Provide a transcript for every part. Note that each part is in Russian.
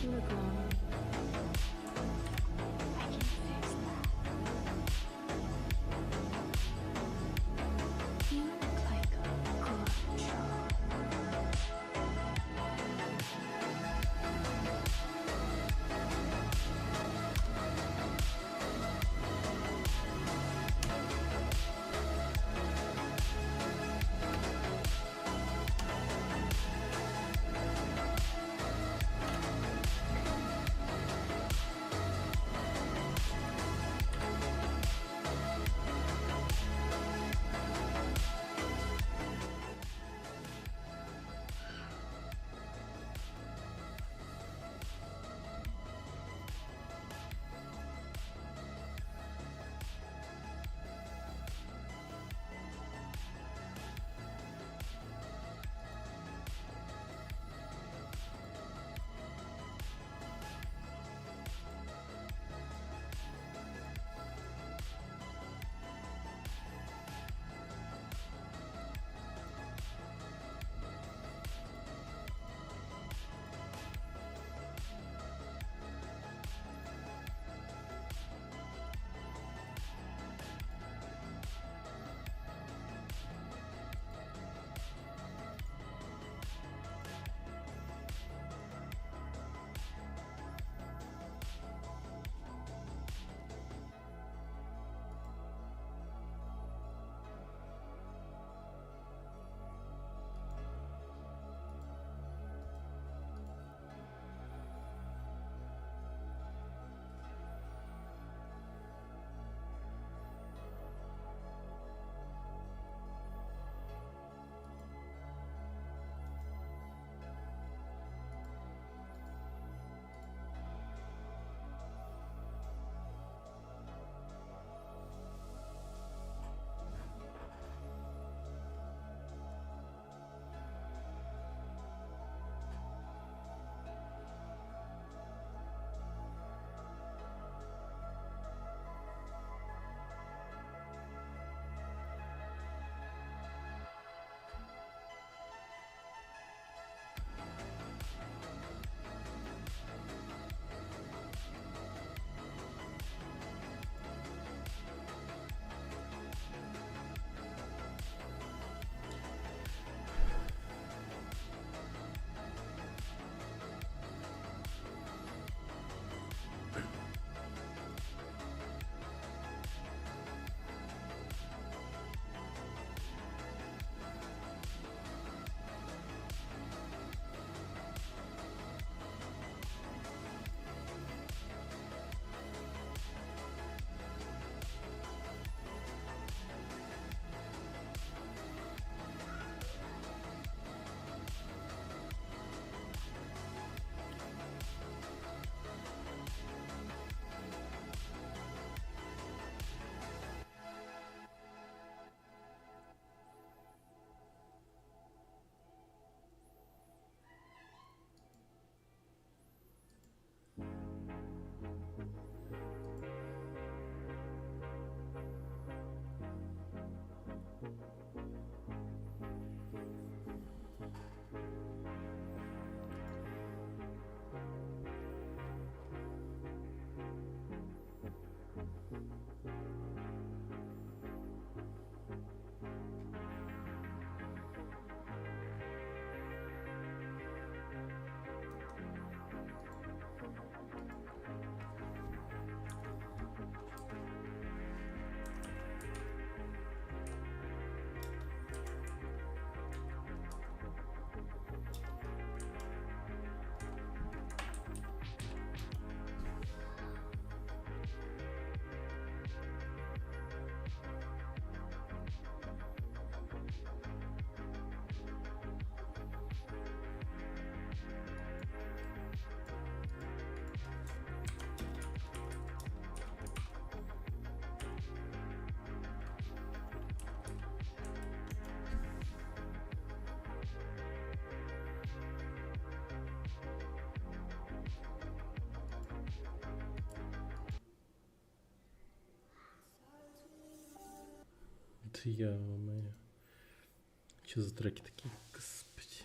look lonely. I can fix that. You look like a good troll. Это ё-моё. Что за треки такие? Господи.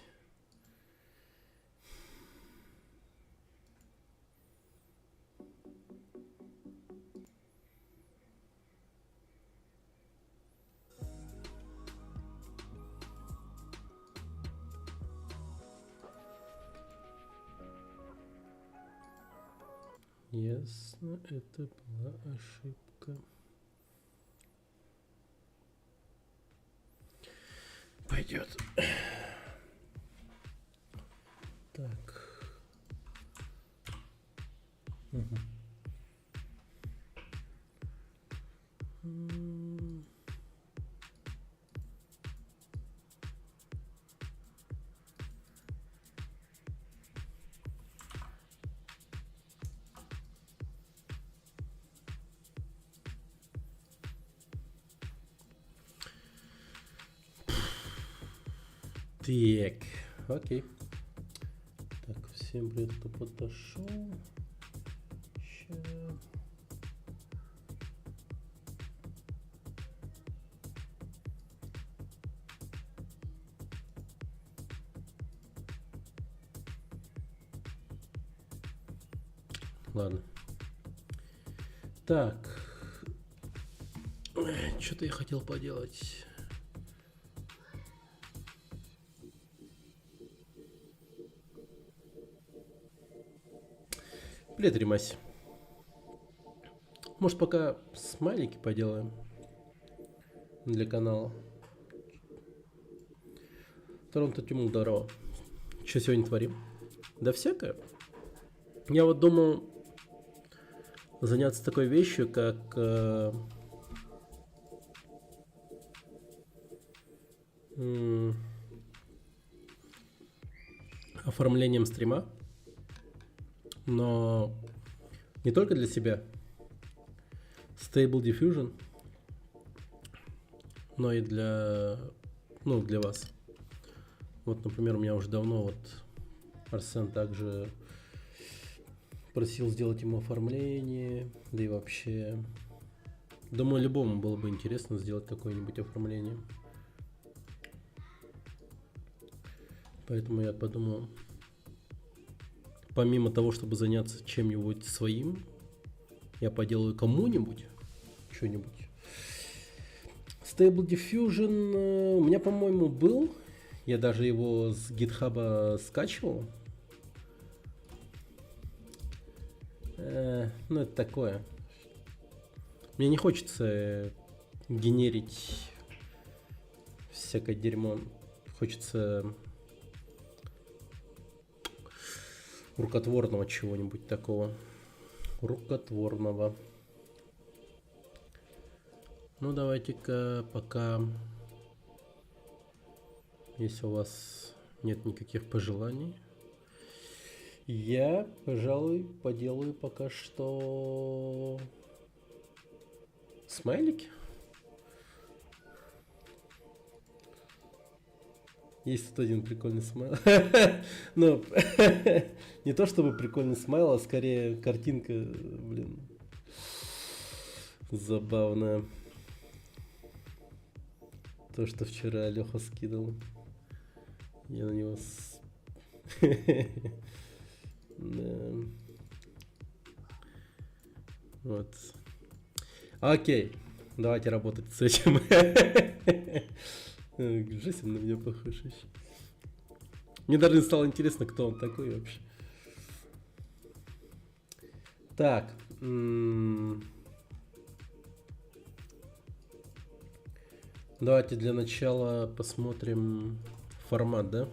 Ясно, это была ошибка. Пойдет. Так. Мгм. Так, окей. Так, всем привет, кто подошел. Ща. Ладно. Так. Что-то я хотел поделать. Привет, Римась. Может, пока смайлики поделаем для канала. Торонто Тюму, здорово. Что сегодня творим? Да всякое. Я вот думал заняться такой вещью, как оформлением стрима. Но не только для себя. Stable Diffusion, но и для вас. Вот, например, у меня уже давно вот Арсен также просил сделать ему оформление, да и вообще, думаю, любому было бы интересно сделать какое-нибудь оформление. Поэтому я подумал, помимо того, чтобы заняться чем-нибудь своим, я поделаю кому-нибудь что-нибудь. Stable Diffusion у меня, по-моему, был. Я даже его с GitHub скачивал. Ну, это такое. Мне не хочется генерить всякое дерьмо. Хочется рукотворного чего-нибудь такого. Рукотворного. Ну, давайте-ка пока, если у вас нет никаких пожеланий, я, пожалуй, поделаю пока что смайлики. Есть тут один прикольный смайл. Ну, не то чтобы прикольный смайл, а скорее картинка, блин, забавная. То, что вчера Леха скидывал. Я на него да. Вот. Окей. Давайте работать с этим. Жесть, он на меня похож еще. Мне даже стало интересно, кто он такой вообще. Так. Давайте для начала посмотрим формат, да?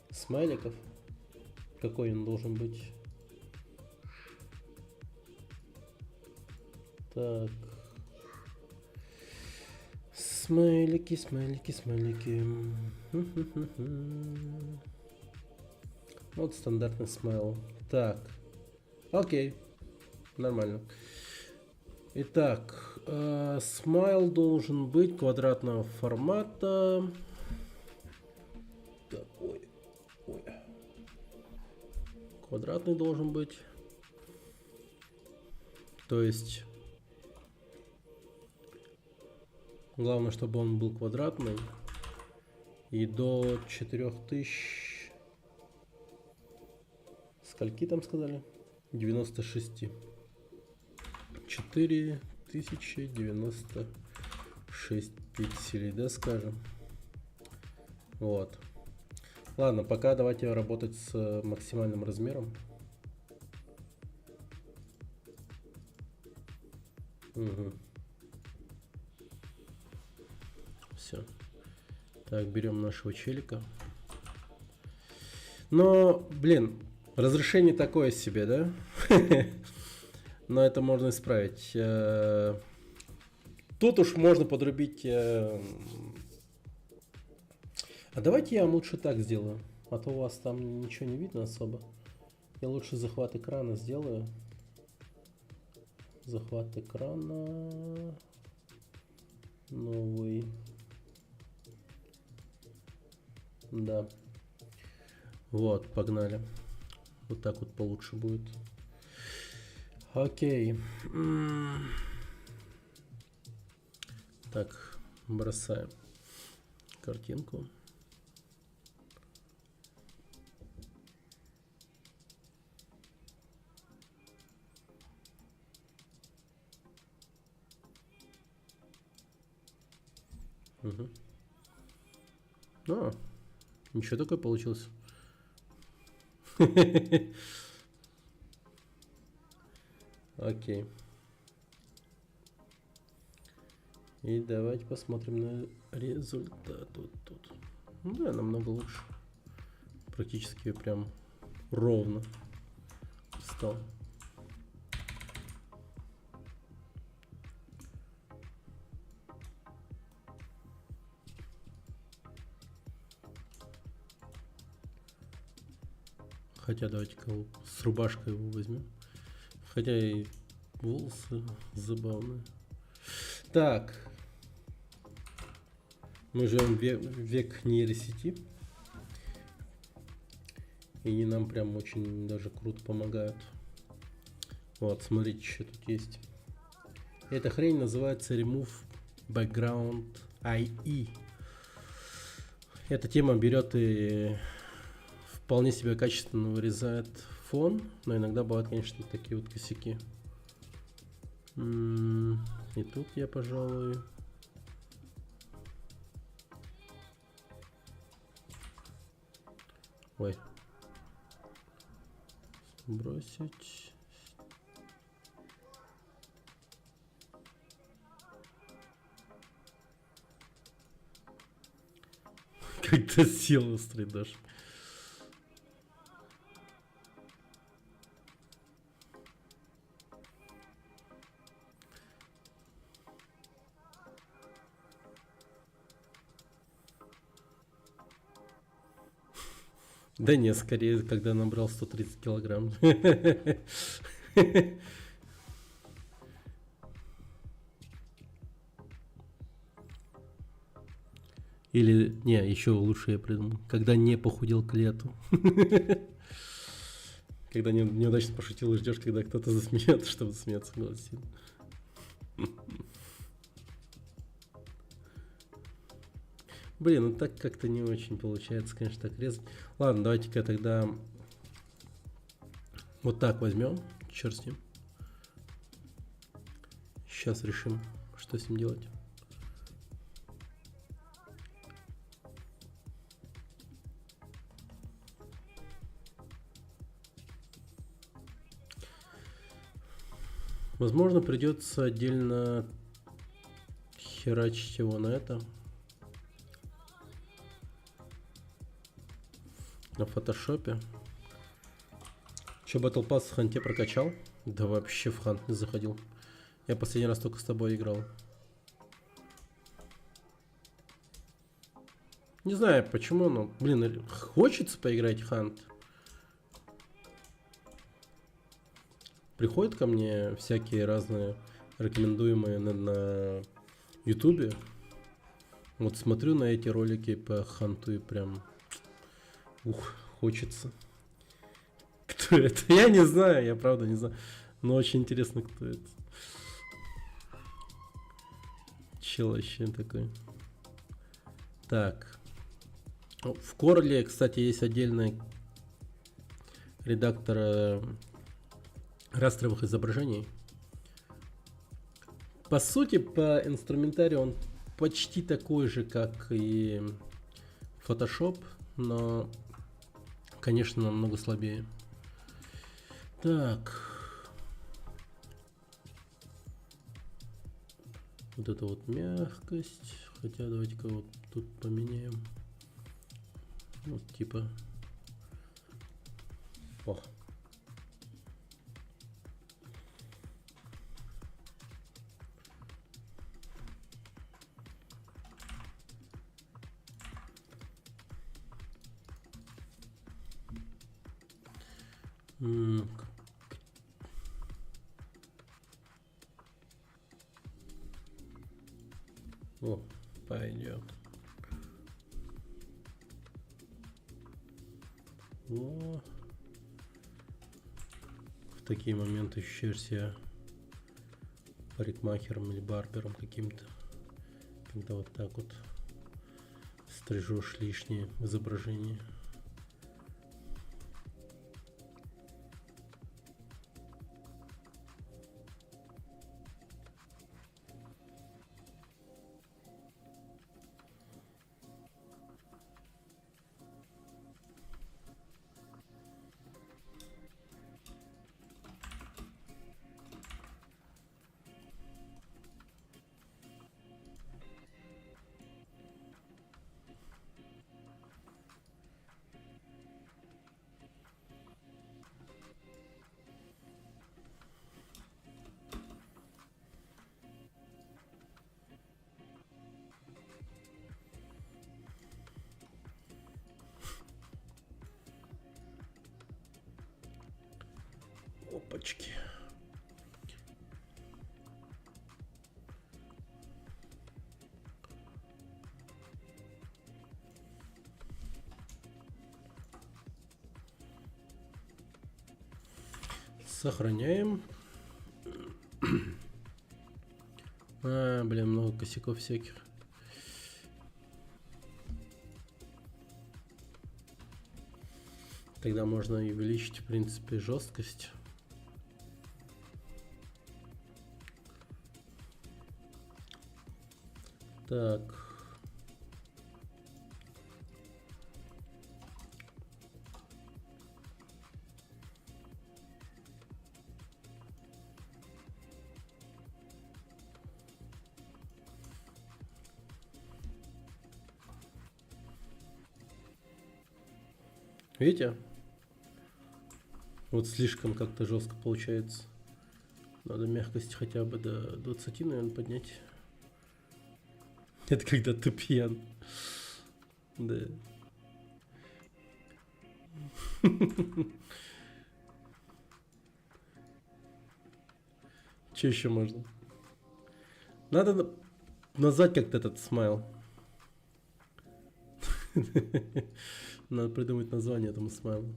Смайликов. Какой он должен быть? Так. Смайлики, смайлики, смайлики. Вот стандартный смайл. Так. Окей. Нормально. Итак, смайл должен быть квадратного формата. Так, ой. Квадратный должен быть. То есть главное, чтобы он был квадратный. И до 4000... Скольки там сказали? 96. 4096 пикселей, да, скажем. Вот. Ладно, пока давайте работать с максимальным размером. Угу. Все. Так, берем нашего челика. Но, блин, разрешение такое себе, да? Но это можно исправить. Тут уж можно подрубить... А давайте я вам лучше так сделаю. А то у вас там ничего не видно особо. Я лучше захват экрана сделаю. Захват экрана. Новый. Да. Вот, погнали. Вот так вот получше будет. Окей. Так, бросаем картинку. Угу. А, ничего такое получилось. Окей. И давайте посмотрим на результат. Вот тут. Ну да, намного лучше. Практически прям ровно стал. Хотя давайте-ка с рубашкой его возьмем. Хотя и волосы забавные. Так. Мы живем век нейросети. И они нам прям очень даже круто помогают. Вот, смотрите, что тут есть. Эта хрень называется Remove Background IE. Эта тема берет и вполне себе качественно вырезает фон, но иногда бывают, конечно, такие вот косяки. И тут я, пожалуй, ой, бросить. Как-то сел острый дождь. Да не, скорее, когда набрал 130 килограмм. Или, не, еще лучше я придумал. Когда не похудел к лету. Когда неудачно пошутил и ждешь, когда кто-то засмеется, чтобы смеяться было сильно. Блин, ну так как-то не очень получается, конечно, так резать. Ладно, давайте-ка тогда вот так возьмем. Черт с ним. Сейчас решим, что с ним делать. Возможно, придется отдельно херачить его на это. На фотошопе. Че, Battle Pass в ханте прокачал? Да вообще в хант не заходил. Я последний раз только с тобой играл. Не знаю почему, но, блин, хочется поиграть в хант. Приходят ко мне всякие разные рекомендуемые на ютубе. Вот смотрю на эти ролики по ханту и прям... Ух, хочется. Кто это? Я не знаю, я правда не знаю. Но очень интересно, кто это. Чел вообще такой. Так. В Корле, кстати, есть отдельный редактор растровых изображений. По сути, по инструментарию он почти такой же, как и Photoshop, но, конечно, намного слабее. Так. Вот это вот мягкость. Хотя давайте-ка вот тут поменяем. Вот типа. О. О, пойдет. О. В такие моменты ощущаешь себя парикмахером или барбером каким-то, когда вот так вот стрижешь лишнее изображение. Опачки. Сохраняем. Блин, много косяков всяких. Тогда можно и увеличить, в принципе, жесткость. Так. Видите? Вот слишком как-то жестко получается. Надо мягкость хотя бы до 20, наверное, поднять. Это когда ты пьян. Да. Че еще можно? Надо назвать как-то этот смайл. Надо придумать название этому смайлу.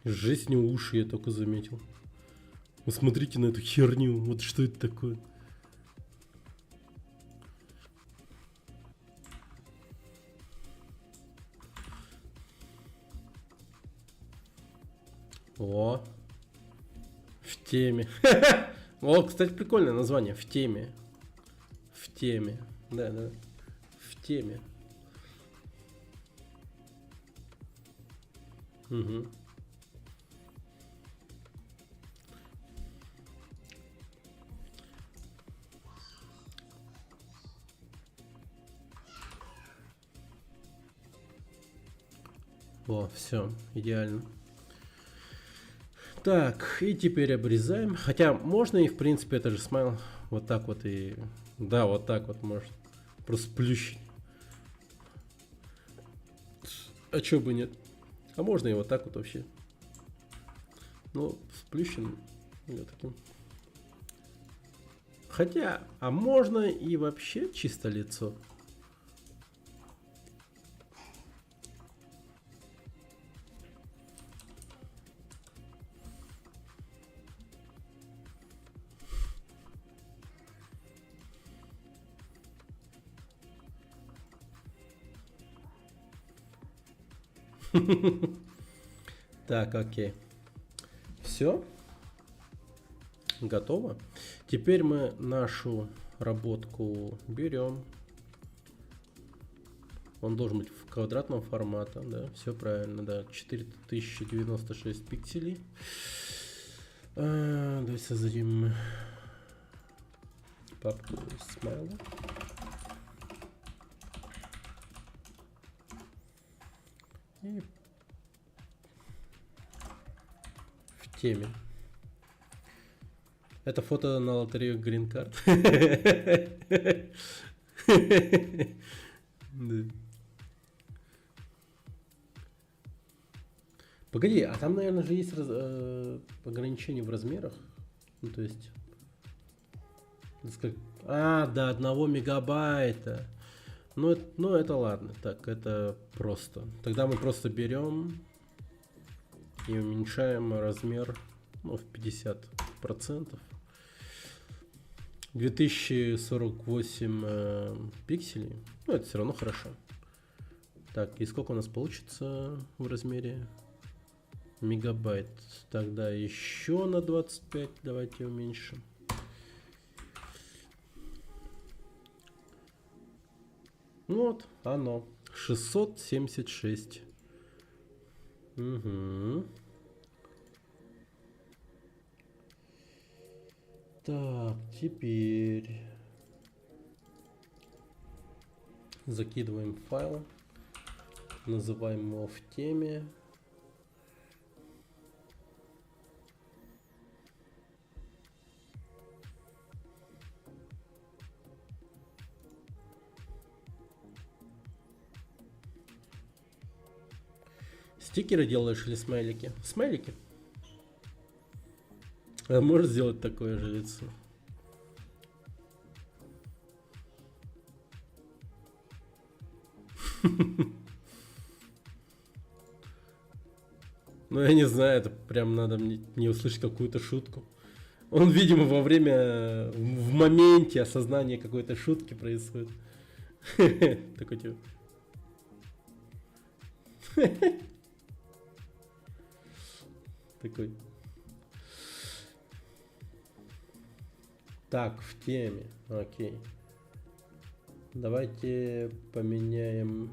Жесть, у него уши, я только заметил. Вы смотрите на эту херню. Вот что это такое? О, в теме. О, кстати, прикольное название. В теме. В теме. Да, да. В теме. Угу. О, все, идеально. Так, и теперь обрезаем. Хотя можно и, в принципе, это же смайл. Вот так вот и... Да, вот так вот можно. Просто плющить. А чё бы нет? А можно и вот так вот вообще. Ну, с плющем. Я таким. Хотя, а можно и вообще чисто лицо. Так, окей. Все. Готово. Теперь мы нашу работку берем. Он должен быть в квадратном формате, да, все правильно, да, 4096 пикселей. Давай создадим папку смайла. И в теме. Это фото на лотерею Green Card. Погоди, а там, наверное, же есть ограничения в размерах. Ну, то есть... до 1 мегабайта. Ну, это ладно. Так, это просто. Тогда мы просто берем и уменьшаем размер, ну, в 50%. 2048 пикселей. Ну, это все равно хорошо. Так, и сколько у нас получится в размере? Мегабайт. Тогда еще на 25. Давайте уменьшим. Вот оно. 676. Угу. Так, теперь закидываем файл. Называем его в теме. Стикеры делаешь или смайлики? Смайлики. А можешь сделать такое же лицо? Ну, я не знаю, это прям надо мне услышать какую-то шутку. Он, видимо, в моменте осознания какой-то шутки происходит. Такой типа. Такой. Так, в теме. Окей. Давайте поменяем.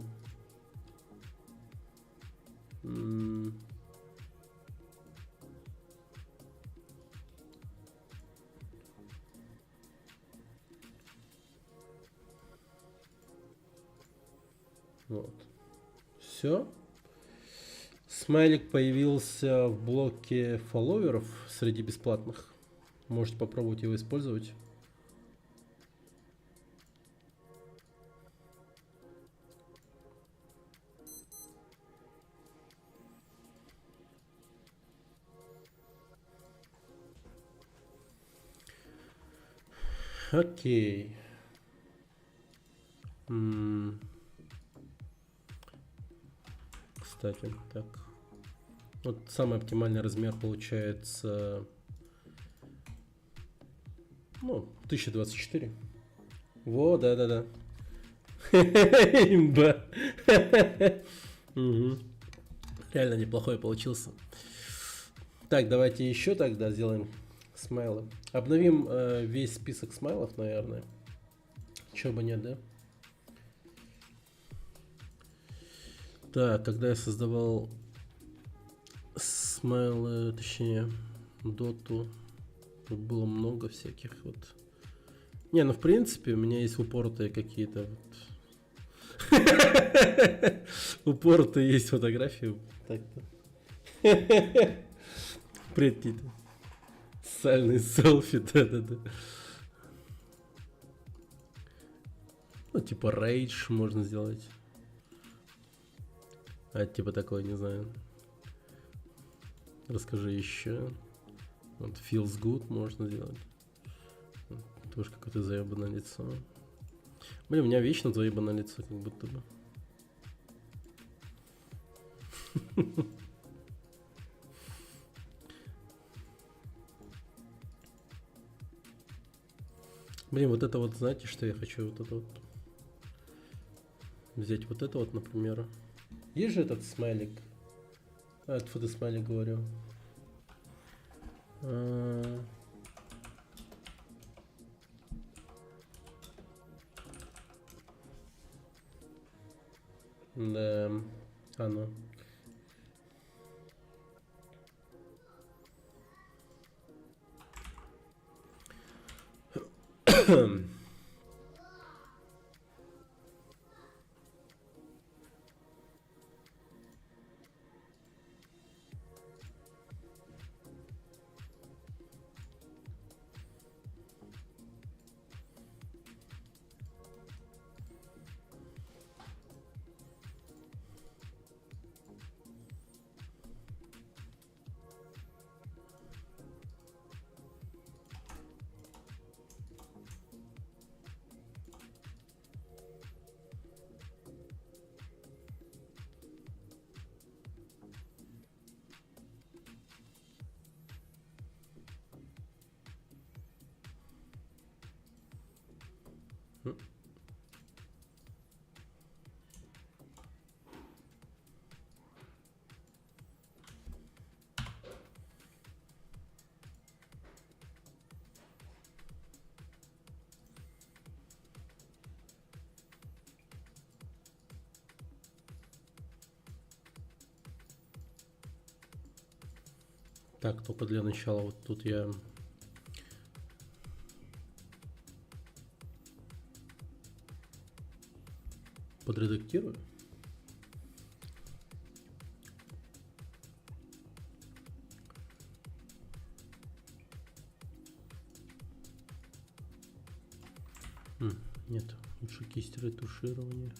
Вот. Все. Смайлик появился в блоке фолловеров среди бесплатных. Можете попробовать его использовать. Окей. Кстати, так. Вот самый оптимальный размер получается, ну, 1024. Во, да-да-да. Имба. Реально неплохой получился. Так, давайте еще тогда сделаем смайлы. Обновим весь список смайлов, наверное. Чего бы нет, да? Так, когда я создавал смайлы, точнее, доту, тут было много всяких вот. Не, ну в принципе у меня есть упоротые какие-то вот. Упоротые есть фотографии. Так-то. Какие-то сальные селфи, да-да-да. Ну, типа рейдж можно сделать. А типа такой, не знаю. Расскажи еще. Вот feels good можно сделать. Тоже какое-то заебанное лицо. Блин, у меня вечно заебанное лицо, как будто бы. Блин, вот это вот, знаете, что я хочу? Вот это вот. Взять вот это вот, например. Есть же этот смайлик. Это фото смайлик, говорю. Да. А ну. Так, только для начала вот тут я подредактирую. Нет, лучше кисть ретуширования.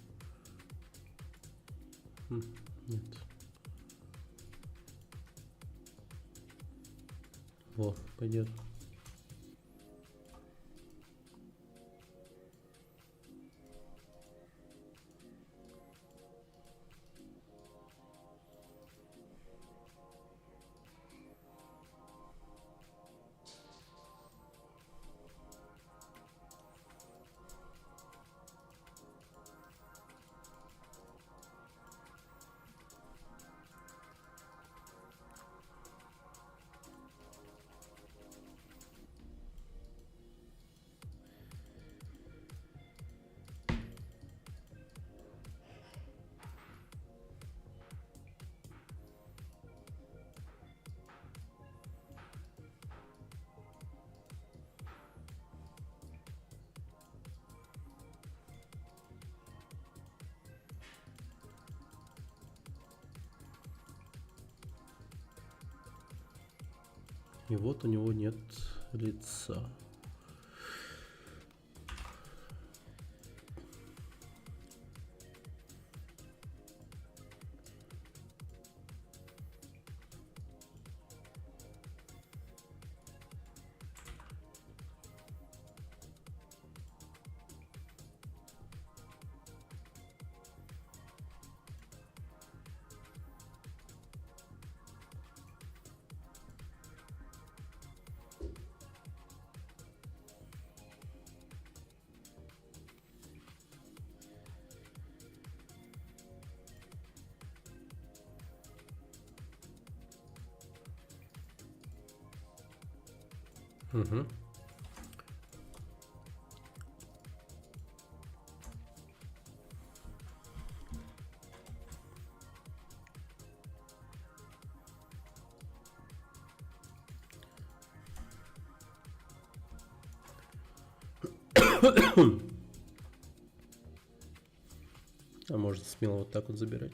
Нет. Во, пойдет. И вот у него нет лица. Угу. А можно смело вот так вот забирать.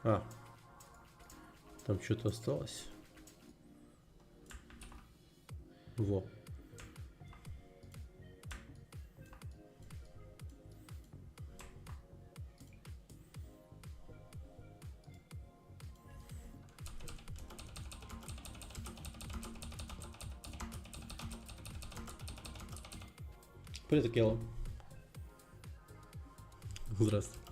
А, там что-то осталось. Во. Привет, Акела. Здравствуй.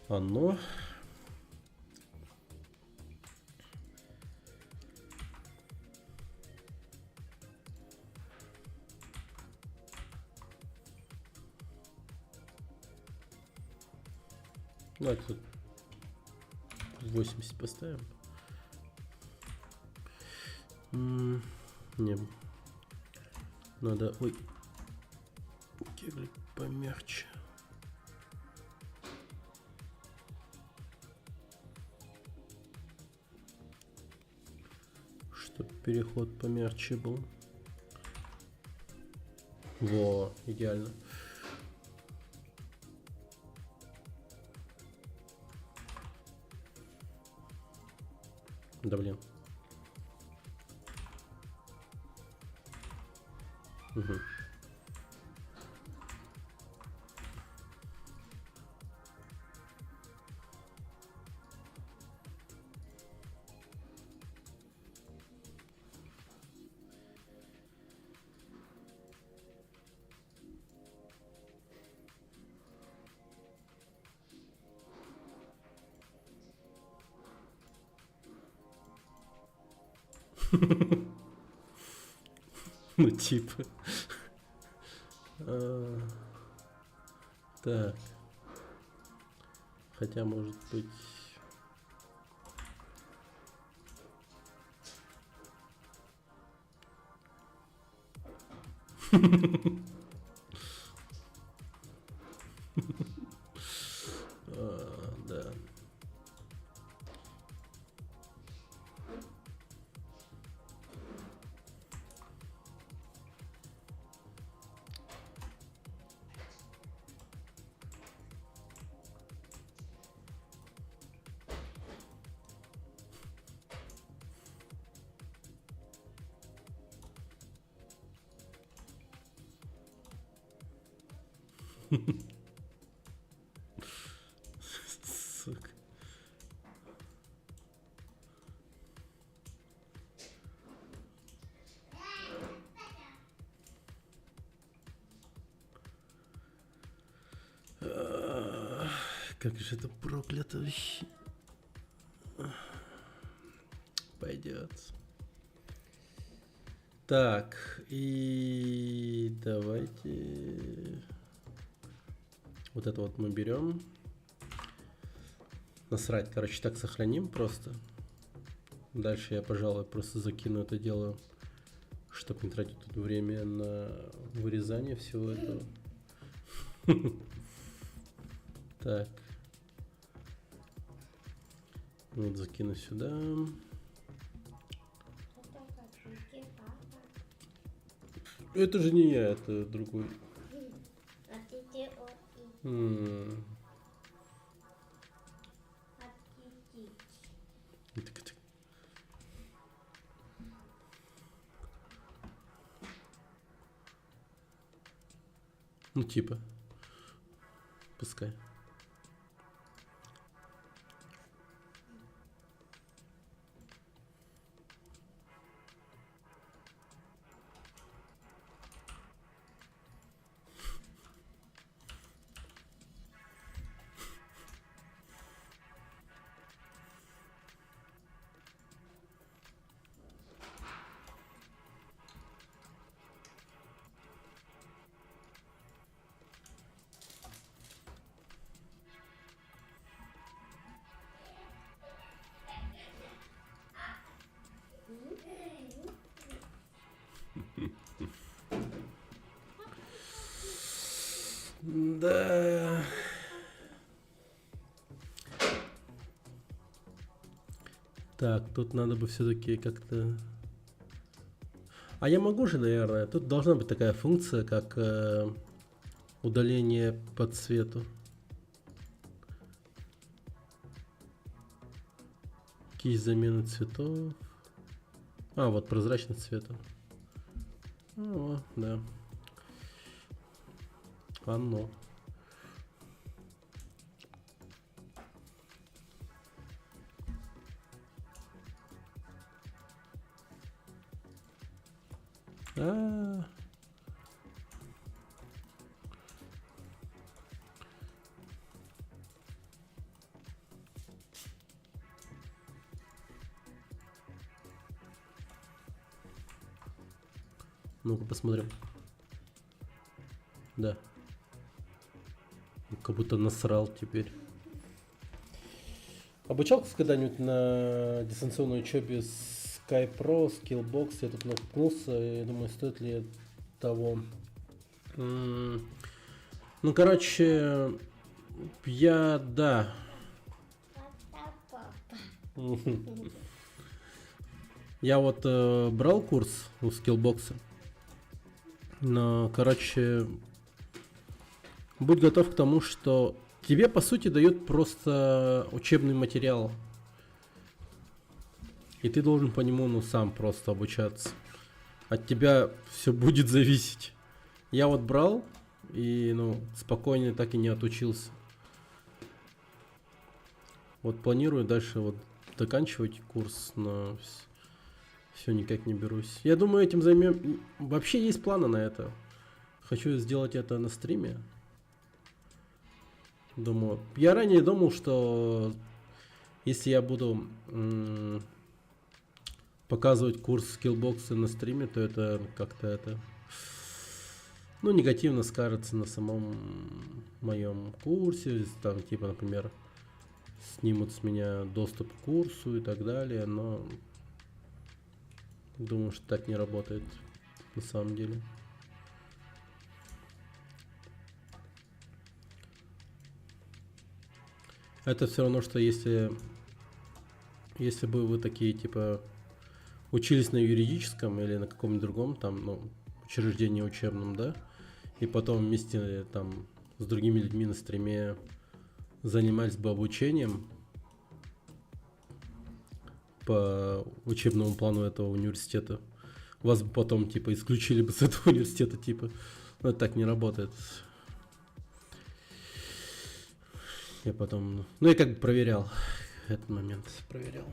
Оно. Давайте тут 80 поставим. Не. Надо... Ой. Кеглик помягче. Чтоб переход помягче был. Во, идеально. Да блин. Угу. Ну типа. Так. Хотя может быть... Да. Сука. Как же это проклято вообще. Пойдет. Так, и давайте вот это вот мы берем. Насрать, короче, так сохраним просто. Дальше я, пожалуй, просто закину это дело, чтобы не тратить тут время на вырезание всего этого. Так. Вот закину сюда. Это же не я, это другой. Ну типа. Пускай. Да. Так, тут надо бы все-таки как-то... А я могу же, наверное, тут должна быть такая функция, как удаление по цвету. Кисть замены цветов. А, вот прозрачность цвета. О, да. Оно. А-а-а. Ну-ка посмотрим. Да. Как будто насрал теперь. Обучался когда-нибудь на дистанционной учебе SkyPro, Skillbox? Я тут наткнулся, и думаю, стоит ли того. Ну, короче, да. Я вот брал курс у Skillbox, но, короче, будь готов к тому, что тебе, по сути, дают просто учебный материал. И ты должен по нему, ну, сам просто обучаться. От тебя все будет зависеть. Я вот брал и, ну, спокойно так и не отучился. Вот планирую дальше вот заканчивать курс, но все никак не берусь. Я думаю, этим займем. Вообще есть планы на это. Хочу сделать это на стриме. Думаю. Я ранее думал, что если я буду показывать курс скиллбокса на стриме, то это как-то это, ну, негативно скажется на самом моем курсе. Там, типа, например, снимут с меня доступ к курсу и так далее, но думаю, что так не работает на самом деле. Это все равно, что если бы вы такие, типа, учились на юридическом или на каком-нибудь другом там, ну, учреждении учебном, да, и потом вместе там с другими людьми на стриме занимались бы обучением по учебному плану этого университета, вас бы потом, типа, исключили бы с этого университета, типа, но это так не работает. Я потом, ну, я как бы проверял этот момент, проверял.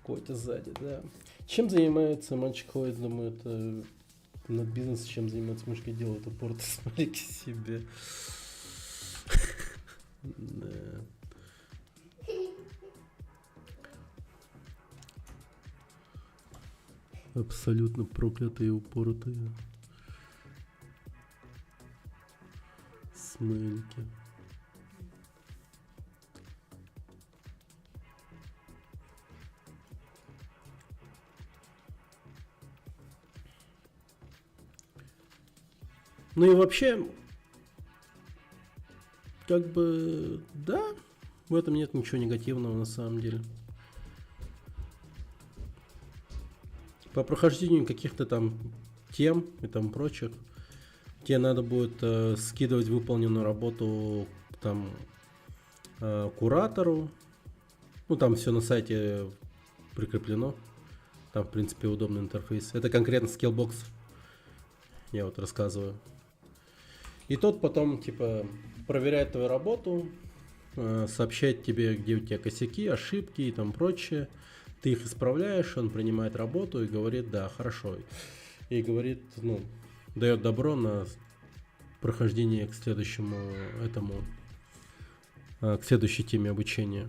Котя сзади, да. Чем занимается мальчик ходит, думаю, это над бизнес, чем занимается мышкой, делает упор, смотри к себе. Да. Абсолютно проклятые упоротые смельки. Ну и вообще, как бы, да, в этом нет ничего негативного на самом деле. По прохождению каких-то там тем и там прочих, тебе надо будет скидывать выполненную работу там куратору. Ну, там все на сайте прикреплено. Там, в принципе, удобный интерфейс. Это конкретно Skillbox. Я вот рассказываю. И тот потом, типа, проверяет твою работу, сообщает тебе, где у тебя косяки, ошибки и там прочее. Ты их исправляешь, он принимает работу и говорит, да, хорошо. И говорит, ну, дает добро на прохождение к следующему этому, к следующей теме обучения.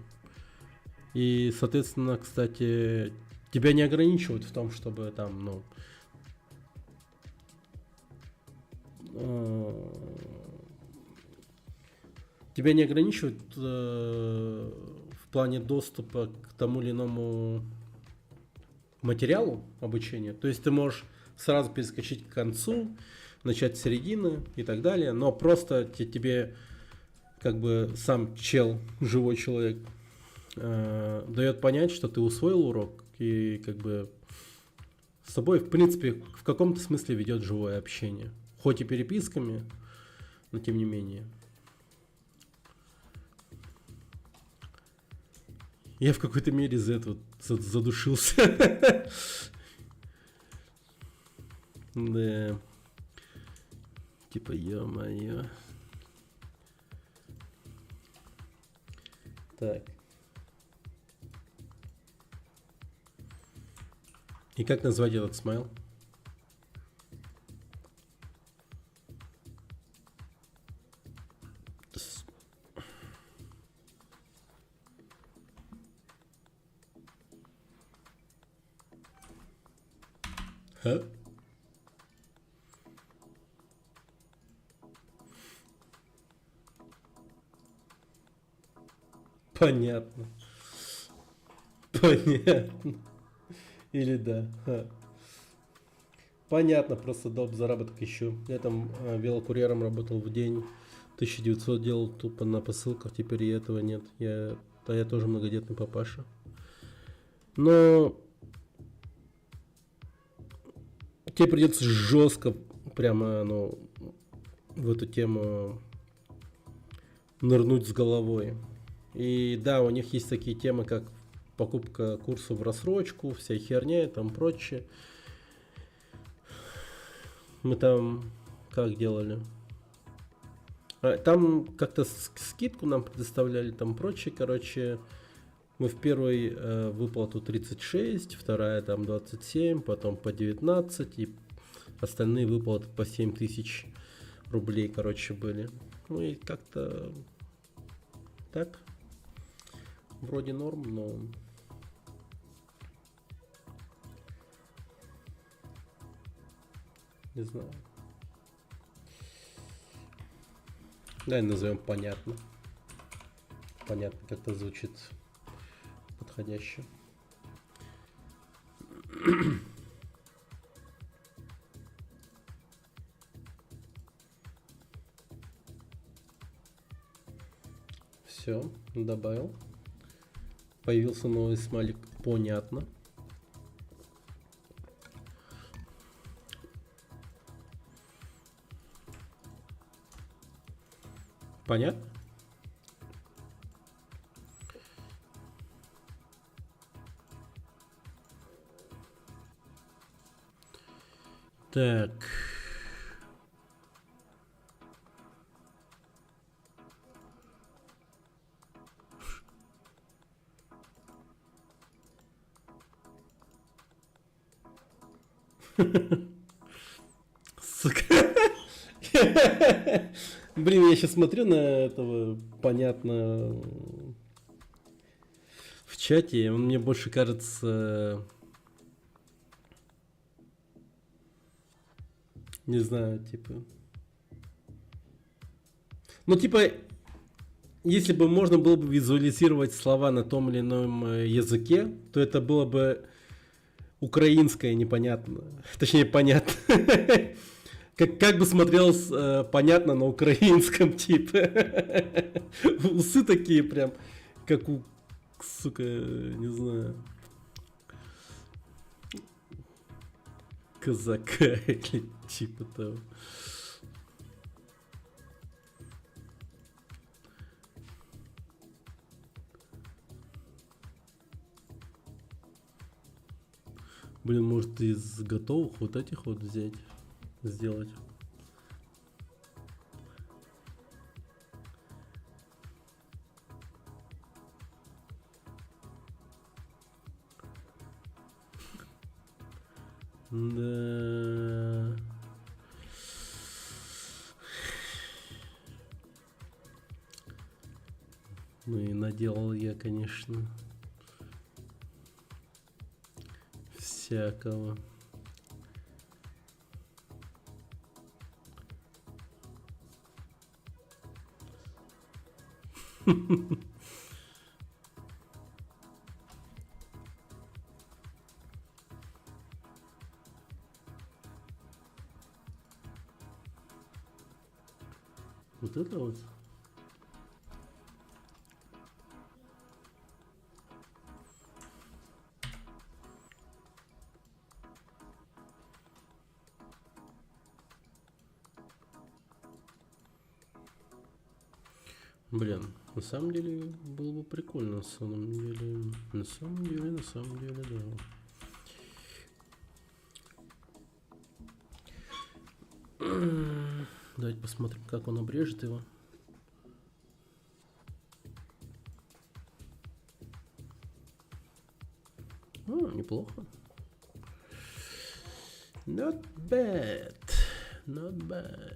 И, соответственно, кстати, тебя не ограничивают в том, чтобы там, ну, тебя не ограничивают в плане доступа к тому или иному материалу обучения. То есть ты можешь сразу перескочить к концу, начать с середины и так далее, но просто тебе как бы сам чел, живой человек, дает понять, что ты усвоил урок и как бы с тобой, в принципе, в каком-то смысле ведет живое общение. Хоть и переписками, но тем не менее. Я в какой-то мере за это задушился. Да. Типа, ё-моё. Так. И как назвать этот смайл? Ха? Понятно. Понятно. Или да. Ха. Понятно, просто доп. Заработок еще. Я там велокурьером работал в день. 1900 делал тупо на посылках, теперь и этого нет. Я тоже многодетный папаша. Но тебе придется жестко прямо, ну, в эту тему нырнуть с головой. И да, у них есть такие темы, как покупка курсов в рассрочку, вся херня и там прочее. Мы там как делали? Там как-то скидку нам предоставляли, там прочее, короче. Мы в первой выплату 36, вторая там 27, потом по 19, и остальные выплаты по 7 тысяч рублей, короче, были. Ну и как-то так. Вроде норм, но... Не знаю. Давай назовем понятно. Понятно, как-то звучит подходяще. Все, добавил. Появился новый смайлик. Понятно. Понятно? Так. Сука. Блин, я сейчас смотрю на этого, понятно, в чате, он мне больше кажется, не знаю, типа, ну, типа, если бы можно было бы визуализировать слова на том или ином языке, то это было бы украинское непонятно, точнее, понятно. Как бы смотрелось понятно на украинском, типа. Усы такие прям, как у, сука, не знаю, казака или типа того. Блин, может из готовых вот этих вот взять, сделать. Да. Ну и наделал я, конечно, всякого. Вот это вот. Блин, на самом деле было бы прикольно, на самом деле, на самом деле, да. Давайте посмотрим, как он обрежет его. Неплохо. Not bad. Not bad.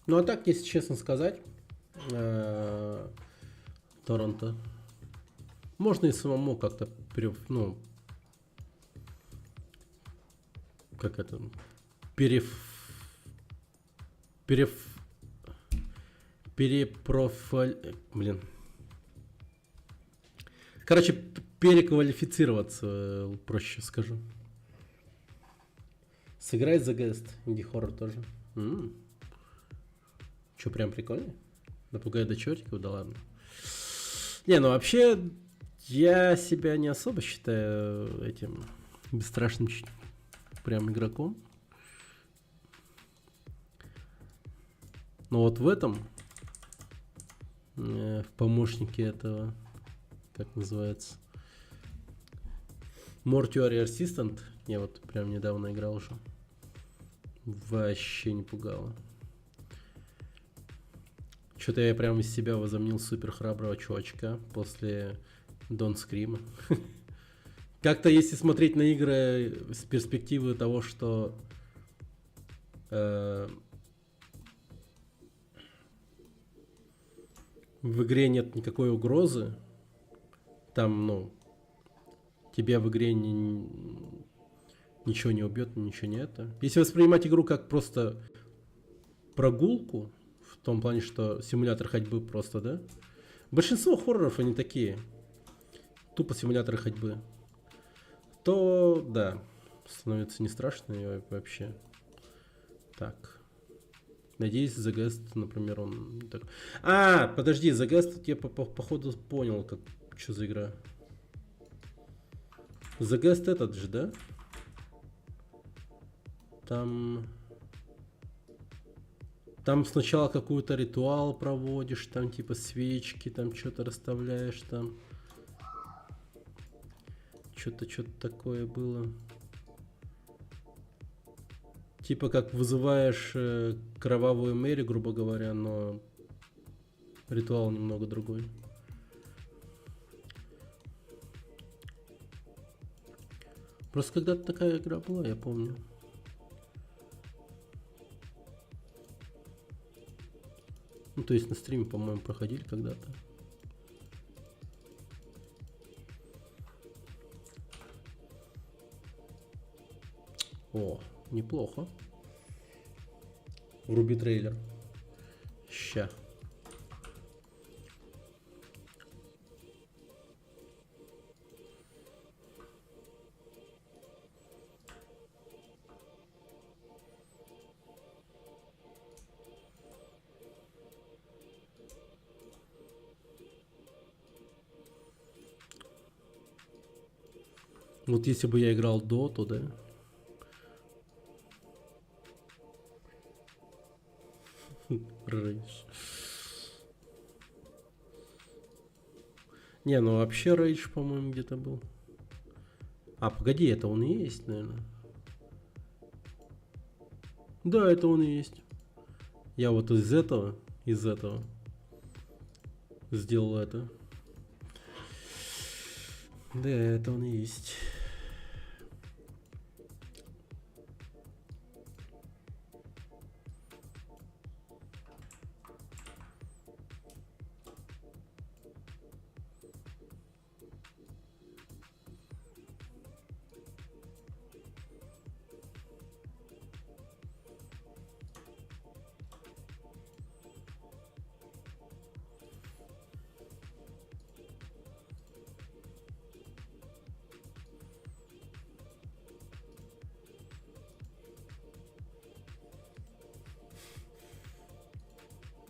Ну а так, если честно сказать, Торонто. Можно и самому как-то ну, как это, перев, перев, блин. Короче, переквалифицироваться, проще скажу. Сыграть The Guest, инди-хоррор тоже. Че, прям прикольно? Напугает до чертиков, да ладно. Не, ну вообще, я себя не особо считаю этим бесстрашным прям игроком. Но вот в этом, в помощнике этого, как называется, Mortuary Assistant, я вот прям недавно играл уже, вообще не пугало. Что-то я прям из себя возомнил супер храброго чувачка после Don't Scream. Как-то если смотреть на игры с перспективы того, что в игре нет никакой угрозы, там, ну, тебя в игре ничего не убьет, ничего не это. Если воспринимать игру как просто прогулку, в том плане, что симулятор ходьбы просто, да? Большинство хорроров, они такие. Тупо симуляторы ходьбы. То, да, становится не страшно и вообще. Так. Надеюсь, The Guest, например, он так... Подожди, The Guest, я походу понял, как, что за игра. The Guest этот же, да? Там сначала какой-то ритуал проводишь, там типа свечки, там что-то расставляешь, там что-то такое было. Типа как вызываешь кровавую Мэри, грубо говоря, но ритуал немного другой. Просто когда-то такая игра была, я помню. Ну, то есть на стриме, по-моему, проходили когда-то. О, неплохо. Вруби трейлер. Ща. Вот если бы я играл доту, да? Рейдж. Не, ну вообще Рейдж, по-моему, где-то был. Погоди, это он и есть, наверное. Да, это он и есть. Я вот из этого сделал это. Да, это он и есть.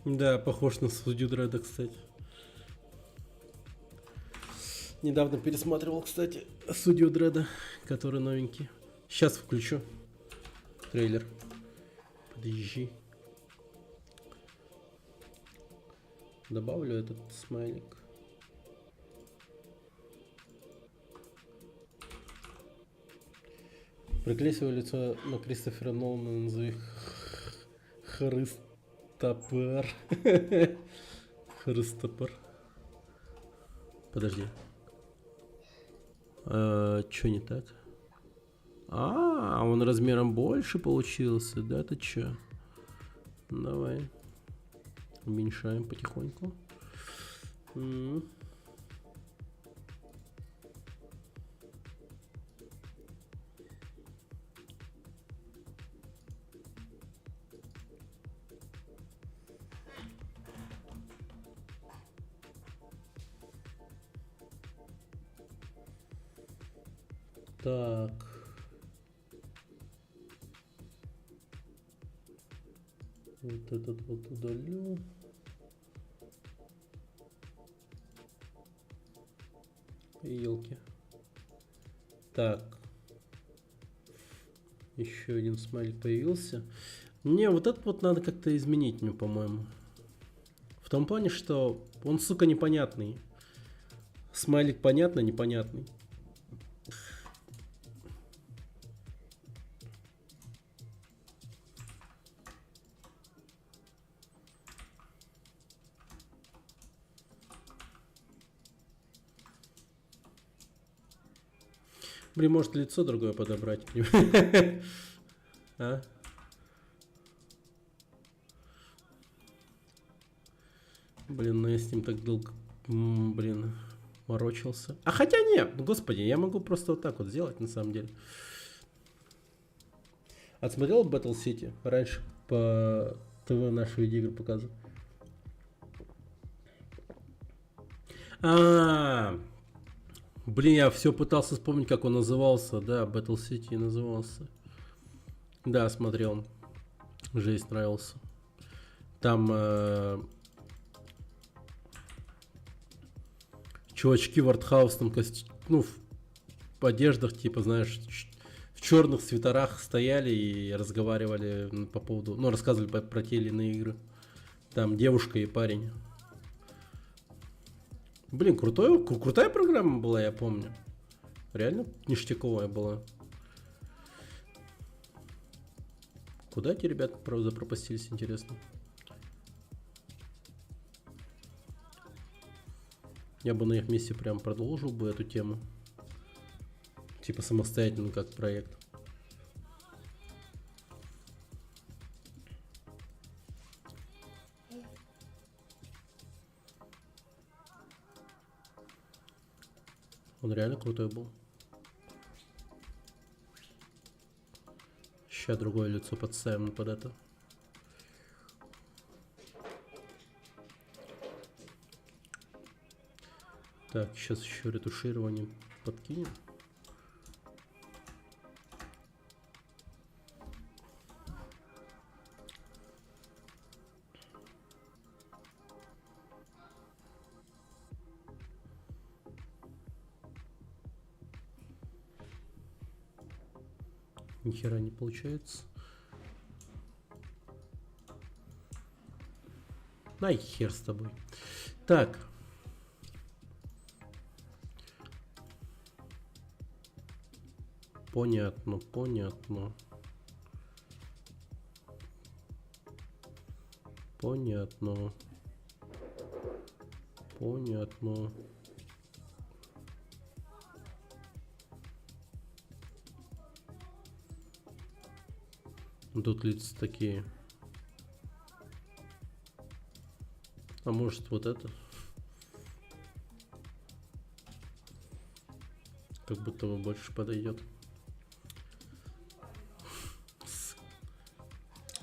Да, похож на судью Дредда, кстати. Недавно пересматривал, кстати, судью Дредда, который новенький. Сейчас включу трейлер. Подъезжи. Добавлю этот смайлик. Приклей свое лицо на Кристофера Нолана, назови Христопер. Христопер. Подожди. Чё не так? Он размером больше получился, да, ты чё? Давай. Уменьшаем потихоньку. Так. Вот этот вот удалю. Елки. Так. Еще один смайлик появился. Мне вот этот вот надо как-то изменить, мне, по-моему. В том плане, что он, сука, непонятный. Смайлик понятно, непонятный. Блин, может лицо другое подобрать. А? Блин, ну я с ним так долго, блин, морочился. А хотя нет, господи, я могу просто вот так вот сделать, на самом деле. Отсмотрел Battle City? Раньше по ТВ наши видеоигры показывают. Блин, я все пытался вспомнить, как он назывался. Да, Battle City назывался. Да, смотрел. Жесть, нравился. Там чувачки в артхаусном ну, в одеждах, типа, знаешь, в черных свитерах стояли и разговаривали по поводу, ну, рассказывали про те или иные игры. Там девушка и парень. Блин, крутая программа была, я помню. Реально ништяковая была. Куда эти ребята запропастились, интересно? Я бы на их месте прям продолжил бы эту тему. Типа самостоятельно, как проект. Он реально крутой был. Сейчас другое лицо подставим под это. Так, сейчас еще ретуширование подкинем. Ни хера не получается. Ай, хер с тобой. Так. Понятно, понятно. Понятно. Понятно. Тут лица такие. А может вот это? Как будто бы больше подойдет.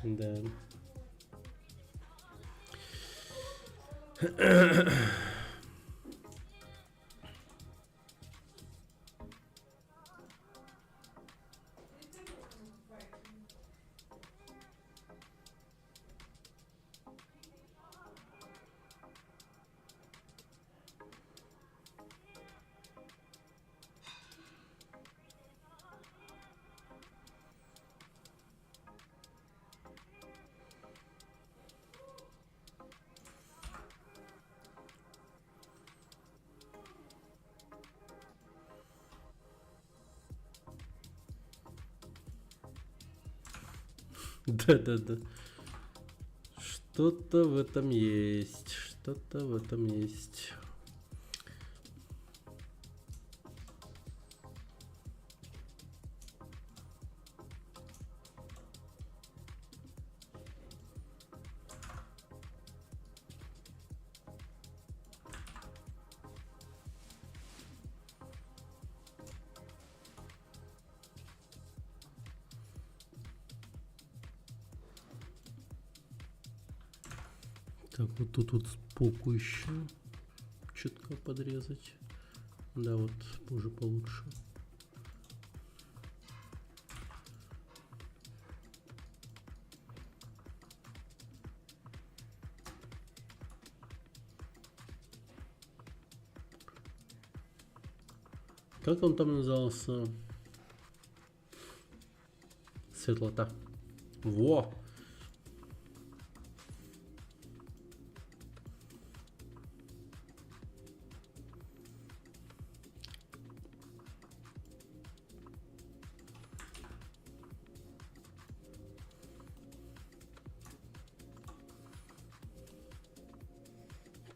Да. Да-да-да. Что-то в этом есть. Что-то в этом есть. Так, вот тут вот сбоку еще чутка подрезать. Да, вот уже получше. Как он там назывался? Светлота. Во!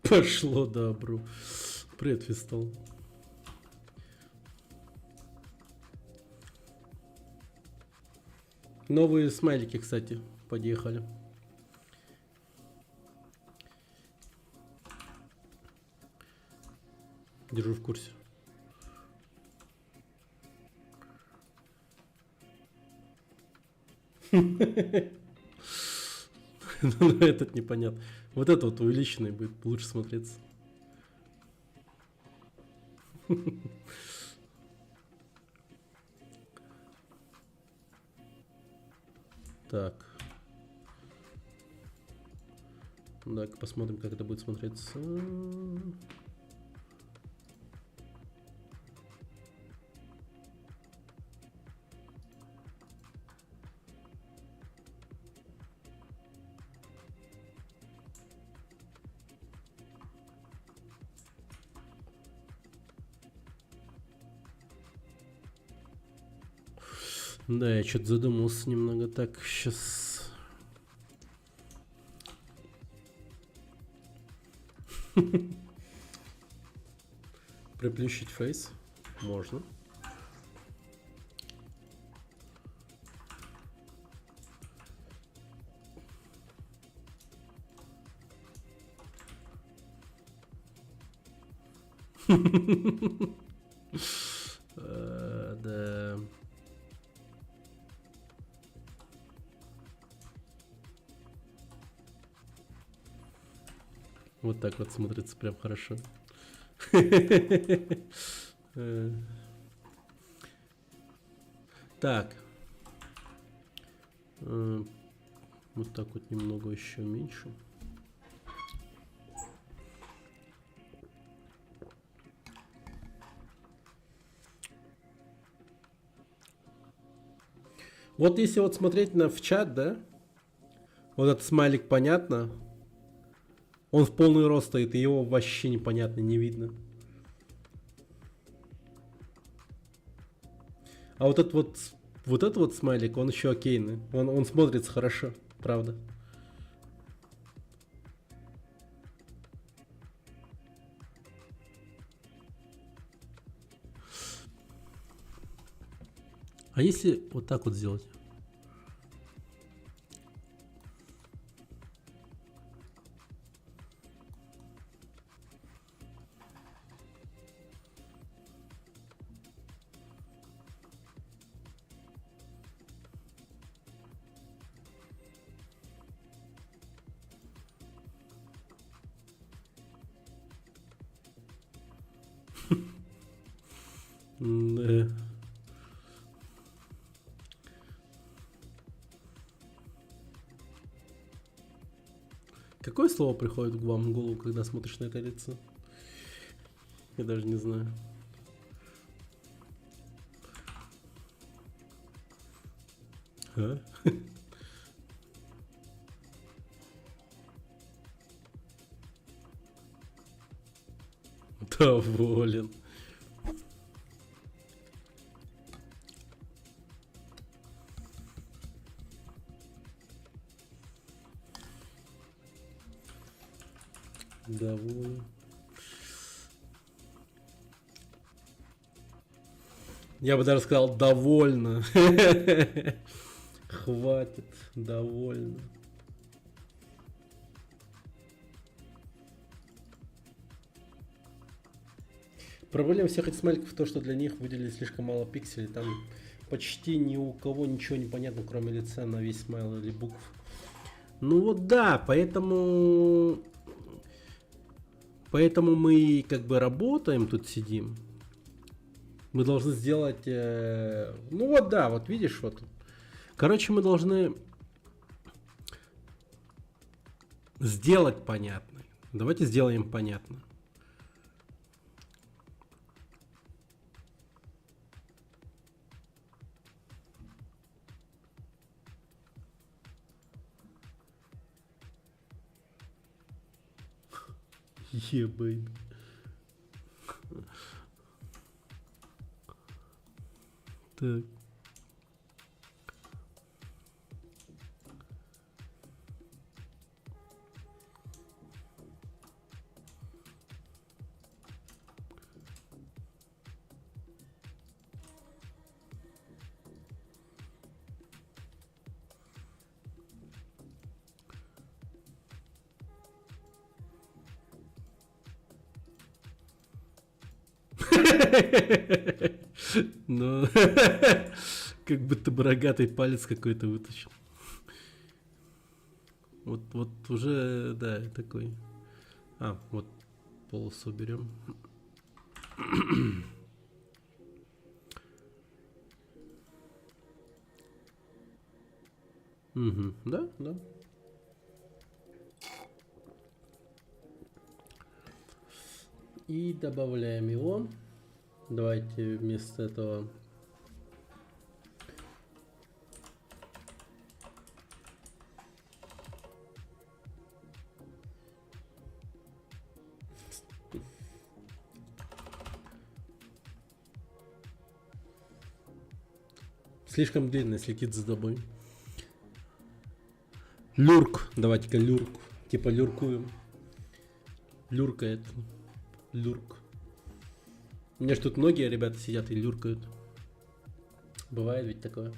Пошло добру. Привет, Фистол. Новые смайлики, кстати, подъехали. Держу в курсе. Ну, этот непонятно. Вот это вот увеличенный будет лучше смотреться. Так. Так, посмотрим, как это будет смотреться. Да, я что-то задумался немного. Так, сейчас. Приплющить фейс можно. Да. Вот так вот смотрится прям хорошо. Так. Вот так вот немного еще меньше. Вот если вот смотреть в чат, да, вот этот смайлик понятно, он в полный рост стоит, и его вообще непонятно, не видно. А вот этот вот смайлик, он еще окейный, он смотрится хорошо, правда. А если вот так вот сделать? Да. Какое слово приходит к вам в голову, когда смотришь на это лицо? Я даже не знаю. А? Доволен. Доволен. Я бы даже сказал довольно. Хватит, довольно. Проблема всех этих смайликов в том, что для них выделили слишком мало пикселей. Там почти ни у кого ничего не понятно, кроме лица на весь смайл или букв. Ну вот да, поэтому Поэтому мы как бы работаем, тут сидим. Мы должны сделать... ну вот да, вот видишь, вот. Короче, мы должны сделать понятно. Давайте сделаем понятно. Ебать. Так. Ну, как будто бы рогатый палец какой-то вытащил. Вот уже, да, такой. А, вот полосу берем. Угу, да, да. И добавляем его. Давайте вместо этого слишком длинно следит за тобой. Люрк. Давайте-ка люрк. Типа люркуем. Люркает. Люрк. У меня ж тут многие ребята сидят и люркают. Бывает ведь такое.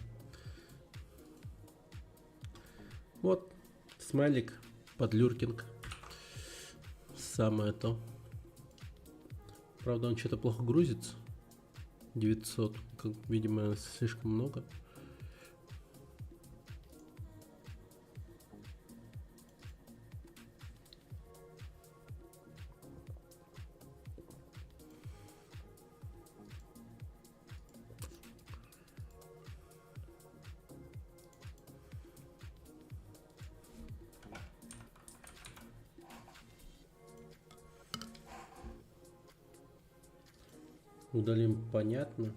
Вот. Смайлик под люркинг. Самое то. Правда, он что-то плохо грузится. 900. Как, видимо, слишком много. Удалим понятно,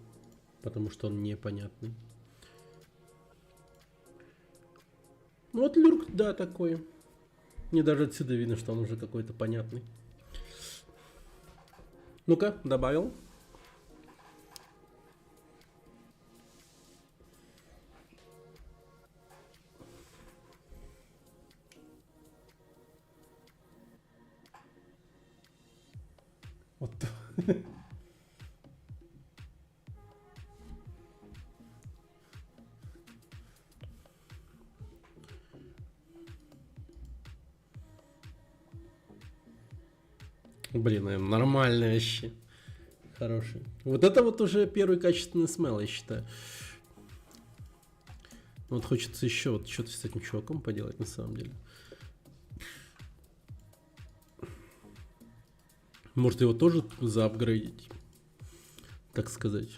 потому что он непонятный. Ну вот люрк, да, такой. Мне даже отсюда видно, что он уже какой-то понятный. Ну-ка, добавил. Вот. Блин, нормальные вообще. Хороший. Вот это вот уже первый качественный смел, я считаю. Вот хочется еще вот что-то с этим чуваком поделать на самом деле. Может его тоже заапгрейдить, так сказать.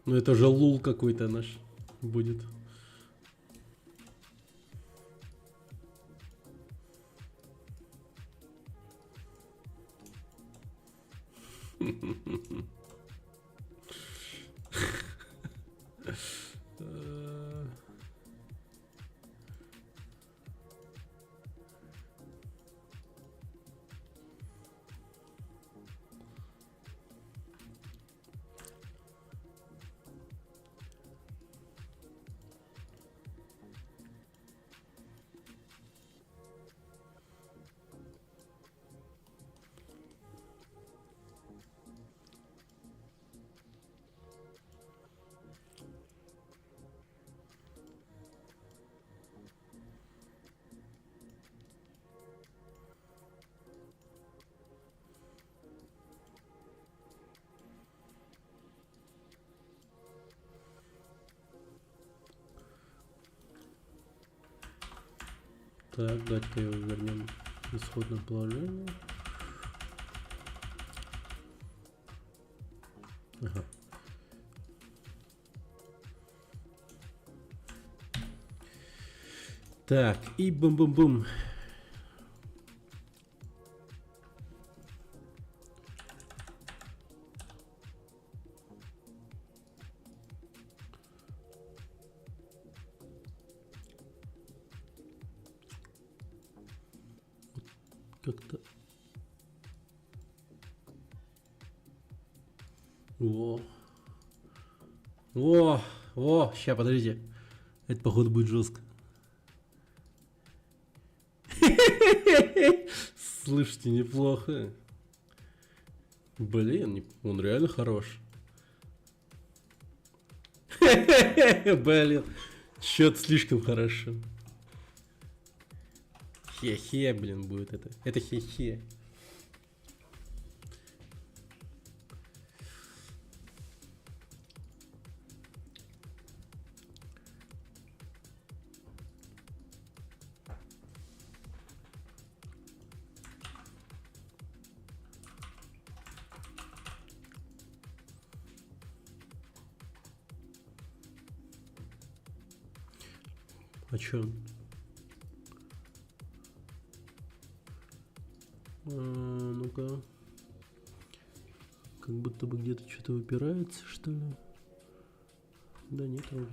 Ну это же лул какой-то наш будет. Так, дать-ка его вернем в исходное положение. Ага. Так, и бум-бум-бум. Как-то... Во. Во, ща, подождите. Это, походу, будет жестко. Слышите, неплохо. Блин, он реально хорош. Блин, чё-то слишком хорошо. Хе-хе, блин, будет это. Это хе-хе. А чё? Ну-ка. Как будто бы где-то что-то выпирается, что ли? Да нет, вроде.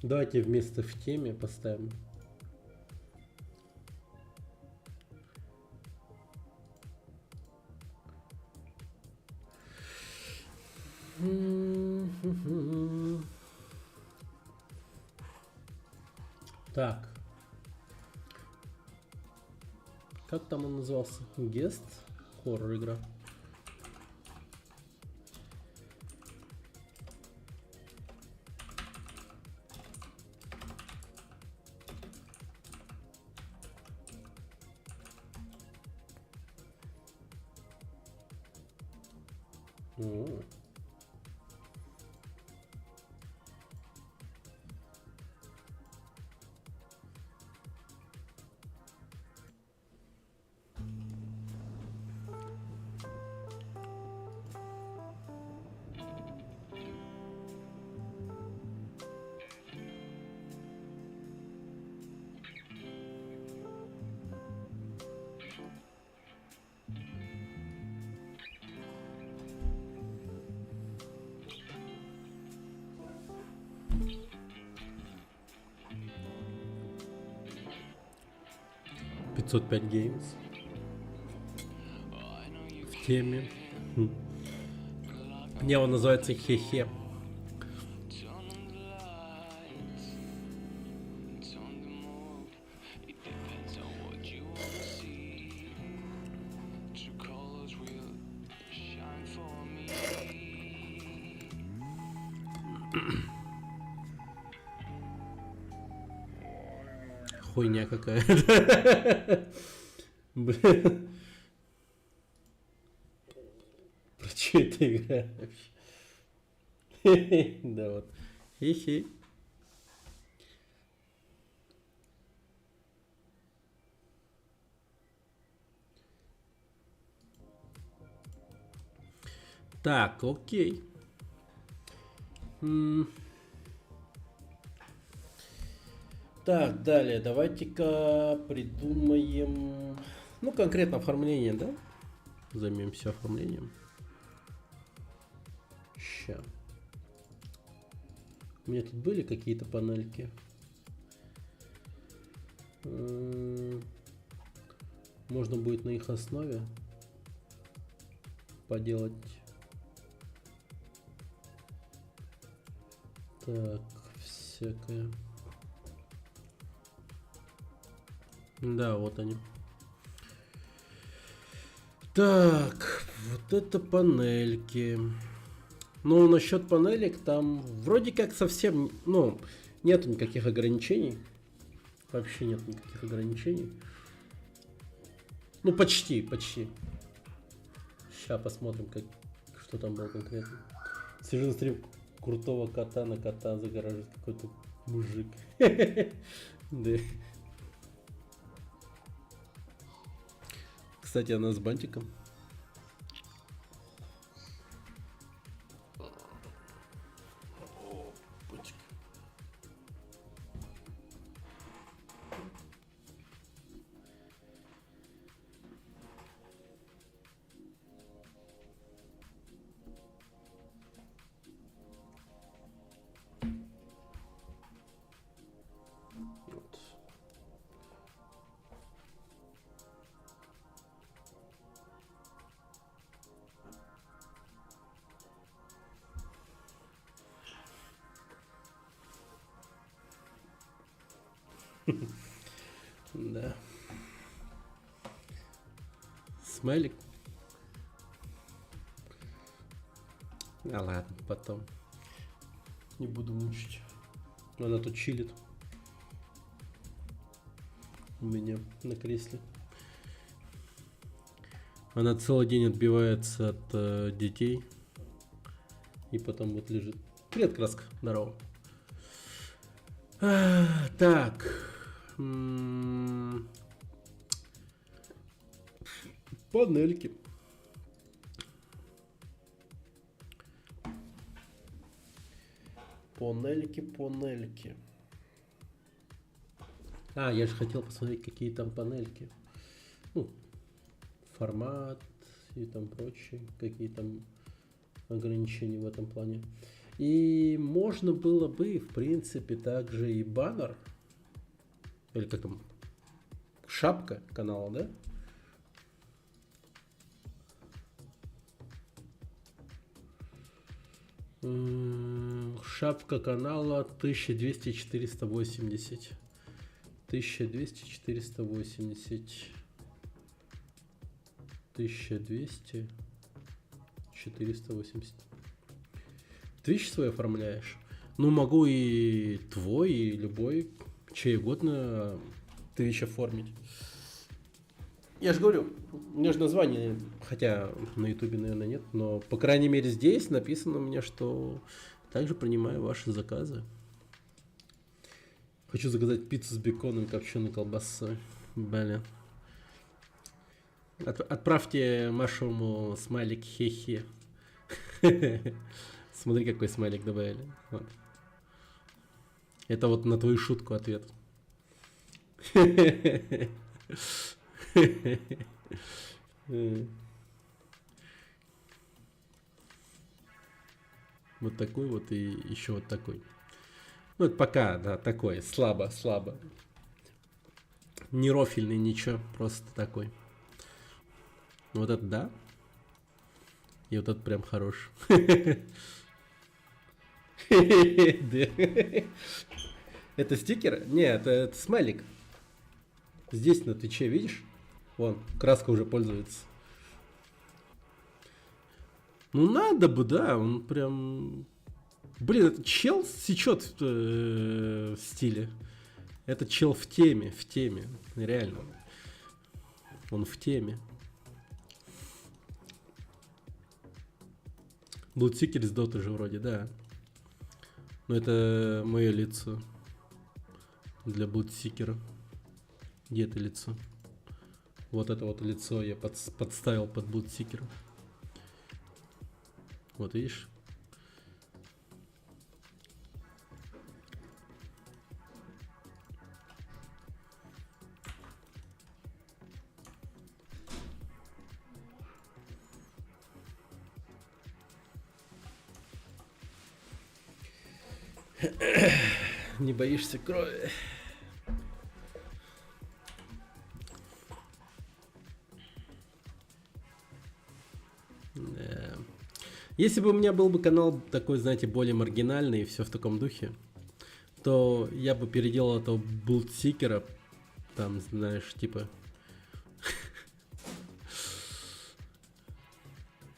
Давайте вместо в теме поставим. Так. Как там он назывался? Guest? Хоррор игра. О. «505 Games» в теме. Не, он называется «Хе-хе». Хуйня какая-то. Блин. Про что эта игра вообще? Да вот. Хи-хи. Так, окей. Так, далее, давайте-ка придумаем, ну, конкретно оформление, да? Займемся оформлением. Ща. У меня тут были какие-то панельки. Можно будет на их основе поделать. Так, всякое. Да, вот они. Так, вот это панельки. Ну, насчет панелек, там вроде как совсем, ну, нету никаких ограничений. Вообще нет никаких ограничений. Ну, почти. Сейчас посмотрим, что там было конкретно. Сижу на стрим крутого кота, на кота загораживает какой-то мужик. Да. Кстати, она с бантиком. Вот. Да. Смайлик. А ладно, потом. Не буду мучить. Она тут чилит. У меня на кресле. Она целый день отбивается от детей. И потом вот лежит. Привет, краска. Здорово. Так. Панельки. Панельки. Я же хотел посмотреть, какие там панельки. Ну, формат и там прочее. Какие там ограничения в этом плане. И можно было бы, в принципе, также и баннер. Или как там? Шапка канала, да? Шапка канала 1200-480. 1200-480. 1200-480. Твич свой оформляешь? Ну, могу и твой, и любой, чей угодно Твич оформить. Я же говорю, у меня же название, хотя на ютубе, наверное, нет, но, по крайней мере, здесь написано у меня, что также принимаю ваши заказы. Хочу заказать пиццу с беконом и копченой колбасой. Блин. Отправьте Машему смайлик хе-хе. Смотри, какой смайлик добавили. Вот. Это вот на твою шутку ответ. Вот такой вот и еще вот такой. Ну, это пока, да, такой, слабо. Не рофильный, ничего, просто такой. Вот это да. И вот это прям хорош. Это стикер? Нет, это смайлик. Здесь на Твиче, видишь? Вон, краска уже пользуется. Ну надо бы, да, он прям... Блин, этот чел сечет в стиле. Этот чел в теме, реально. Он в теме. Блудсикер из Доты же вроде, да. Но это мое лицо. Для Блудсикера. Где это лицо? Вот это вот лицо я подставил под Блудсикера. Вот видишь? Не боишься крови? Да. Если бы у меня был бы канал такой, знаете, более маргинальный и все в таком духе, то я бы переделал этого Блудсикера там, знаешь, типа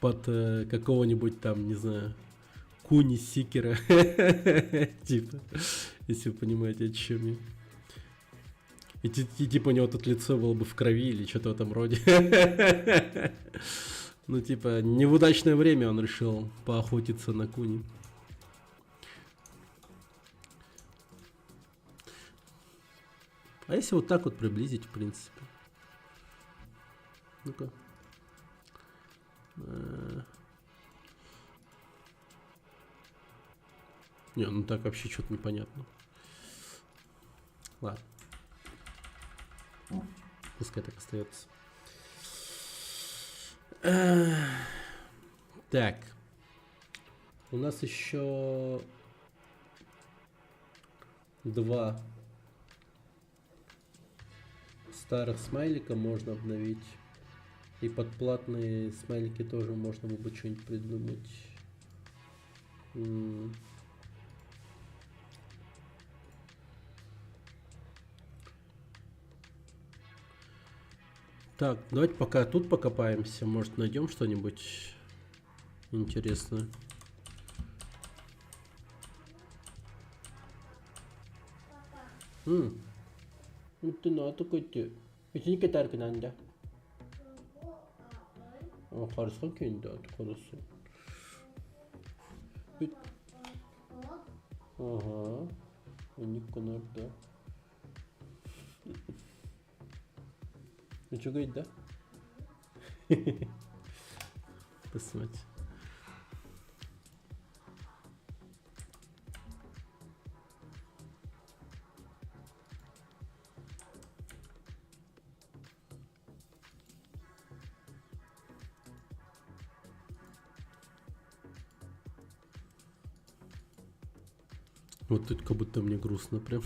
под какого-нибудь там, не знаю, Куни Сикера. Типа, если вы понимаете, о чем я. И типа у него тут лицо было бы в крови или что-то в этом роде. Ну, типа, не в удачное время он решил поохотиться на Куни. А если вот так вот приблизить, в принципе? Ну-ка. Не, ну так вообще что-то непонятно. Ладно. Пускай так остается. Так. У нас еще 2 старых смайлика можно обновить. И под платные смайлики тоже можно было бы что-нибудь придумать. Так, давайте пока тут покопаемся. Может, найдем что-нибудь интересное. Ты на такой ты. Это не китайка, Нанда. Хорошо, кинь, да, хорошо. Ага. Никонор, да. Ну что говорить, да? Посмотрите. Вот тут как будто мне грустно прям.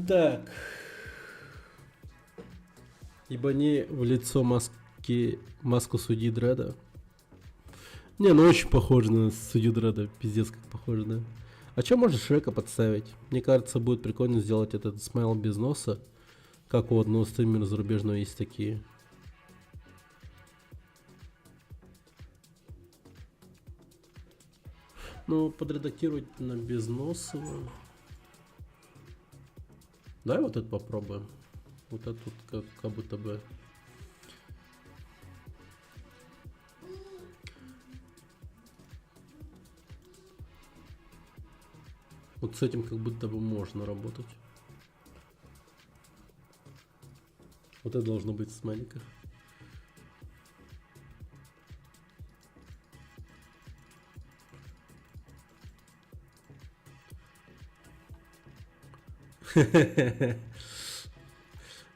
Так. Ебани в лицо маску судьи Дредда. Не, ну очень похоже на судью Дредда. Пиздец как похоже, да. А что можно Шрека подставить? Мне кажется, будет прикольно сделать этот смайл без носа. Как у одного стримера зарубежного есть такие. Ну, подредактировать на безносово. Давай вот это попробуем. Вот это тут как будто бы. Вот с этим как будто бы можно работать. Вот это должно быть в смайликах.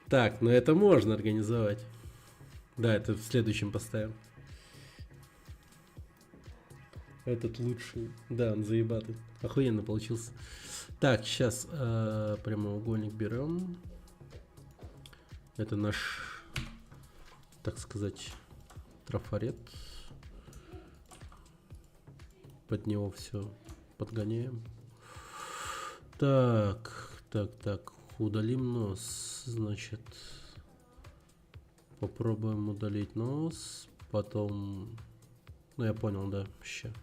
Так, ну это можно организовать. Да, это в следующем поставим. Этот лучший. Да, он заебатый. Охуенно получился. Так, сейчас прямоугольник берем. Это наш, так сказать, трафарет. Под него все подгоняем. Так. Удалим нос. Значит, попробуем удалить нос. Потом... Ну, я понял, да. Ща.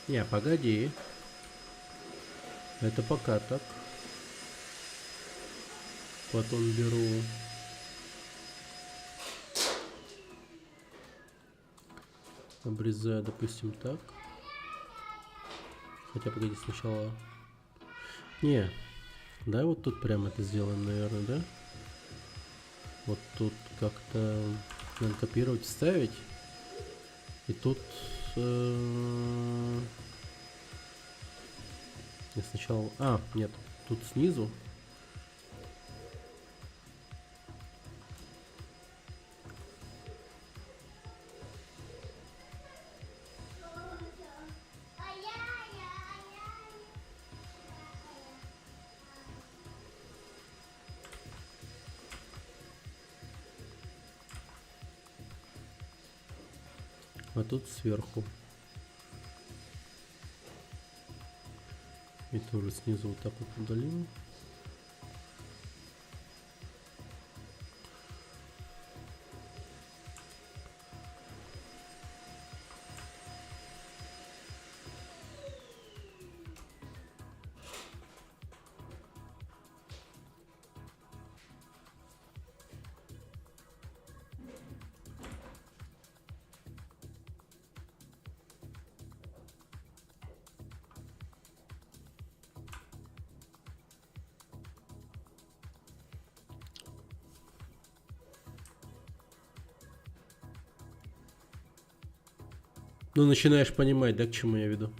Не, погоди. Это пока так. Потом беру Обрезаю, допустим, так. Хотя, погоди, сначала... Не, да, вот тут прямо это сделаем, наверное, да? Вот тут как-то надо копировать, вставить. И тут... Я сначала... А, нет, тут снизу. А тут сверху. И тоже снизу вот так вот удалим. Ну, начинаешь понимать, да, к чему я веду?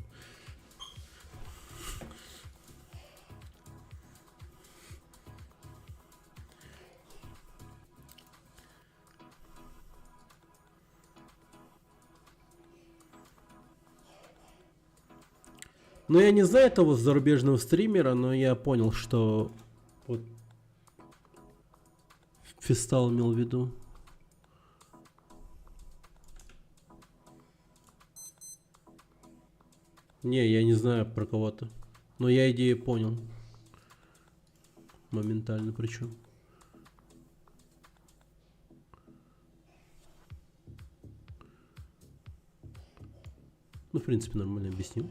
Ну, я не знаю этого зарубежного стримера, но я понял, что вот Фистал имел в виду. Не, я не знаю про кого-то. Но я идею понял. Моментально причем. Ну, в принципе, нормально объяснил.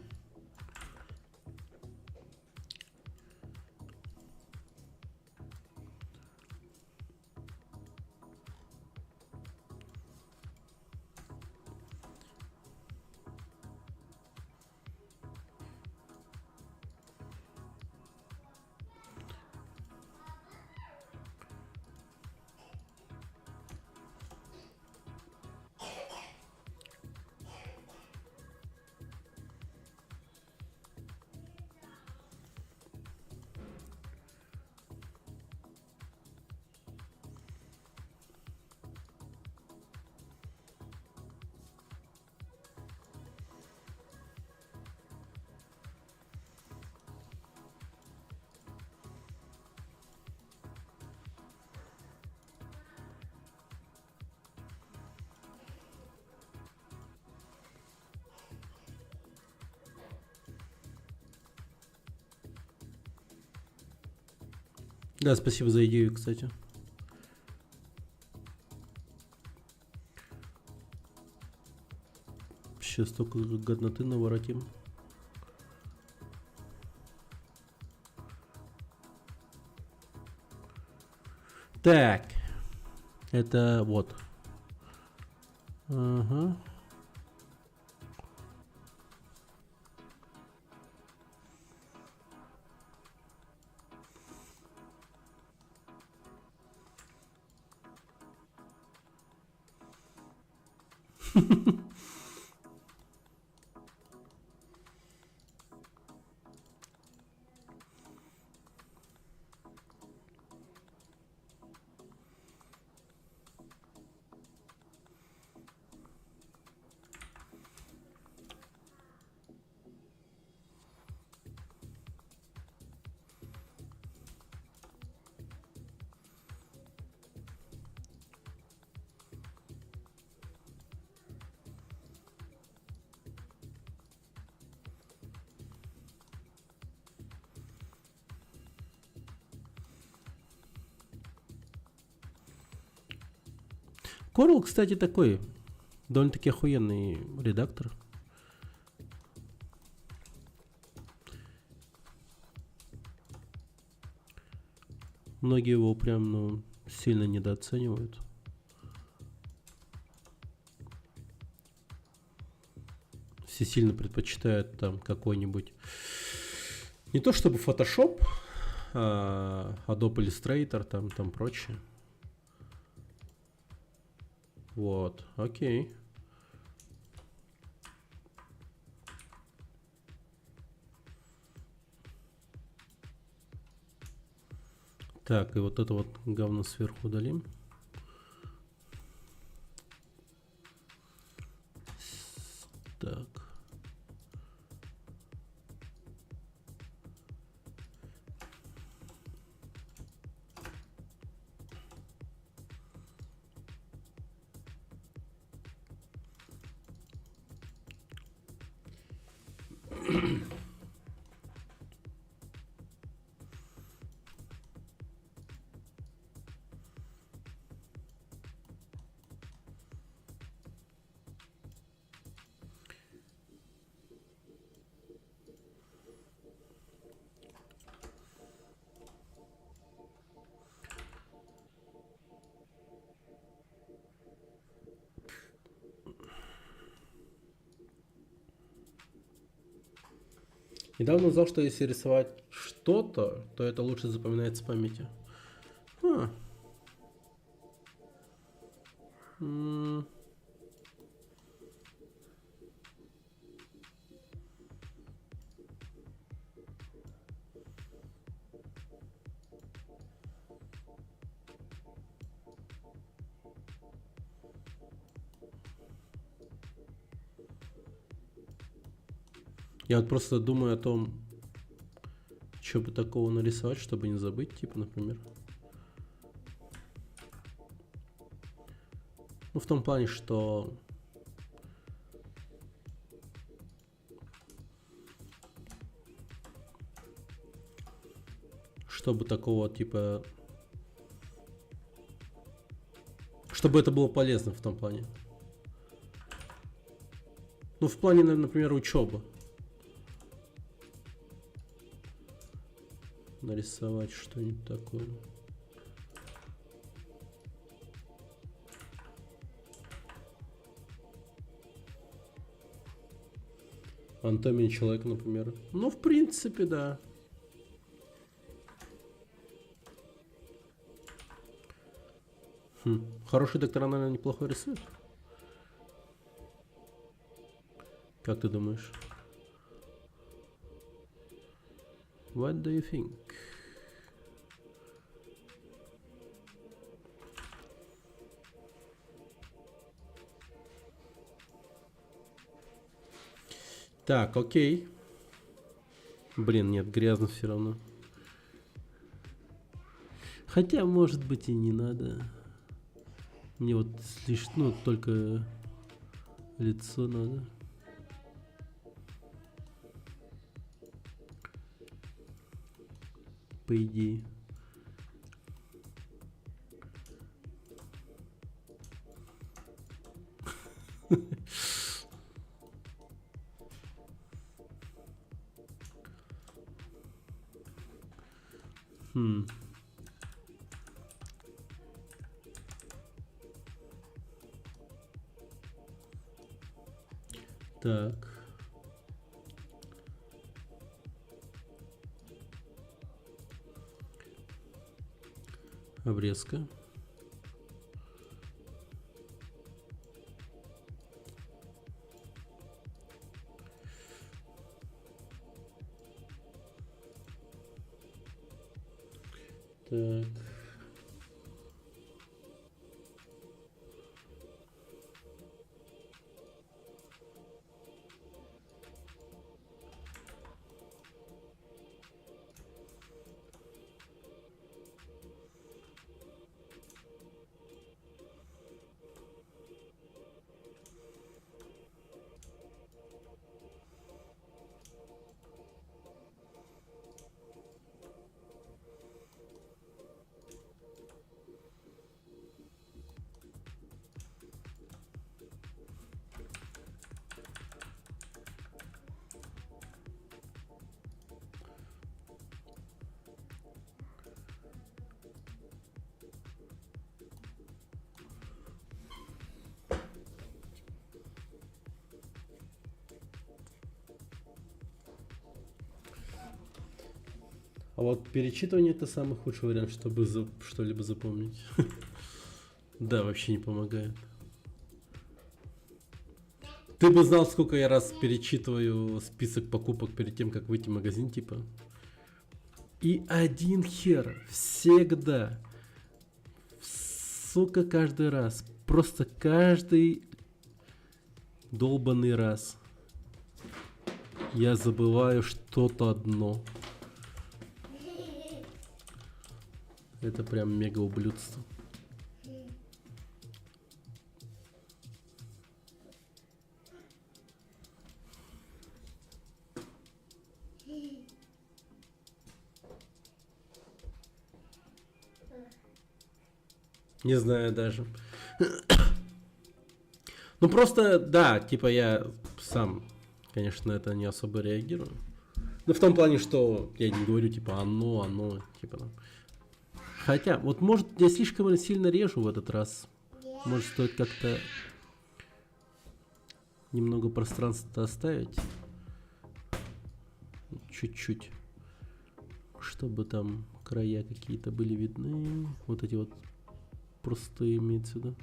Да, спасибо за идею, кстати. Сейчас только годноты наворотим. Так. Это вот. Ага. Corel, кстати, такой довольно-таки охуенный редактор. Многие его прям, ну, сильно недооценивают. всесильно предпочитают там какой-нибудь, не то чтобы Photoshop, а Adobe Illustrator, там прочее. Вот, окей. Так, и вот это вот говно сверху удалим. Так. Недавно узнал, что если рисовать что-то, то это лучше запоминается в памяти. А. Я вот просто думаю о том, что бы такого нарисовать, чтобы не забыть, типа, например. Ну, в том плане, что чтобы такого, типа, чтобы это было полезно в том плане. Ну, в плане, например, учебы. Нарисовать что-нибудь такое. Анатомия человека, например. Ну, в принципе, да. Хорошие доктора, наверное, неплохо рисуют. Как ты думаешь? What do you think? Так, окей. Блин, нет, грязно все равно. Хотя, может быть, и не надо. Мне вот лишь, ну, только лицо надо. По идее. Так. Обрезка. Так. А вот перечитывание это самый худший вариант, чтобы что-либо запомнить. Да, вообще не помогает. Ты бы знал, сколько я раз перечитываю список покупок перед тем, как выйти в магазин, типа. И один хер. Всегда. Сука, каждый раз. Просто каждый долбанный раз. Я забываю что-то одно. Это прям мега ублюдство. Не знаю даже. Ну просто, да, типа я сам, конечно, это не особо реагирую. Ну в том плане, что я не говорю, типа, оно, типа там. Хотя, вот может я слишком сильно режу в этот раз. Может стоит как-то немного пространства оставить. Чуть-чуть. Чтобы там края какие-то были видны. Вот эти вот простые имеется в виду.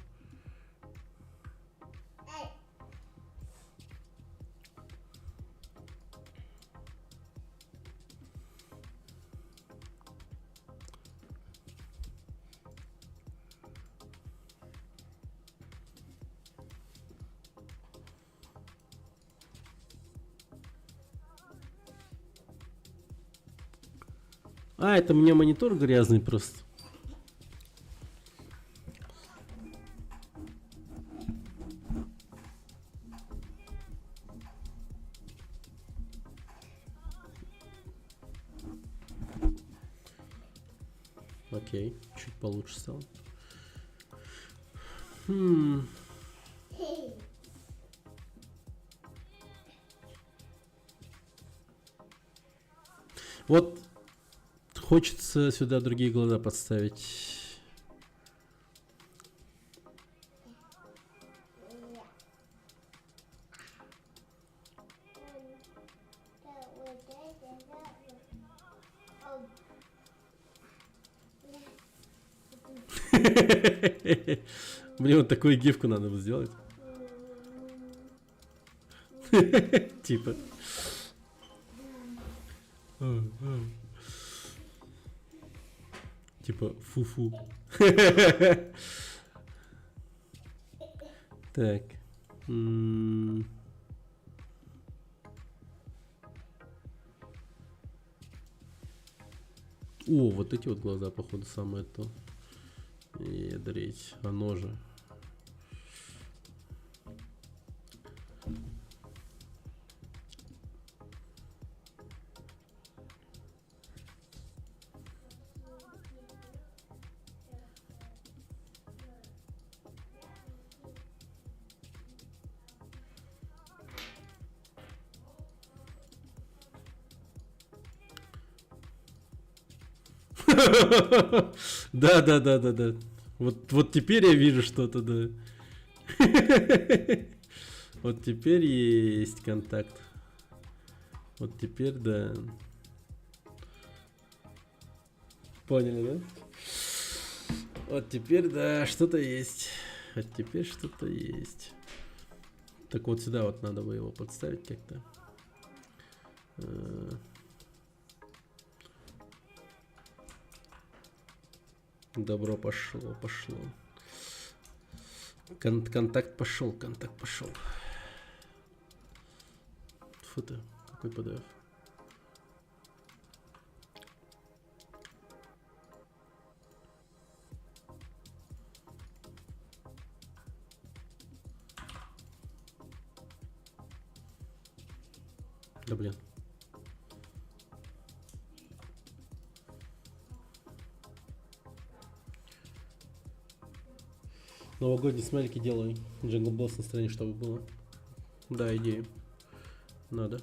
А, это у меня монитор грязный просто. Окей, чуть получше стало. Вот хочется сюда другие глаза подставить. Мне вот такую гифку надо было сделать. Типа. Типа фу-фу. Так. О, вот эти вот глаза, походу, самое то. Ядрить. Оно же. Да. Вот теперь я вижу что-то, да. Вот теперь есть контакт. Вот теперь, да. Поняли, да? Вот теперь, да, что-то есть. Вот теперь что-то есть. Так вот сюда вот надо бы его подставить как-то. Добро пошло. Контакт пошел. Фу ты, какой PDF. Да блин. Новогодние смайлики делай. Джингл Беллс настроение, чтобы было. Да, идея. Надо.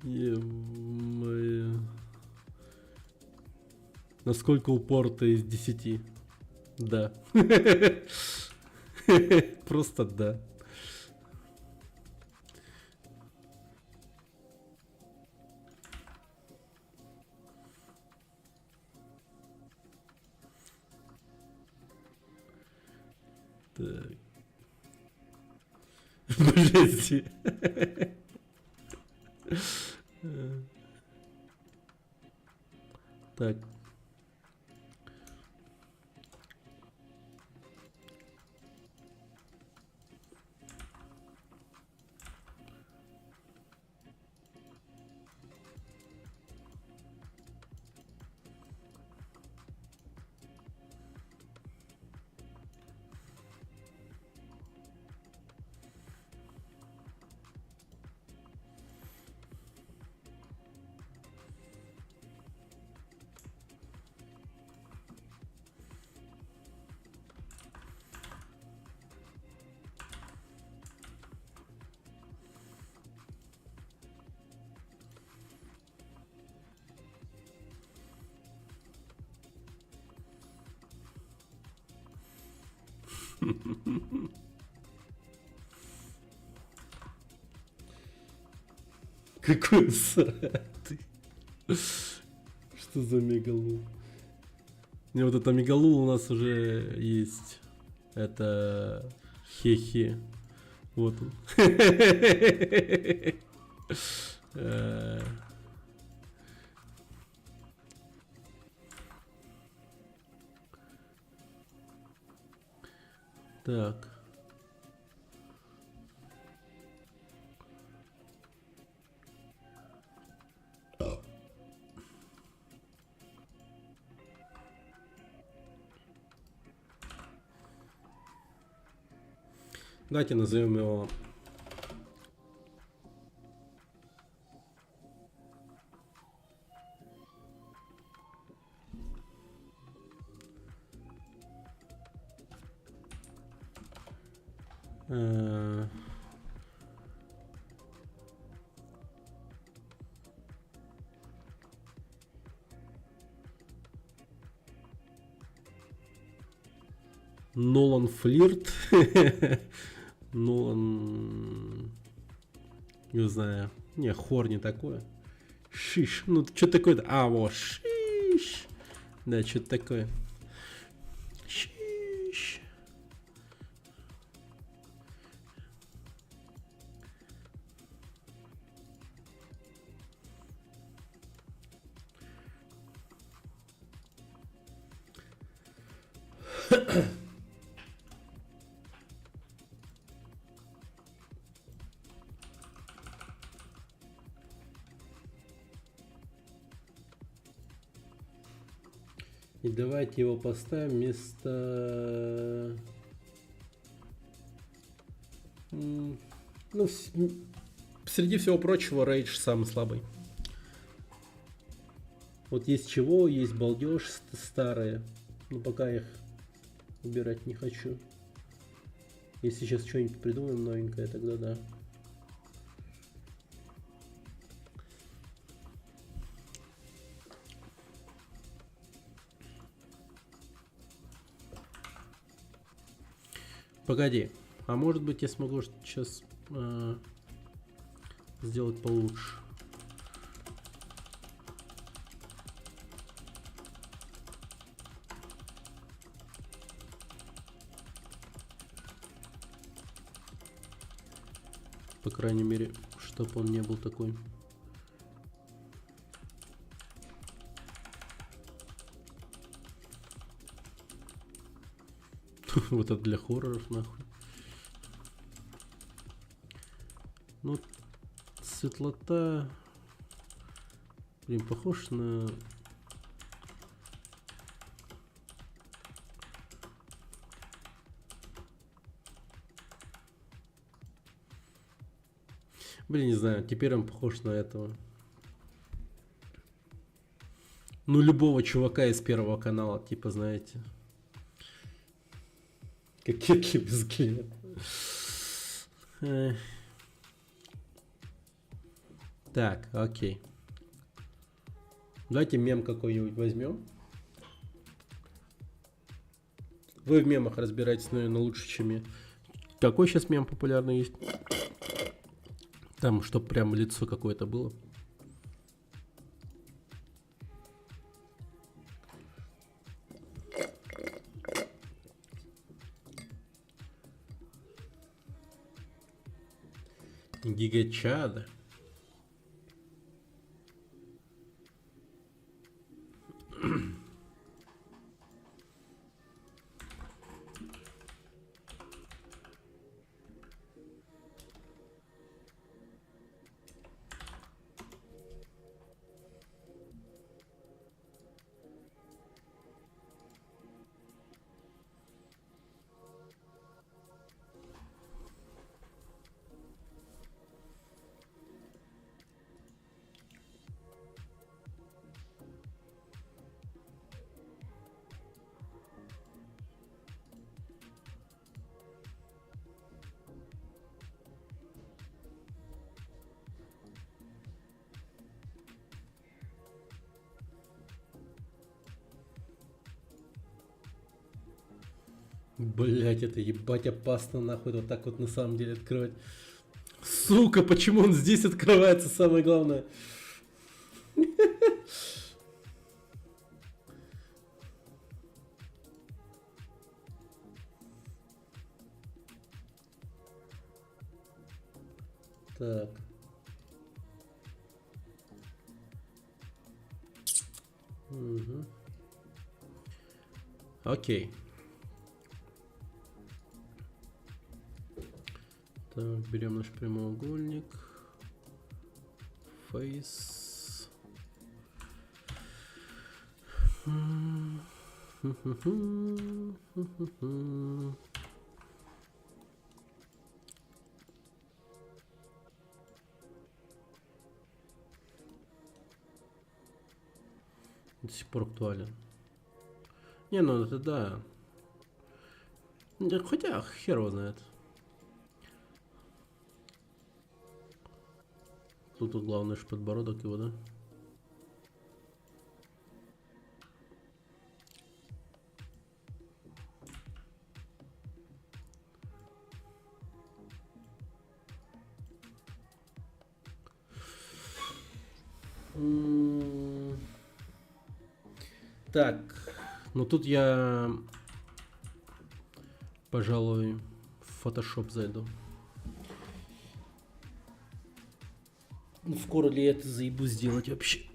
Е-мое. Насколько упор ты из 10? Да. Просто да. Так. Подожди. Так. Какой усатый. Что за мегалул? Не, вот это мегалул у нас уже есть. Это хе-хе. Вот он. Так. Давайте назовем его Нолан Флирт. Нолан... Не знаю. Не, хор не такое. Шиш. Ну, что такое-то? А, вот. Шиш. Да, что-то такое. Шиш. И давайте его поставим вместо... Ну, среди всего прочего, Рейдж самый слабый. Вот есть чего, есть балдеж старые. Но пока их убирать не хочу. Если сейчас что-нибудь придумаем новенькое, тогда да. Погоди, а может быть я смогу сейчас сделать получше. По крайней мере, чтобы он не был такой. Вот это для хорроров, нахуй. Ну, светлота... Блин, похож на... Блин, не знаю, теперь он похож на этого. Ну, любого чувака из Первого канала, типа, знаете. Кокетки взгляд. Эх. Так, окей. Давайте мем какой-нибудь возьмем. Вы в мемах разбираетесь, наверное, лучше, чем я. Какой сейчас мем популярный есть? Там, чтоб прям лицо какое-то было. Гигачада. Блять, это ебать опасно нахуй вот так вот на самом деле открывать. Сука, почему он здесь открывается, самое главное. Так. Угу. Окей. Так, берем наш прямоугольник. Face. До сих пор актуален. Не, ну это да. Хотя хер его знает. Тут главное же подбородок его, да? Так, ну тут я, пожалуй, в Photoshop зайду. Ну, скоро ли я это заебу сделать вообще?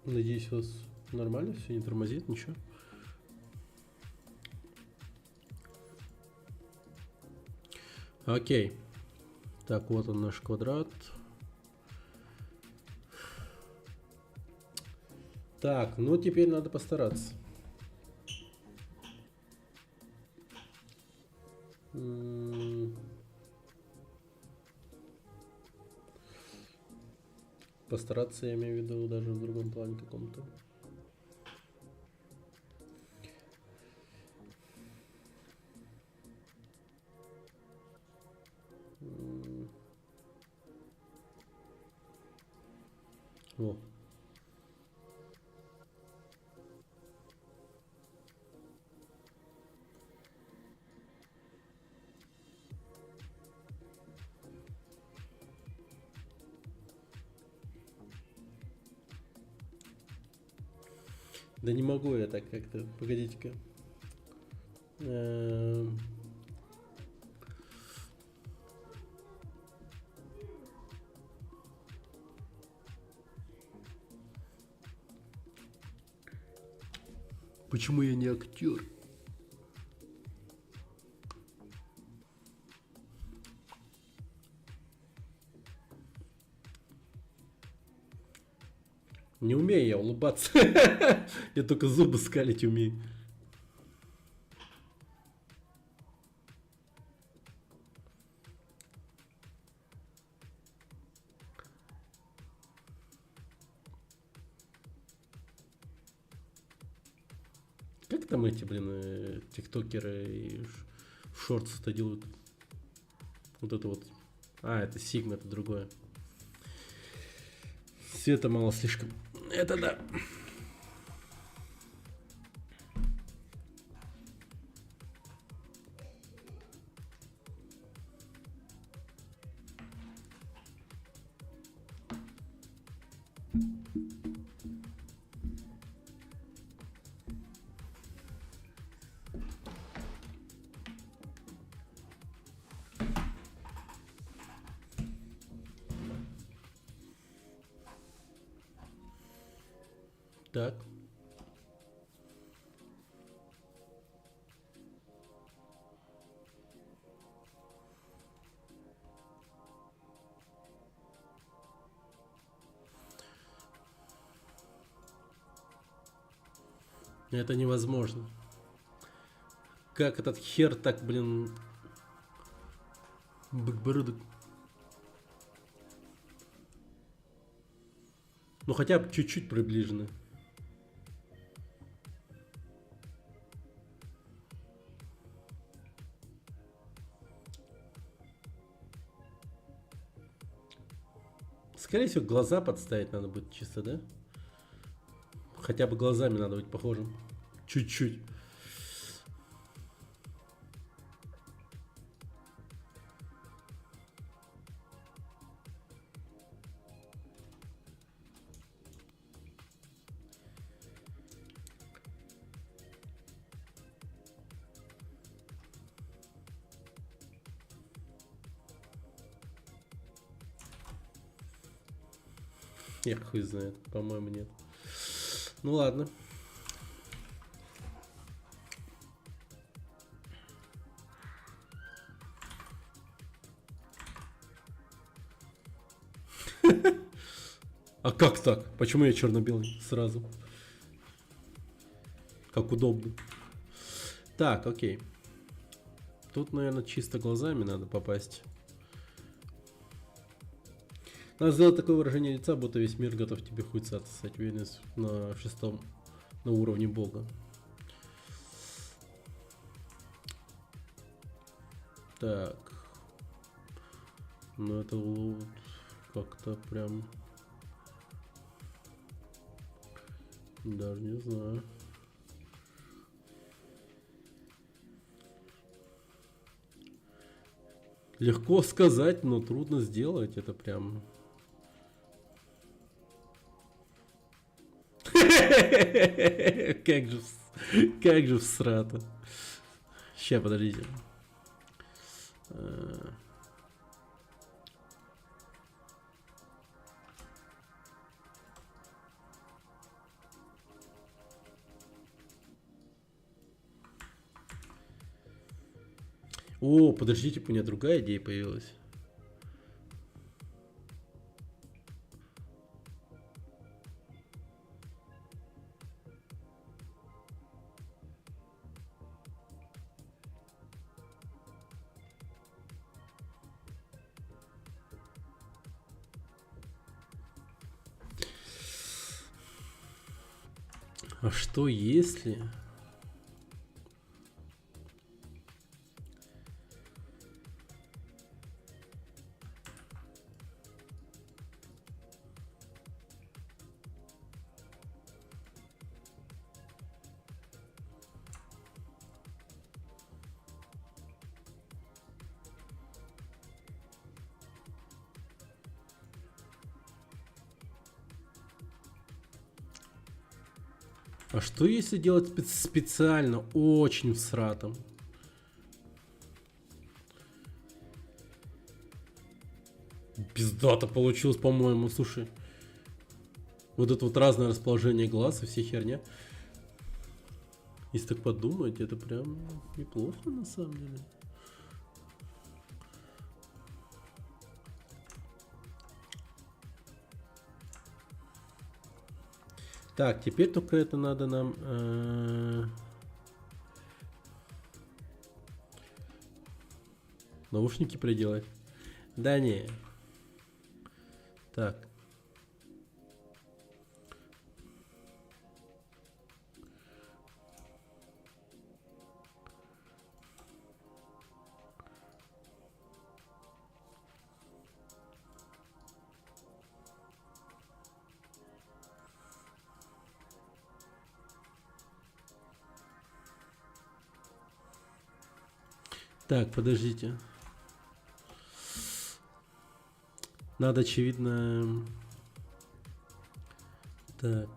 Надеюсь, у вас нормально все, не тормозит, ничего. Окей. Так, вот он наш квадрат. Так, ну теперь надо постараться. Постараться, я имею в виду, даже в другом плане каком-то. О. Да не могу я так как-то. Погодите-ка. Почему я не актер? Не умею я улыбаться. Я только зубы скалить умею. Как там эти, блин, тиктокеры и шортсы-то делают? Вот это вот. А, это Сигма, это другое. Света мало слишком. Это да. Так. Это невозможно. Как этот хер так, блин, быкбородок. Ну хотя бы чуть-чуть приближены. Скорее всего, глаза подставить надо будет чисто, да? Хотя бы глазами надо быть похожим. Чуть-чуть. Я хуй знает, по-моему, нет. Ну ладно. А как так? Почему я черно-белый сразу? Как удобно. Так, окей. Тут, наверное, чисто глазами надо попасть. Надо сделать такое выражение лица, будто весь мир готов тебе хуйца отсосать. Уверенность на 6-м, на уровне бога. Так. Ну это вот как-то прям... Даже не знаю. Легко сказать, но трудно сделать. Это прям... Как же всрато. Ща, подождите. О, подождите, у меня другая идея появилась. А что если... А что если делать специально очень всратом? Пиздато получилось, по-моему, слушай. Вот это вот разное расположение глаз и все херня. Если так подумать, это прям неплохо на самом деле. Так, теперь только это надо нам... наушники приделать. Да не. Так. Так, подождите. Надо, очевидно... Так.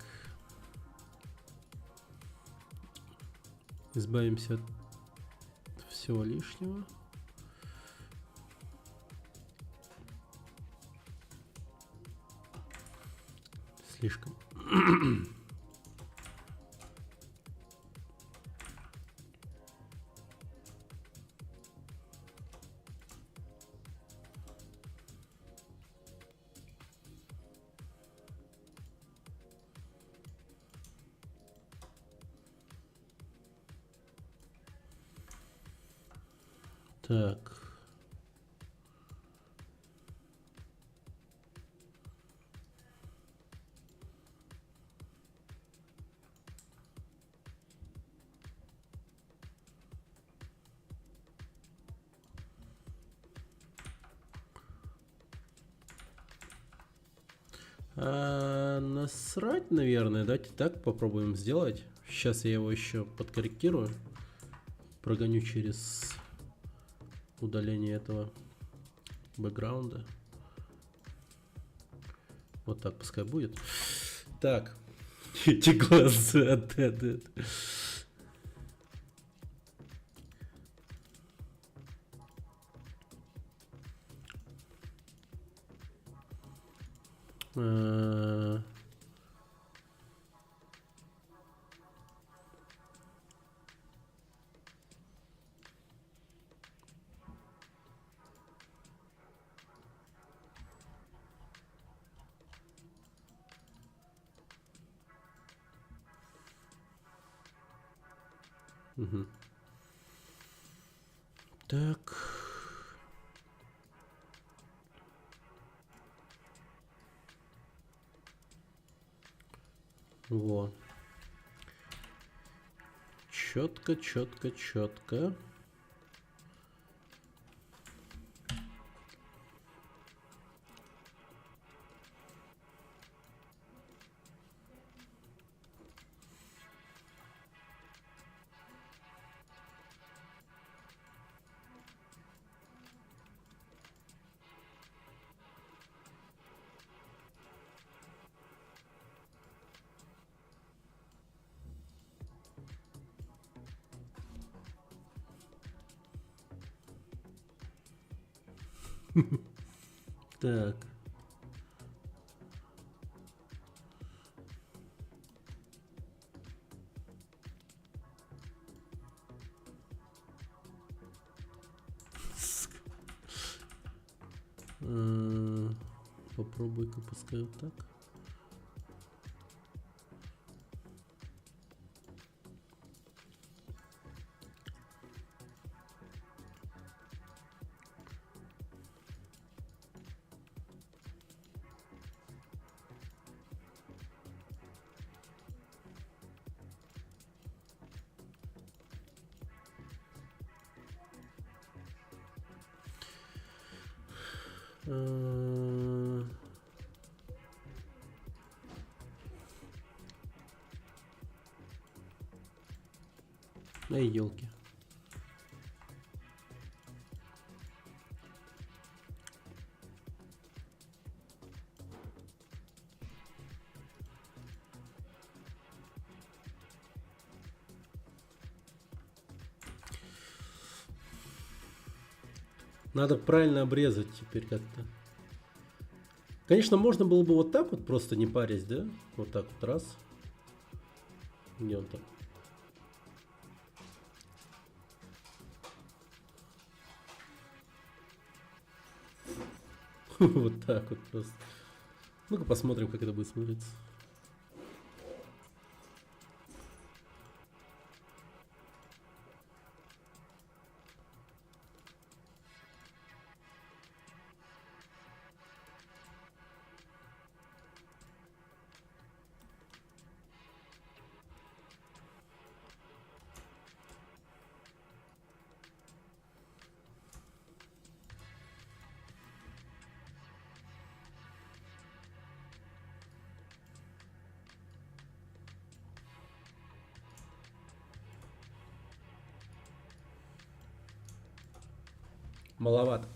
Избавимся от всего лишнего. Слишком. Так. Насрать, наверное. Давайте так попробуем сделать. Сейчас я его еще подкорректирую. Прогоню через удаление этого бэкграунда. Вот так пускай будет. Так. Эти глаза. Да. Угу. Так. Вот. Четко, четко, четко. Так. Попробуй-ка пускай вот так. Эй, елки. Надо правильно обрезать теперь как-то. Конечно, можно было бы вот так вот, просто не парясь, да? Вот так вот, раз. Где он там? Вот так вот просто. Ну-ка посмотрим, как это будет смотреться. Маловат.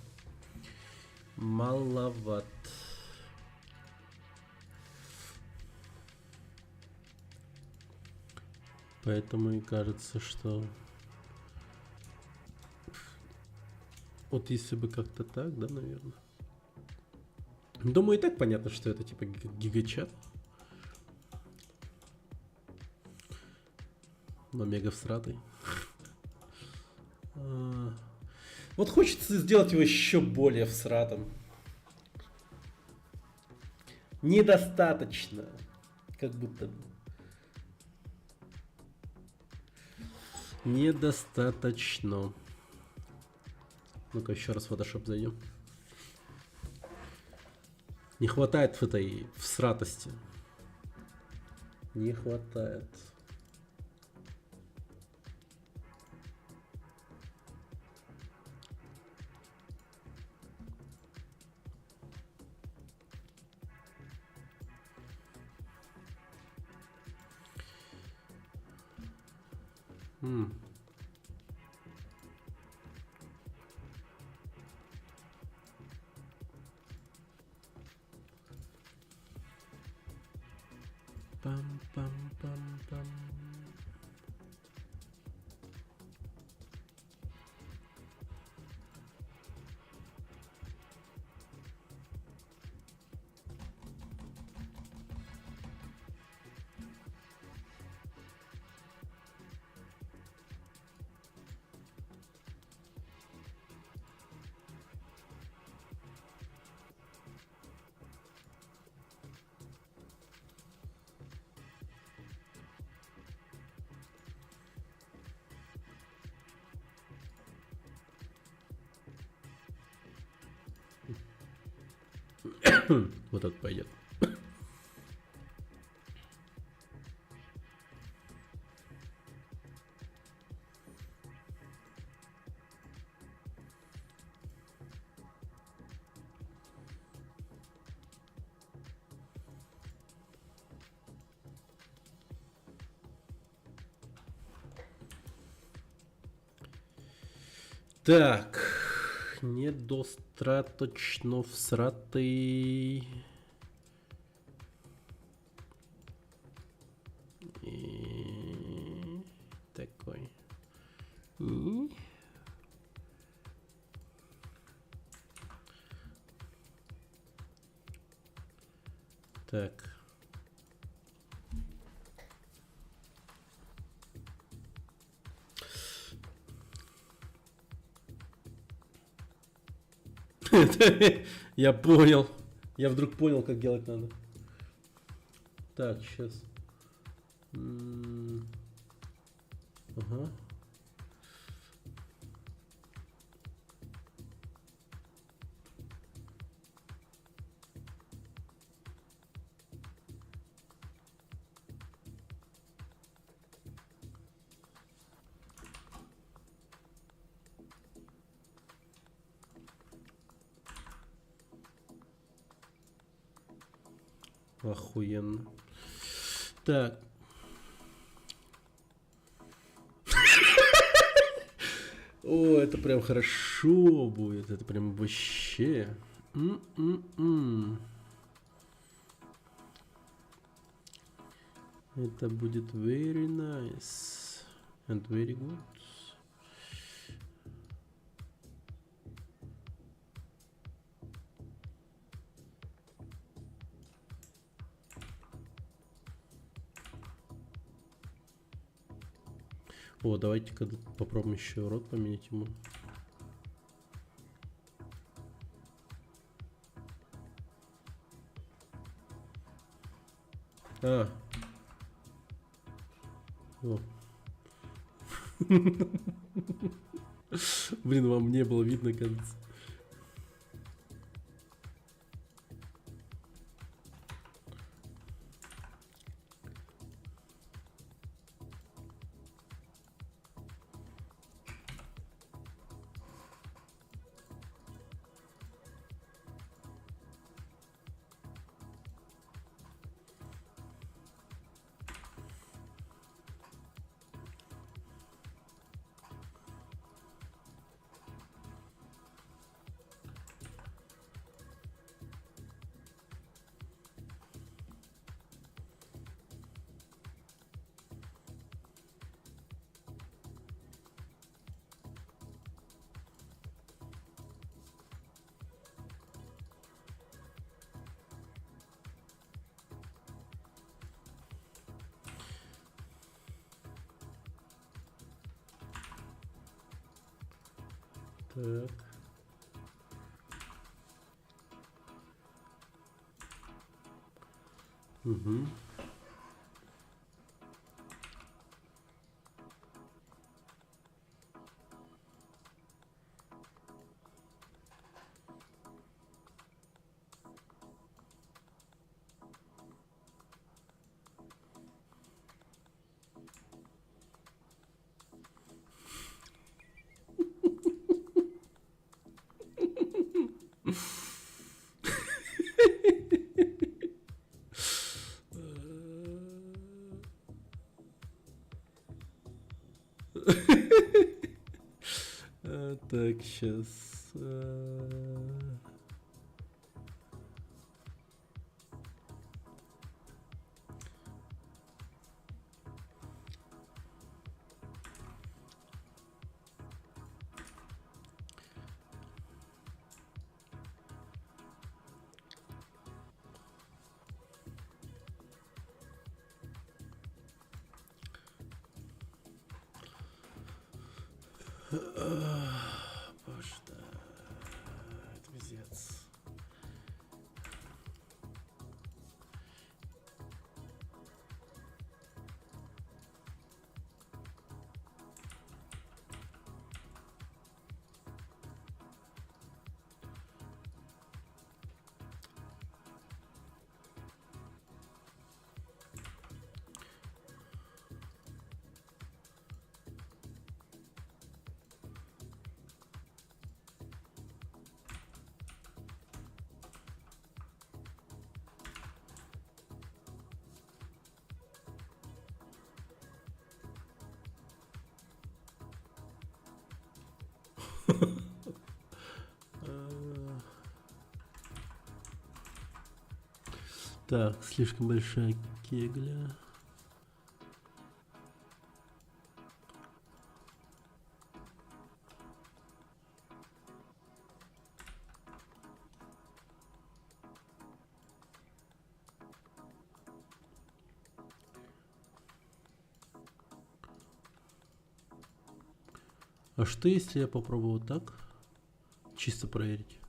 Маловат. Поэтому и кажется, что... Вот если бы как-то так, да, наверное. Думаю, и так понятно, что это типа гигачат. Но мега всратый. Вот хочется сделать его еще более всратым. Недостаточно. Как будто бы. Недостаточно. Ну-ка еще раз в Photoshop зайдем. Не хватает в этой всратости. Не хватает. Пам-пам-пам-пам. Вот это пойдет. Так, недостаточно всратый. И такой. И... Так. Я понял. Я вдруг понял, как делать надо. Так, сейчас. Ага. Охуенно. Так. О, это прям хорошо будет. Это прям вообще. Это будет very nice. And very good. О, давайте-ка попробуем еще рот поменять ему. А. О. Блин, вам не было видно, кажется. Так. Угу. Так, сейчас. Боже, да. Это пиздец. Так, слишком большая кегля. А что если я попробую вот так? Чисто проверить.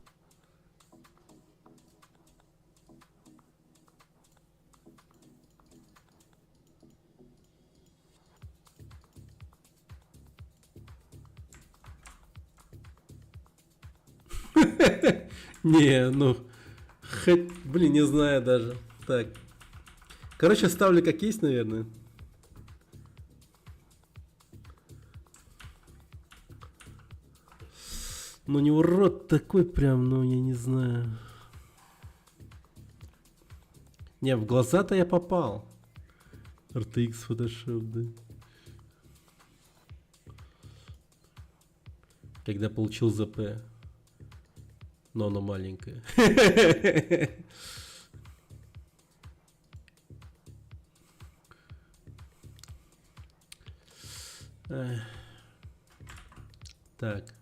Не, ну, блин, не знаю даже. Так, короче, ставлю как есть, наверное. Ну, не урод такой прям, ну, я не знаю. Не, в глаза-то я попал. RTX Photoshop, да. Когда получил ЗП. Но оно маленькое. Так.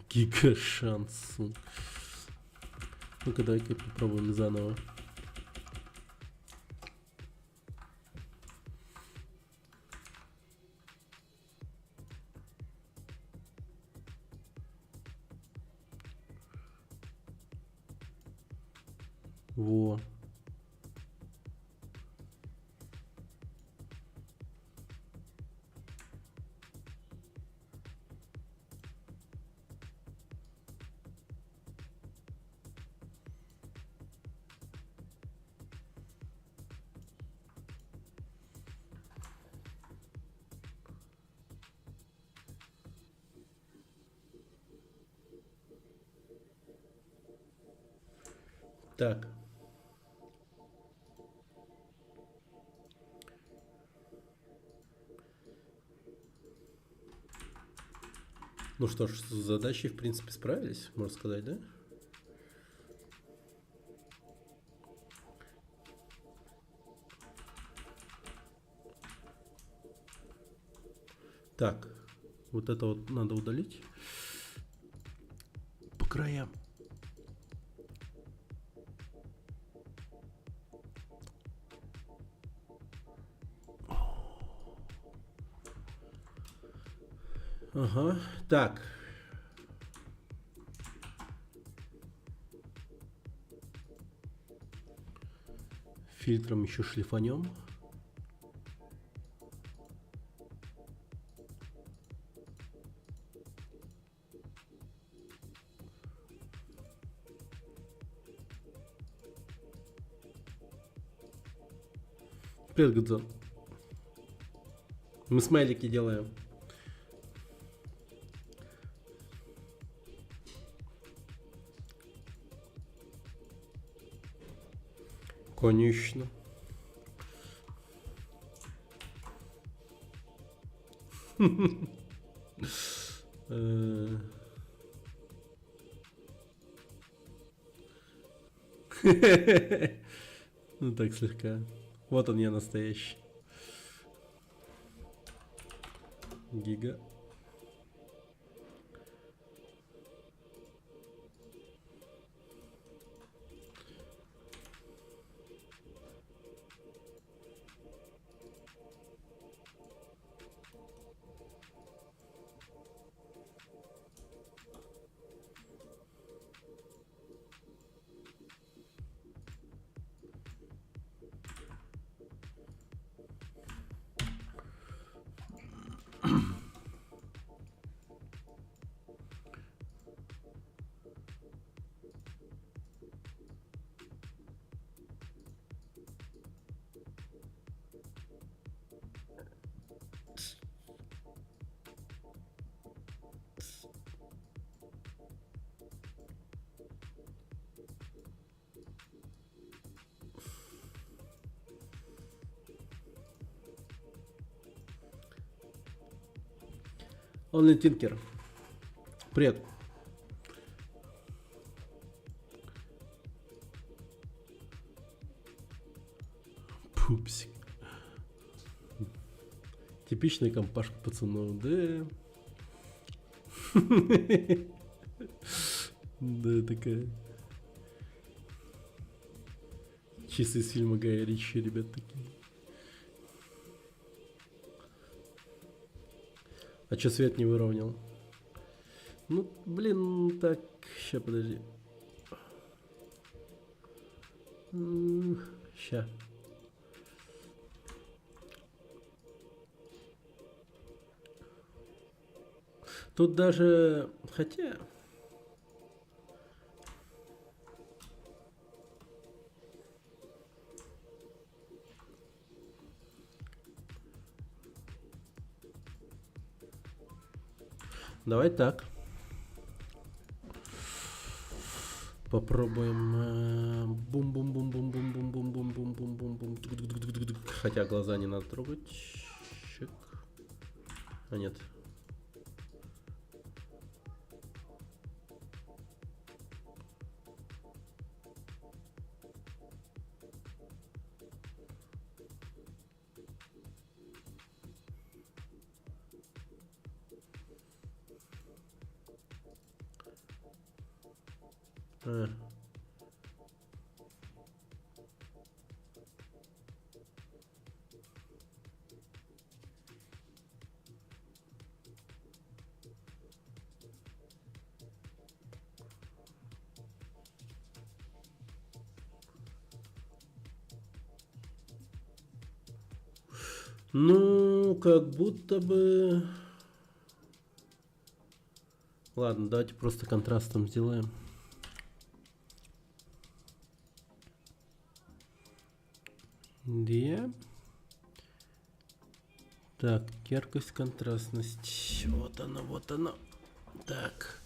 Гига шанс. Ну-ка, давай-ка попробуем заново. Во. Так. Ну что ж, с задачей, в принципе, справились, можно сказать, да? Так, вот это вот надо удалить по краям. Ага, так. Фильтром еще шлифанем. Привет, Гудзон. Мы смайлики делаем. Конечно. Ну так слегка. Вот он я настоящий. Гига. Only Tinker. Привет. Пупсик. Типичная компашка пацанов, да. Да, такая. Чисто из фильма Гая Ричи, ребят, такие. А чё свет не выровнял? Ну, блин, так, ща, подожди. Ща. Тут даже, хотя... Давай так. Попробуем. Бум-бум-бум-бум-бум-бум-бум-бум-бум-бум. Хотя глаза не надо трогать. Чик. А нет. А. Ну, как будто бы... Ладно, давайте просто контрастом сделаем. Где? Так, яркость, контрастность. Вот она, вот она. Так.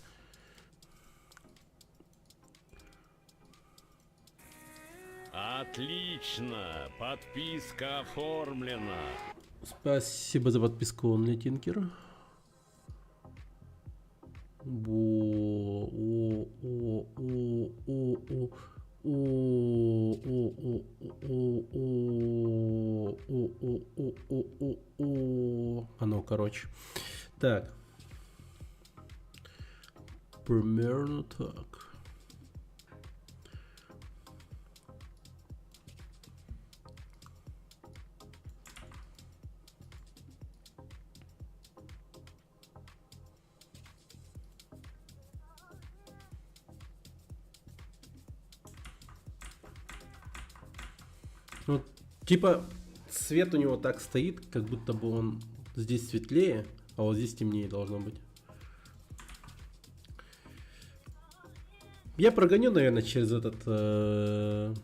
Отлично! Подписка оформлена. Спасибо за подписку, Only Tinker. Оно, короче. Так. Примерно так. Вот, типа, свет у него так стоит, как будто бы он здесь светлее, а вот здесь темнее должно быть. Я прогоню, наверное, через этот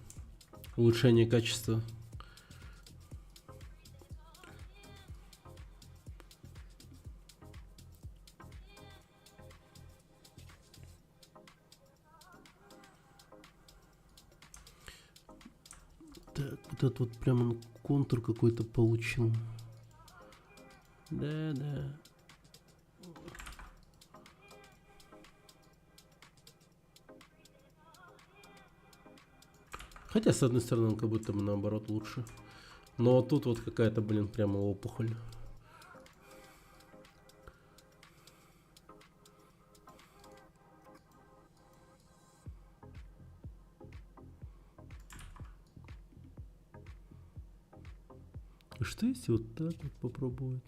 улучшение качества. Так, вот этот вот прямо контур какой-то получил. Да, да. Хотя, с одной стороны, он как будто бы наоборот лучше. Но тут вот какая-то, блин, прямо опухоль. А что если вот так вот попробовать?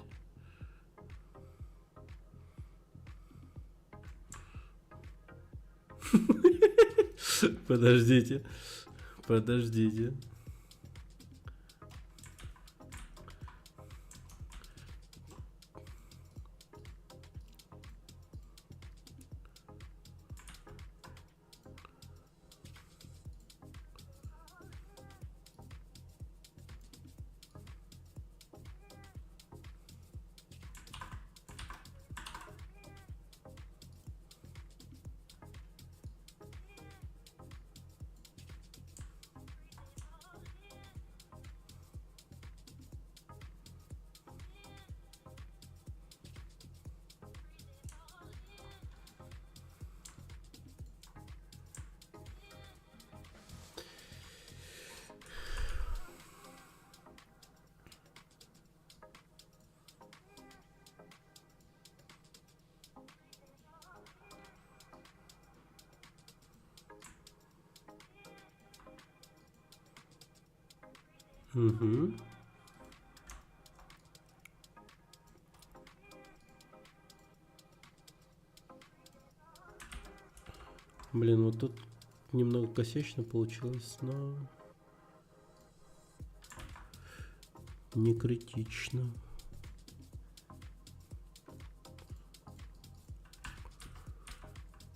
Подождите. Подождите. Угу. Блин, вот тут немного косячно получилось, но не критично.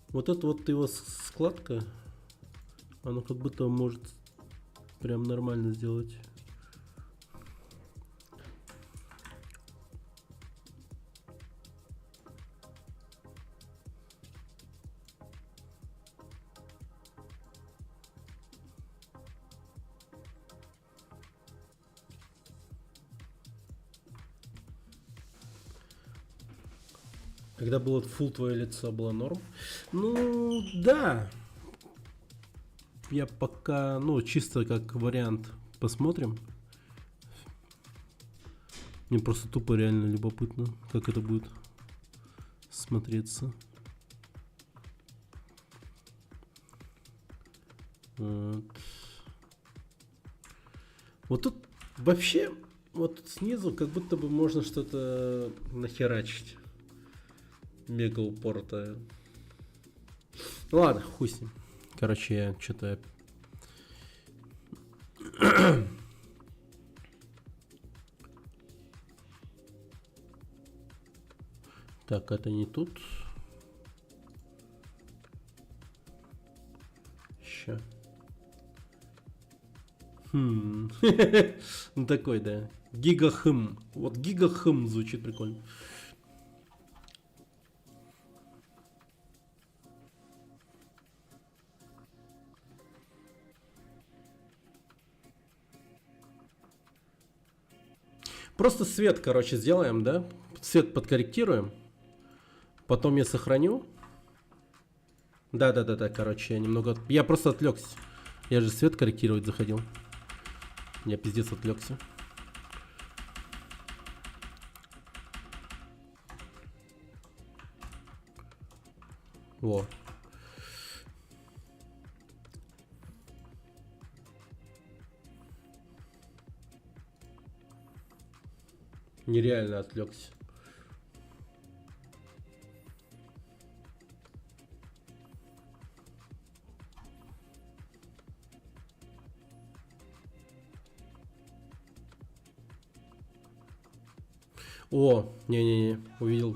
Вот эта вот его складка, она как будто может прям нормально сделать. Когда было full твое лицо, было норм. Ну, да. Я пока, ну, чисто как вариант посмотрим. Мне просто тупо реально любопытно, как это будет смотреться. Вот. Вот тут вообще, вот тут снизу как будто бы можно что-то нахерачить. Мега упоротое. Ладно, хуй с ним. Короче, я что-то... Так, это не тут. Ща. Ну такой, да. Гигахм. Вот гигахм звучит прикольно. Просто свет, короче, сделаем, да? Свет подкорректируем. Потом я сохраню. Да, короче, я немного... Я просто отвлекся. Я же свет корректировать заходил. Я пиздец отвлекся. Во. Нереально отвлекся. О, не-не-не, увидел.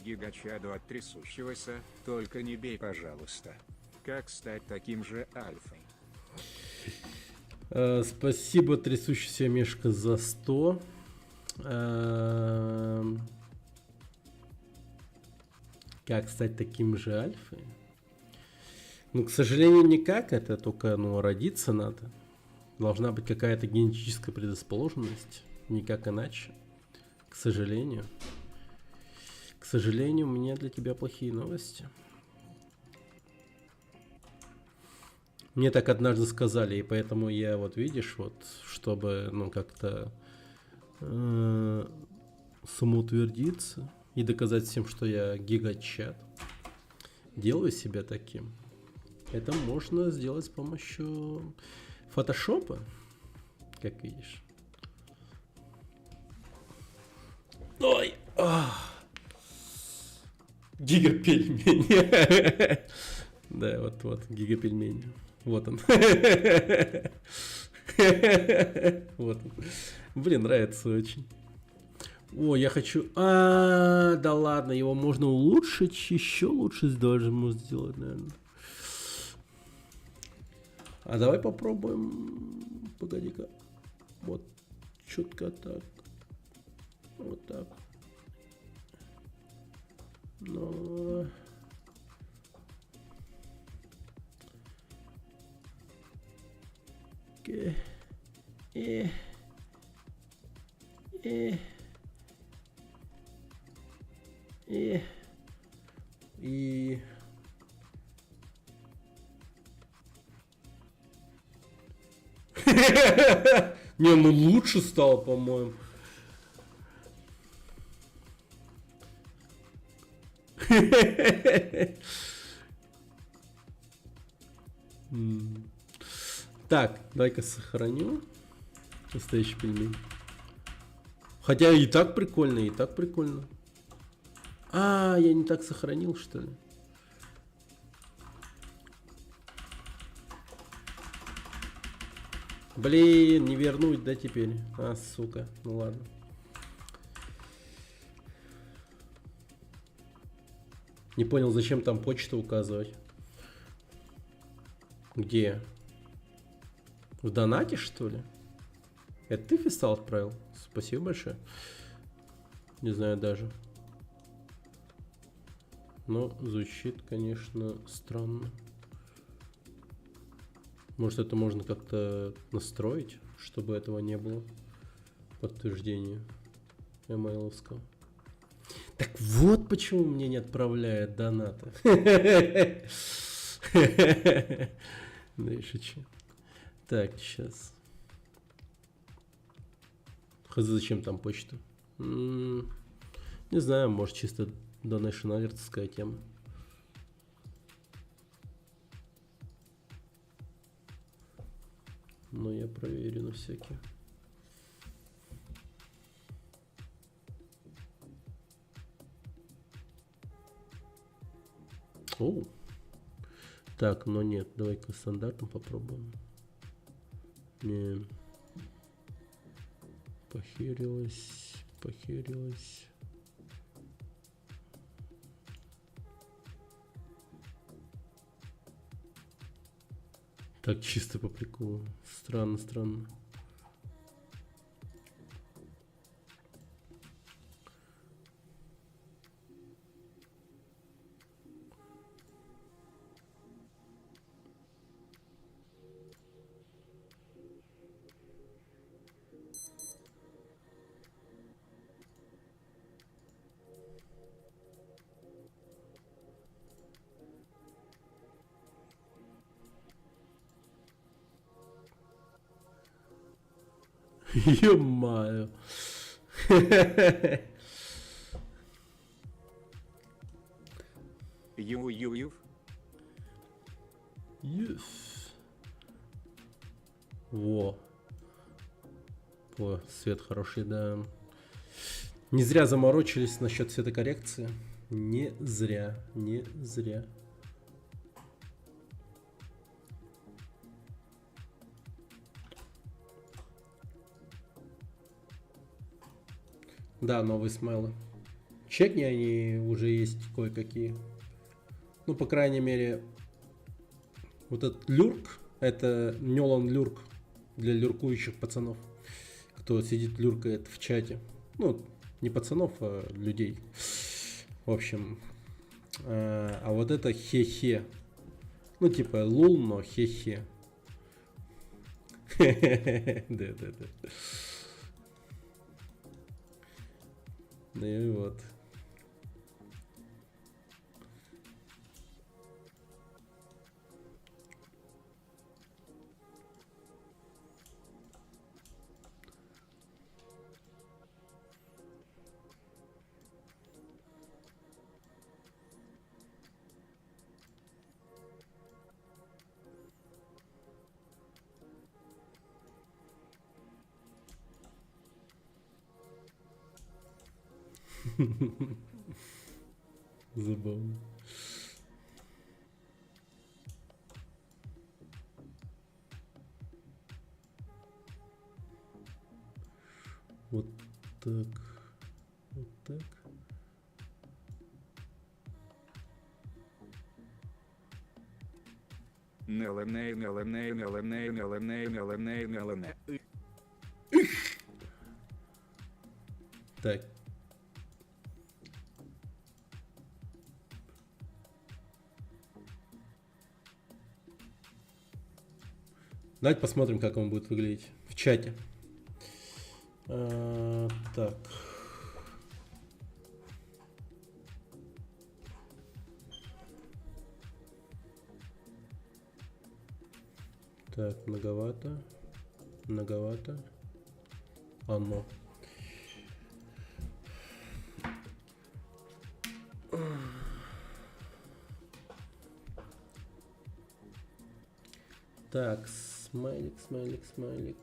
Гигачаду от трясущегося, только не бей, пожалуйста. Как стать таким же альфой? Спасибо, трясущийся мешка, за 100. Как стать таким же альфой? Ну, к сожалению, никак. Это только, родиться надо. Должна быть какая-то генетическая предрасположенность. Никак иначе. К сожалению. К сожалению, у меня для тебя плохие новости. Мне так однажды сказали, и поэтому я, вот видишь, вот, чтобы, как-то самоутвердиться и доказать всем, что я гигачат, делаю себя таким. Это можно сделать с помощью фотошопа, как видишь. Ой! Гигапельмень. Да, вот, гигапельмень. Вот он. Вот он. Блин, нравится очень. О, я хочу... да ладно, его можно улучшить. Еще лучше даже можно сделать, наверное. А давай попробуем. Погоди-ка. Вот. Четко так. Вот так. Но... И... Не, лучше стало, по-моему. Так, дай-ка сохраню. Настоящий пельмень. Хотя и так прикольно, и так прикольно. Я не так сохранил, что ли? Блин, не вернуть, да, теперь? Сука. Ну ладно. Не понял, зачем там почту указывать. Где? В донате, что ли? Это ты фистал отправил? Спасибо большое. Не знаю даже. Но звучит, конечно, странно. Может, это можно как-то настроить, чтобы этого не было? Подтверждение эмейловского. Так вот почему мне не отправляет донаты. Да и шучу. Так, сейчас. Хз, зачем там почта? Не знаю, может чисто Donation алертская тема. Но я проверю на всякий. Оу. Так, но нет, давай-ка стандартом попробуем. Не. Похерилась, похерилась. Так, чисто по приколу. Странно, странно. Ё-моё. Ю-ю-ю. Yes. Во. О, свет хороший, да. Не зря заморочились насчет цветокоррекции. Не зря, не зря. Да, новые смайлы. Чекни, они уже есть кое-какие. Ну, по крайней мере, вот этот люрк, это Нёлан люрк для люркующих пацанов. Кто сидит, люркает в чате. Ну, не пацанов, а людей. В общем, а вот это хе-хе. Ну, типа лул, но хе-хе. Да-да-да. Ну и вот. Забавно. Вот так. Вот так. Нелемней, нелемней, нелемней, нелемней, нелемней, нелемней. Так. Давайте посмотрим, как он будет выглядеть в чате. Так. Так, многовато. Многовато. Оно. Так, смайлик, смайлик, смайлик.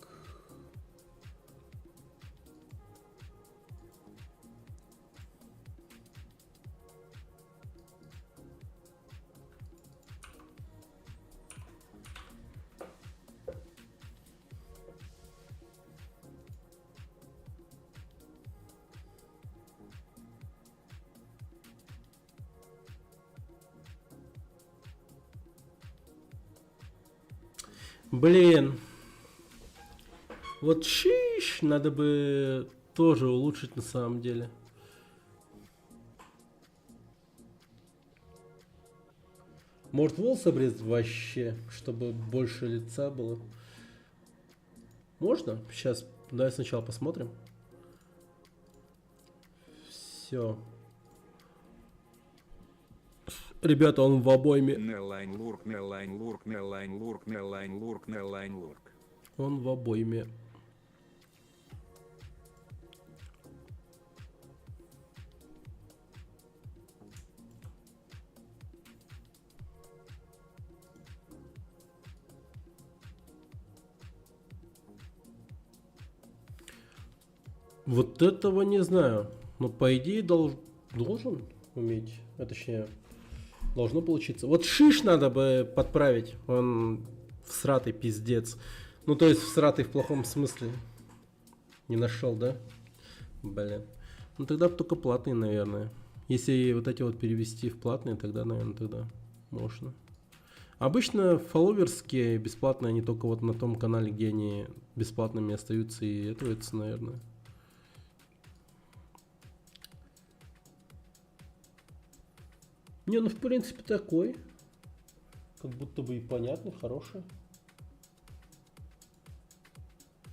Блин. Вот шиш, надо бы тоже улучшить на самом деле. Может, волос обрезать вообще, чтобы больше лица было? Можно? Сейчас, давай сначала посмотрим. Все. Ребята, он в обойме. Нелайн лурк, нелайн лурк, нелайн лурк, нелайн лурк, нелайн лурк. Он в обойме. Вот этого не знаю. Но по идее должен уметь. А точнее, должно получиться. Вот шиш надо бы подправить. Он всратый пиздец. Ну, то есть всратый в плохом смысле. Не нашел, да? Блин. Ну, тогда только платные, наверное. Если вот эти вот перевести в платные, тогда, наверное, тогда можно. Обычно фолловерские бесплатные, они только вот на том канале, где они бесплатными остаются и это, наверное. Не, ну в принципе такой. Как будто бы и понятный, хороший.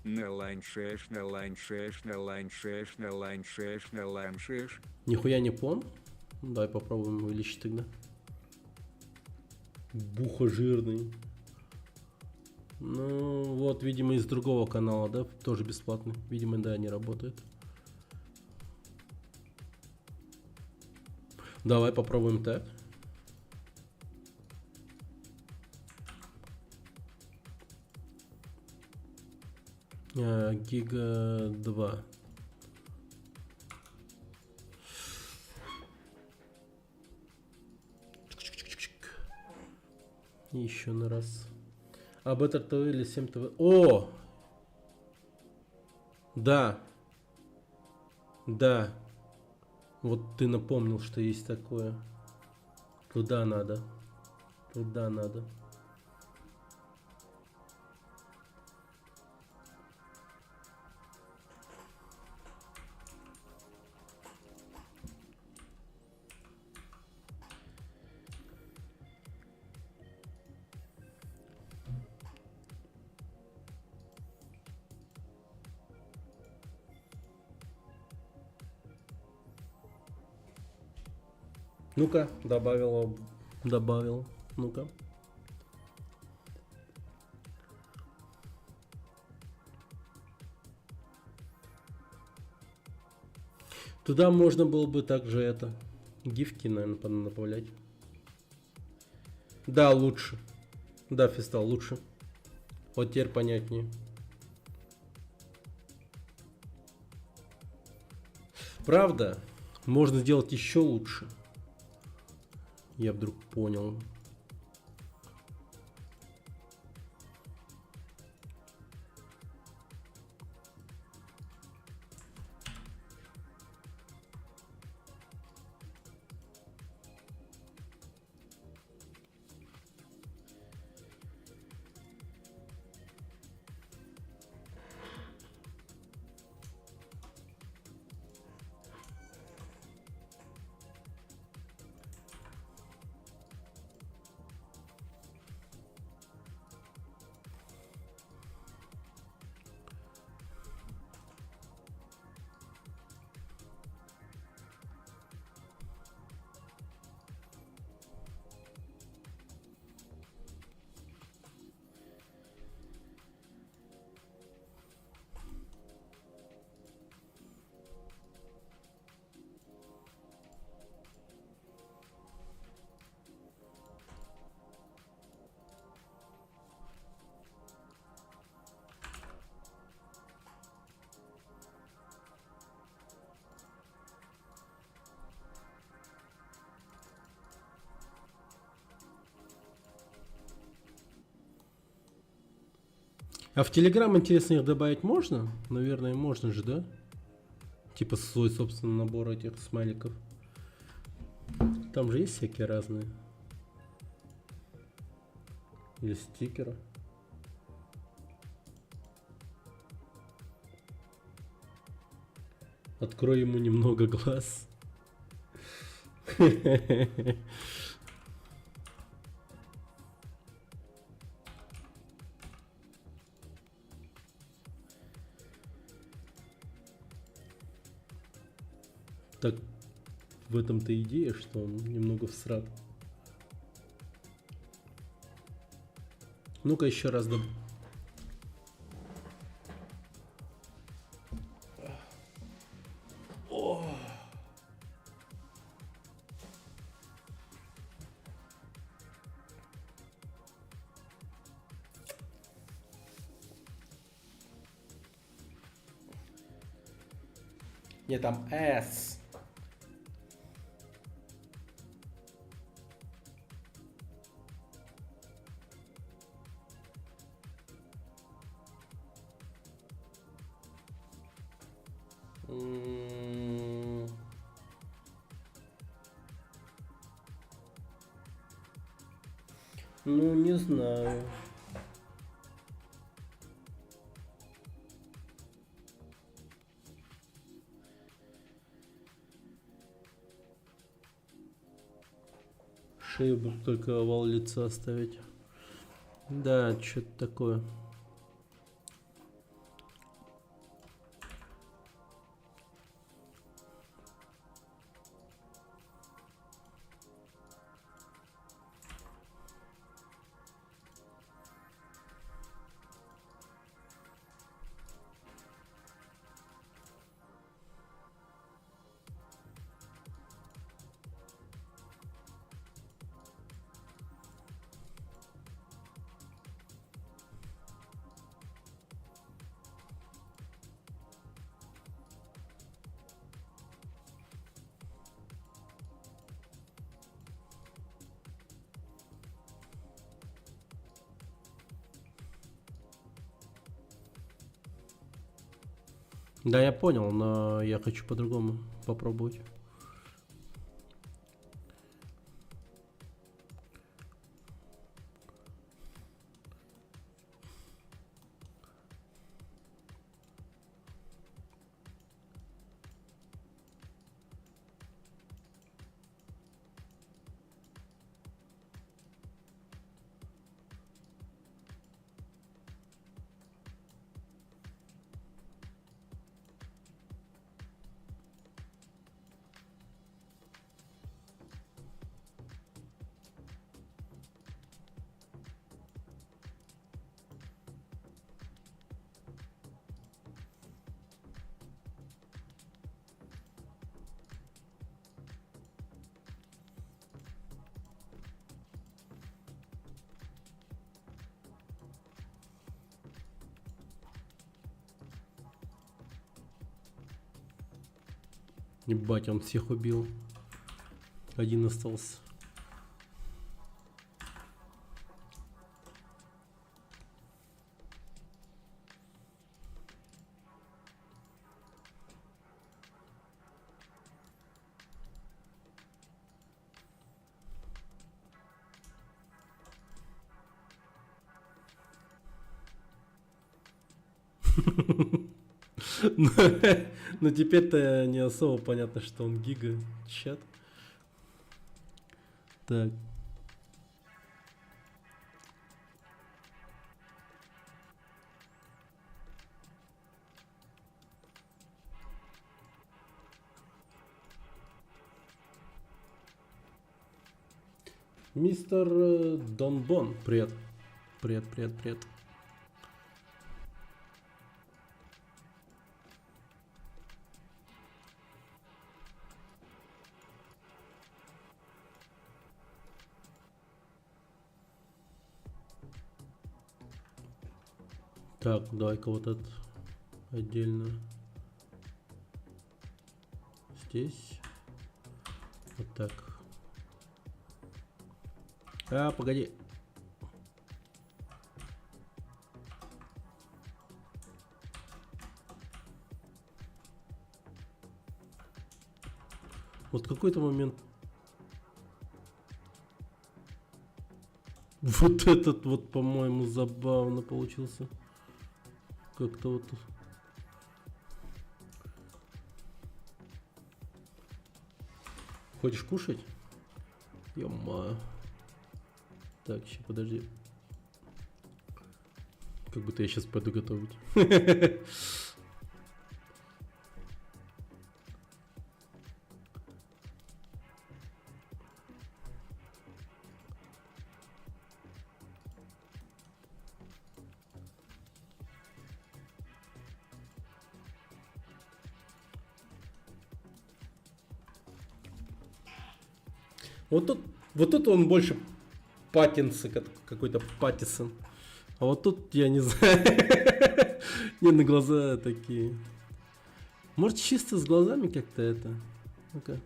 Нелайн шеш, нелайн шеш, нелайн шеш, нелайн шеш, нелайн шеш. Нихуя не пон. Давай попробуем увеличить тогда. Буха жирный. Ну вот, видимо, из другого канала, да? Тоже бесплатный. Видимо, да, не работает. Давай попробуем так. Гига 2. Еще на раз. А Better TV или 7 ТВ? О! Да. Да. Вот ты напомнил, что есть такое. Туда надо. Туда надо. Ну-ка, добавил. Ну-ка. Туда можно было бы также это гифки, наверное, направлять. Да, лучше. Да, Фистал, лучше. Вот теперь понятнее. Правда, можно сделать еще лучше. Я вдруг понял. А в Telegram, интересно, их добавить можно? Наверное, можно же, да? Типа свой собственный набор этих смайликов. Там же есть всякие разные. Или стикеры. Открой ему немного глаз. Так, в этом-то идея, что он немного всрат. Ну-ка еще раз. Нет, там S. Ну, не знаю. Шею бы только овал лица оставить. Да, что-то такое. Да, я понял, но я хочу по-другому попробовать. Ебать, он всех убил. Один остался. Но теперь-то не особо понятно, что он гига чат. Так. Мистер Донбон, привет. Привет, привет, привет. Так, давай-ка вот это отдельно. Здесь. Вот так. А, погоди. Вот какой-то момент. Вот этот вот, по-моему, забавно получился. Как-то вот. Хочешь кушать? Ё-моё. Так, сейчас подожди. Как будто я сейчас пойду готовить. Вот тут он больше Паттинсон, какой-то Паттисон. А вот тут я не знаю. Не, на глаза такие. Может, чисто с глазами как-то это. Ну-ка.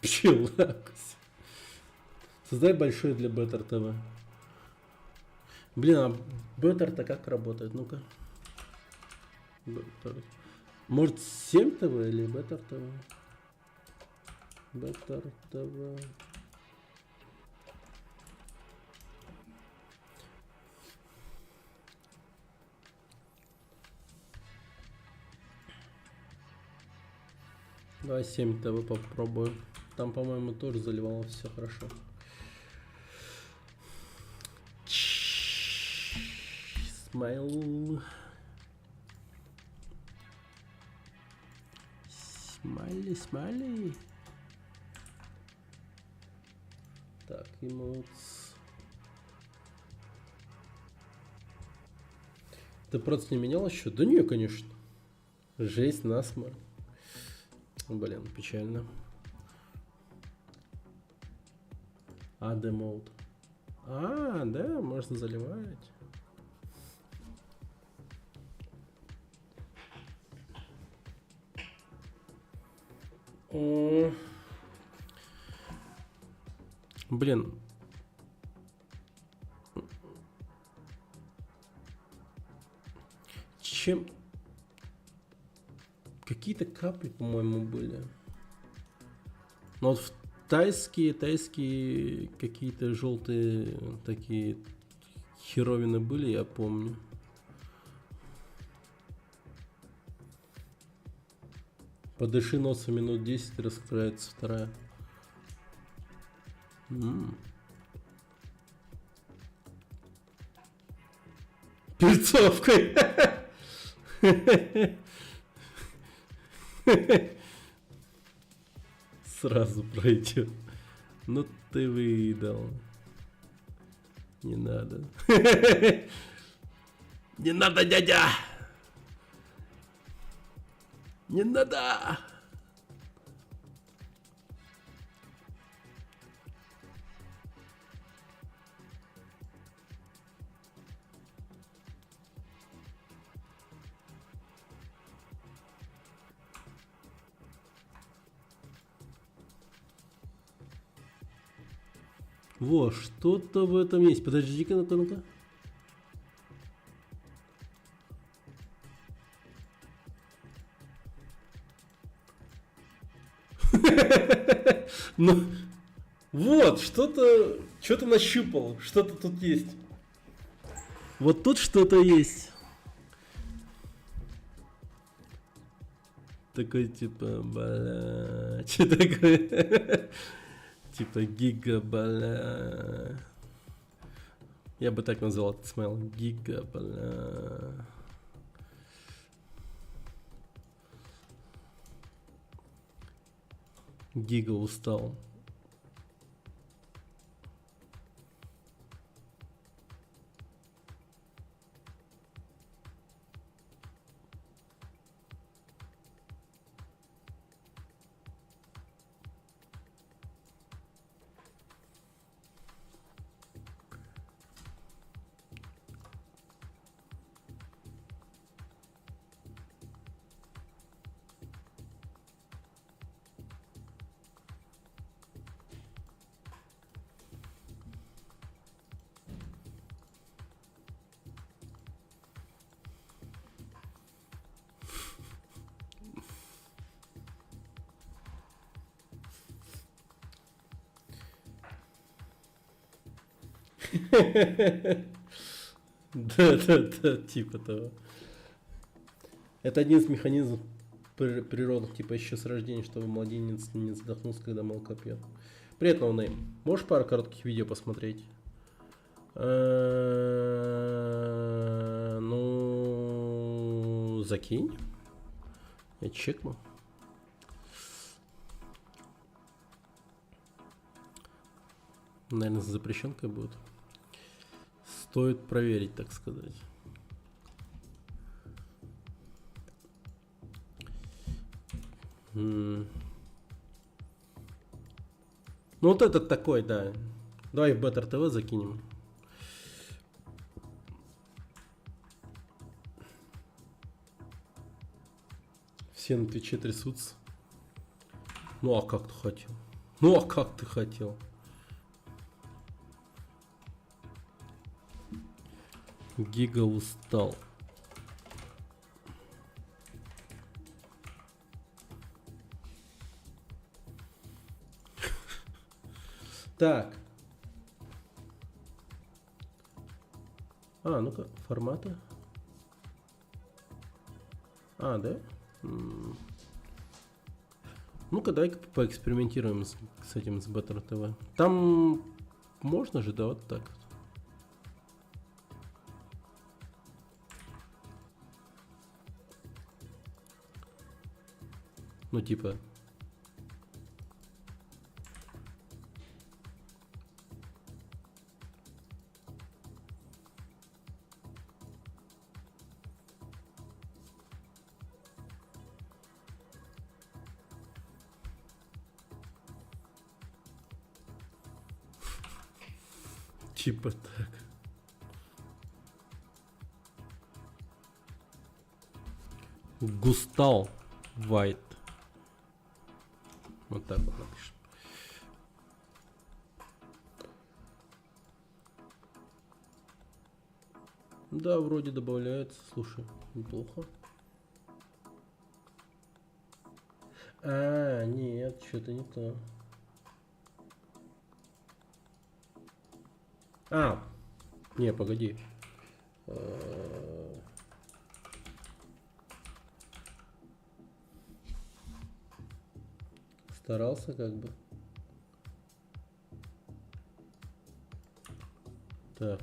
Пчелакус. Создай большой для Better TV. Блин, а Better-то как работает? Ну-ка. Better. Может 7 ТВ или Better TV? Better TV. Давай 7 ТВ попробую. Там, по-моему, тоже заливалось все хорошо. Смайл. Смайли. Так, эмоц. Ты просто не менял еще? Да не, конечно. Жесть, насморк. Блин, печально. AD mode. А, да, можно заливать. Блин. Чем... Какие-то капли, по-моему, были. Но вот в тайские какие-то желтые такие херовины были, я помню. Подыши носом минут 10, раскрывается вторая. Перцовкой. Сразу пройдет. Ну ты выдал. Не надо. Не надо, дядя. Не надо. Во, что-то в этом есть. Подожди-ка, ну-ка. Ну, вот, что-то нащупал, что-то тут есть. Вот тут что-то есть. Такой типа, бля, что такое? Типа гига, бля. Я бы так назвал этот смайл. Гига, бля. Гига устал. Да, типа того. Это один из механизмов природных, типа еще с рождения, чтобы младенец не задохнулся, когда молоко пьет. Привет, ноунейм. Можешь пару коротких видео посмотреть? Ну, закинь. Я чекну. Наверное, с запрещенкой будет. Стоит проверить, так сказать. Ну вот этот такой, да. Давай в Better TV закинем. Все на Твиче трясутся. Ну а как ты хотел? Ну а как ты хотел? Гига устал. Так. Ну-ка, форматы. Да? Ну-ка, дай-ка поэкспериментируем с этим, с Better TV. Там можно же, да, вот так вот. Ну, типа... Типа так. Густал White. Вот так вот напишем. Да, вроде добавляется. Слушай, неплохо. Нет, что-то не то. Не, погоди. Старался как бы. Так.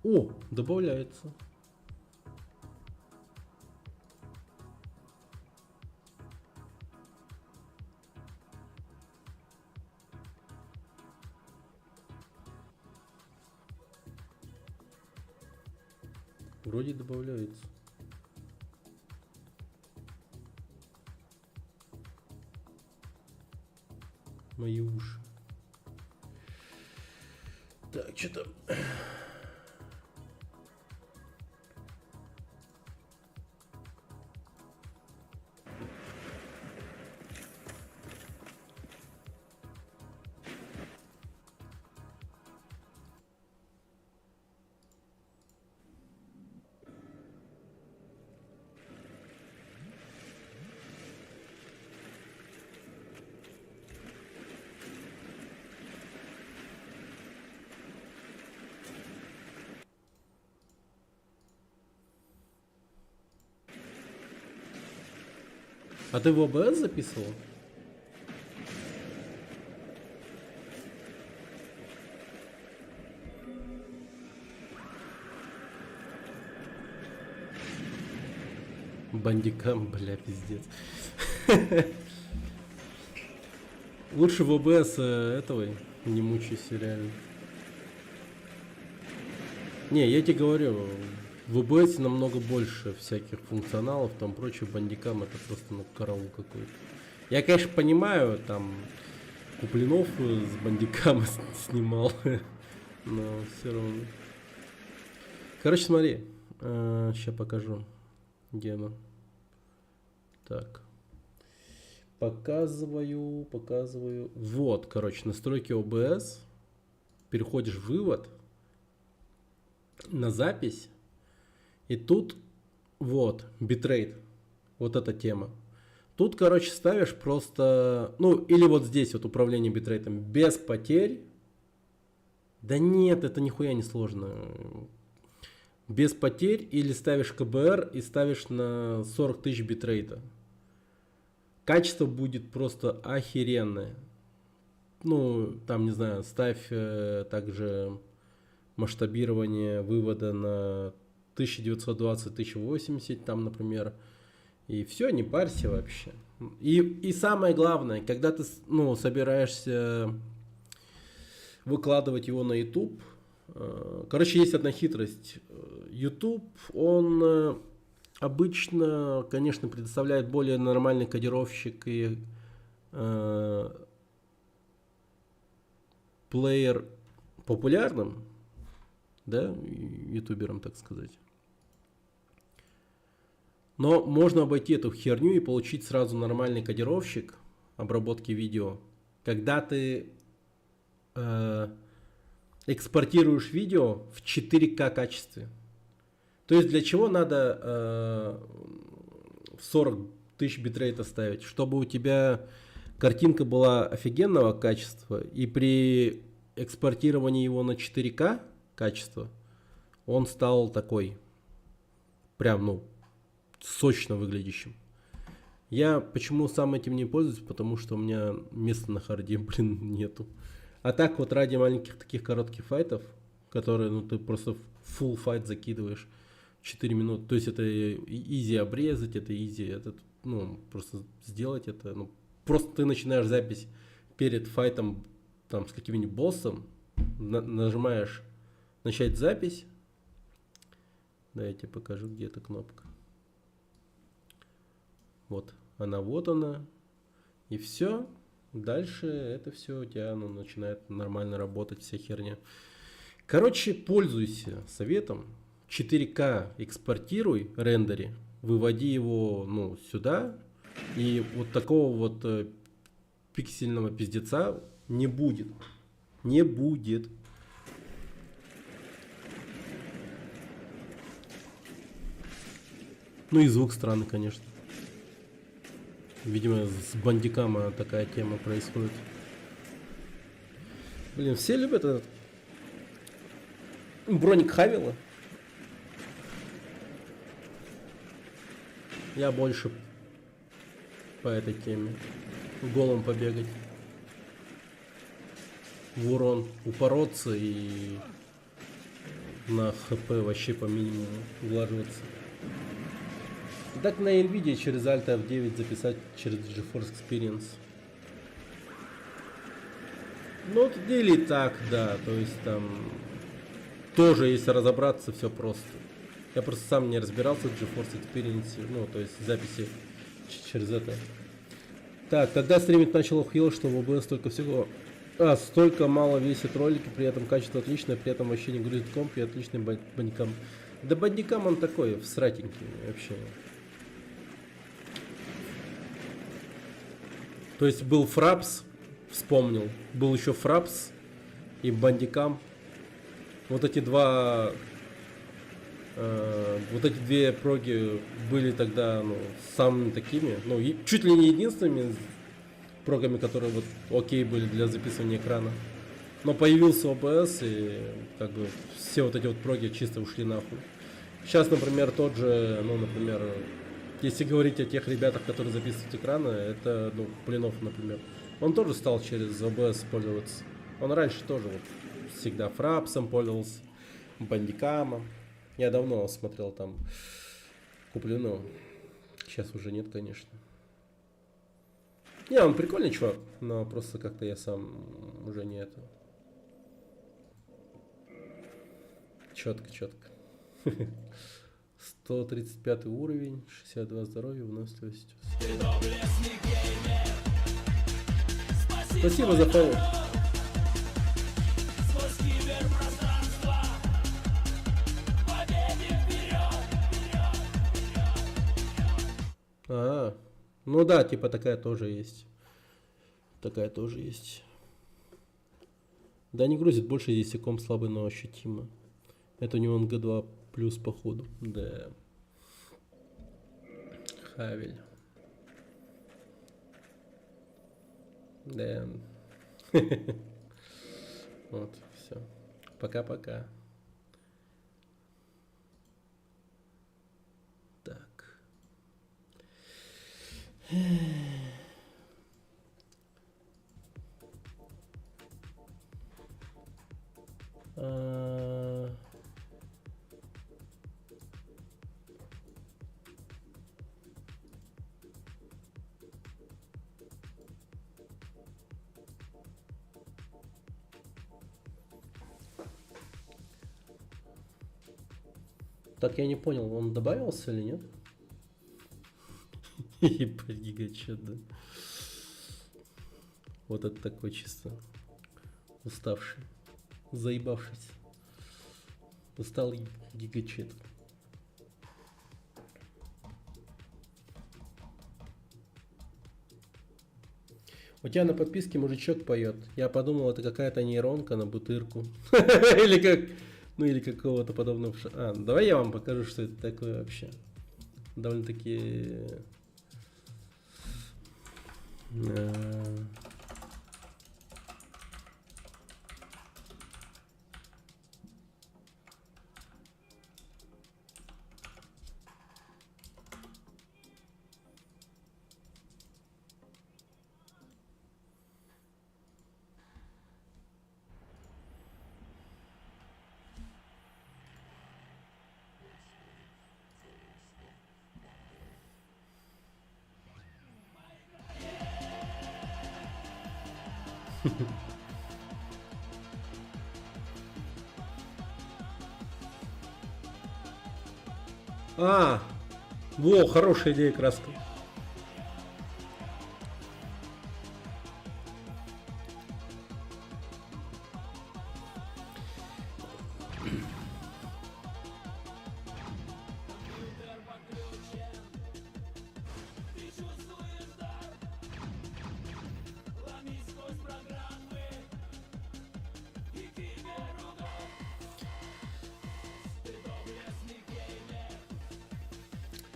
О, добавляется. Вроде добавляется. Мои уши. Так, что там? А ты в ОБС записывал? Бандикам, бля, пиздец. Лучше в ОБС этого не мучайся, реально. Не, я тебе говорю, в OBS намного больше всяких функционалов, там прочее, бандикам это просто караул какой-то. Я, конечно, понимаю, там Куплинов с бандикам снимал, но все равно. Короче, смотри, сейчас покажу, где оно. Так, показываю. Вот, короче, настройки OBS, переходишь в вывод, на запись. И тут вот битрейт, вот эта тема. Тут, короче, ставишь просто, ну или вот здесь вот управление битрейтом без потерь. Да нет, это нихуя не сложно. Без потерь или ставишь КБР и ставишь на 40 тысяч битрейта. Качество будет просто охеренное. Ну, там, не знаю, ставь также масштабирование вывода на 1920, 1080 там, например. И все, не парься вообще. И самое главное, когда ты ну, собираешься выкладывать его на YouTube, короче, есть одна хитрость. YouTube, он обычно, конечно, предоставляет более нормальный кодировщик и плеер популярным, да, ютуберам, так сказать. Но можно обойти эту херню и получить сразу нормальный кодировщик обработки видео, когда ты экспортируешь видео в 4К качестве. То есть для чего надо в 40 тысяч битрейта ставить? Чтобы у тебя картинка была офигенного качества, и при экспортировании его на 4К качество, он стал такой, прям, ну, сочно выглядящим. Я почему сам этим не пользуюсь? Потому что у меня места на харде, блин, нету. А так вот ради маленьких таких коротких файтов, которые, ну, ты просто full файт закидываешь 4 минуты. То есть это изи обрезать, это изи, это, ну, просто сделать это. Ну, просто ты начинаешь запись перед файтом там с каким-нибудь боссом, нажимаешь начать запись. Да, я тебе покажу, где эта кнопка. Вот она. И все. Дальше это все у тебя, ну, начинает нормально работать, вся херня. Короче, пользуйся советом. 4К экспортируй, рендери, выводи его, ну, сюда. И вот такого вот пиксельного пиздеца не будет. Не будет. Ну и звук странный, конечно. Видимо, с бандикама такая тема происходит. Блин, все любят этот броник Хавила. Я больше по этой теме. Голым побегать. В урон упороться и на хп вообще по минимуму улаживаться. Так на Nvidia через Alt F9 записать через GeForce Experience. Ну, или так, да, то есть там тоже, если разобраться, все просто. Я просто сам не разбирался в GeForce Experience, ну, то есть записи через это. Так, когда стримить начал охуел, что в OBS столько всего... столько мало весит ролики, при этом качество отличное, при этом вообще не грузит комп и отличный бандикам. Да бандикам он такой, всратенький вообще. То есть был Фрапс, вспомнил, был еще Фрапс и бандикам. Вот эти два, вот эти две проги были тогда, ну, самыми такими, ну, чуть ли не единственными прогами, которые вот окей были для записывания экрана. Но появился OBS, и как бы все вот эти вот проги чисто ушли нахуй. Сейчас, например, тот же, ну, например, если говорить о тех ребятах, которые записывают экраны, это, ну, Блинов, например. Он тоже стал через OBS пользоваться. Он раньше тоже вот всегда Фрапсом пользовался, бандикамом. Я давно смотрел там Куплину. Сейчас уже нет, конечно. Не, он прикольный чувак, но просто как-то я сам уже не это. Четко. 135 уровень, 62 здоровья, выносливость. Спасибо за фоллоу. Ну да, типа такая тоже есть. Да, не грузит больше, если комп слабый, но ощутимо. Это у него G2 плюс походу. Да. Хавель. Да. Вот, все. Пока-пока. Так. Так я не понял, он добавился или нет? Ебать, гигачет, да. Вот это такой чисто уставший, заебавшийся. Устал гигачет. У тебя на подписке мужичок поет. Я подумал, это какая-то нейронка на бутырку. Или как... Ну или какого-то подобного... Давай я вам покажу, что это такое вообще. Довольно-таки... Во, хорошая идея, краска.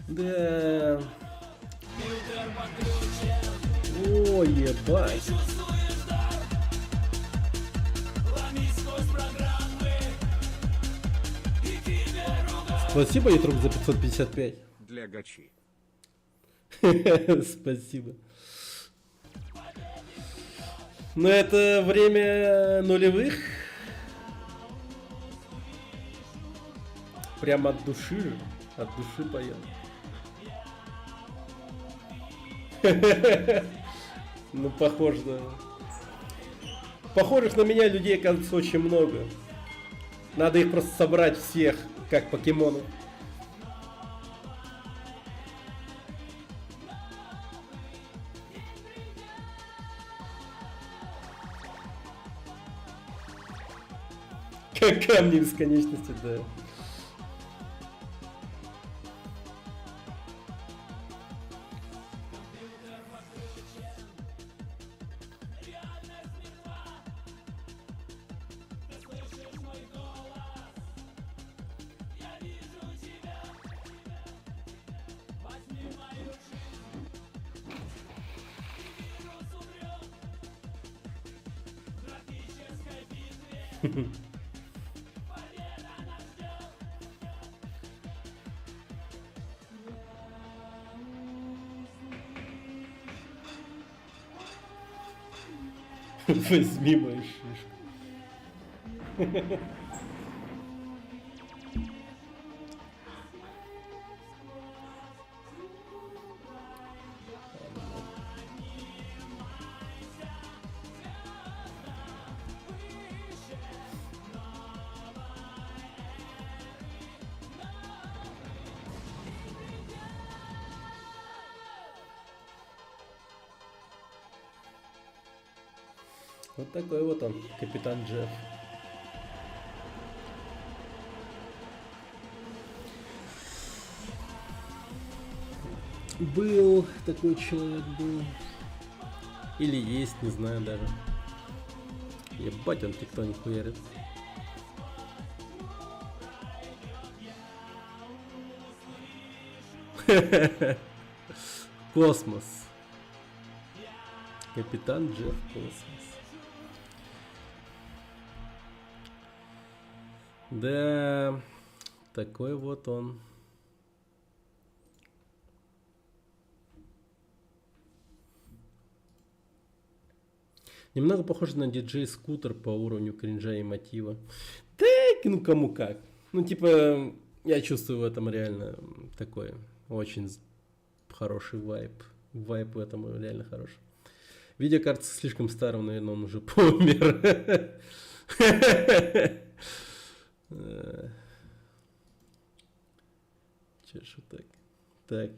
Да. О, ебать. Спасибо, Ютрук, за 555. Для гачи. Спасибо. Но это время нулевых. Прямо от души. От души поем. Ну, похоже, да. Похожих на меня людей, оказывается, очень много. Надо их просто собрать всех, как покемонов. Как камни бесконечности, да. Возьми мою шишку. Вот такой вот он, капитан Джефф. Был такой человек, был. Или есть, не знаю даже. Ебать, он тектоник хуярит. Космос. Капитан Джефф Космос. Да, такой вот он. Немного похож на диджей Скутер по уровню кринжа и мотива. Да, ну кому как. Ну типа, я чувствую в этом реально такой очень хороший вайб. Вайб в этом реально хороший. Видео кажется слишком старым, наверное, он уже помер. Чешу так. Так.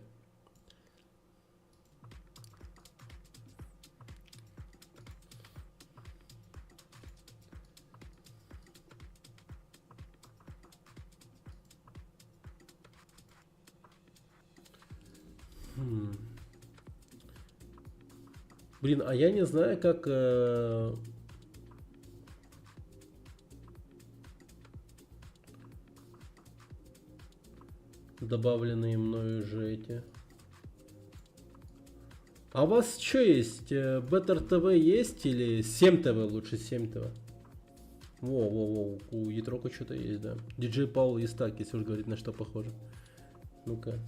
Блин, а я не знаю, как добавленные мною же эти. А у вас что есть? Better TV есть или 7 ТВ лучше 7 ТВ? Во, у Ятрока что-то есть, да. DJ Паул есть так, если уж говорить, на что похоже. Ну-ка.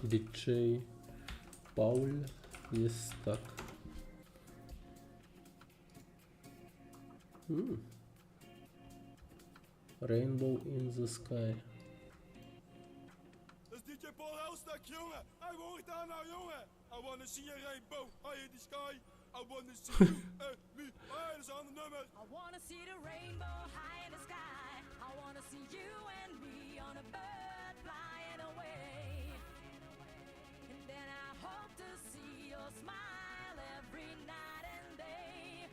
DJ Paul есть так. Rainbow in the Sky. Dat is DJ Paul Helstak, jongen. Hij hoort daar nou, jongen. I wanna see a rainbow high in the sky. I wanna see you and me. Hey, dat is een ander nummer. I wanna see the rainbow high in the sky. I wanna see you and me on a bird flying away. And then I hope to see your smile every night and day.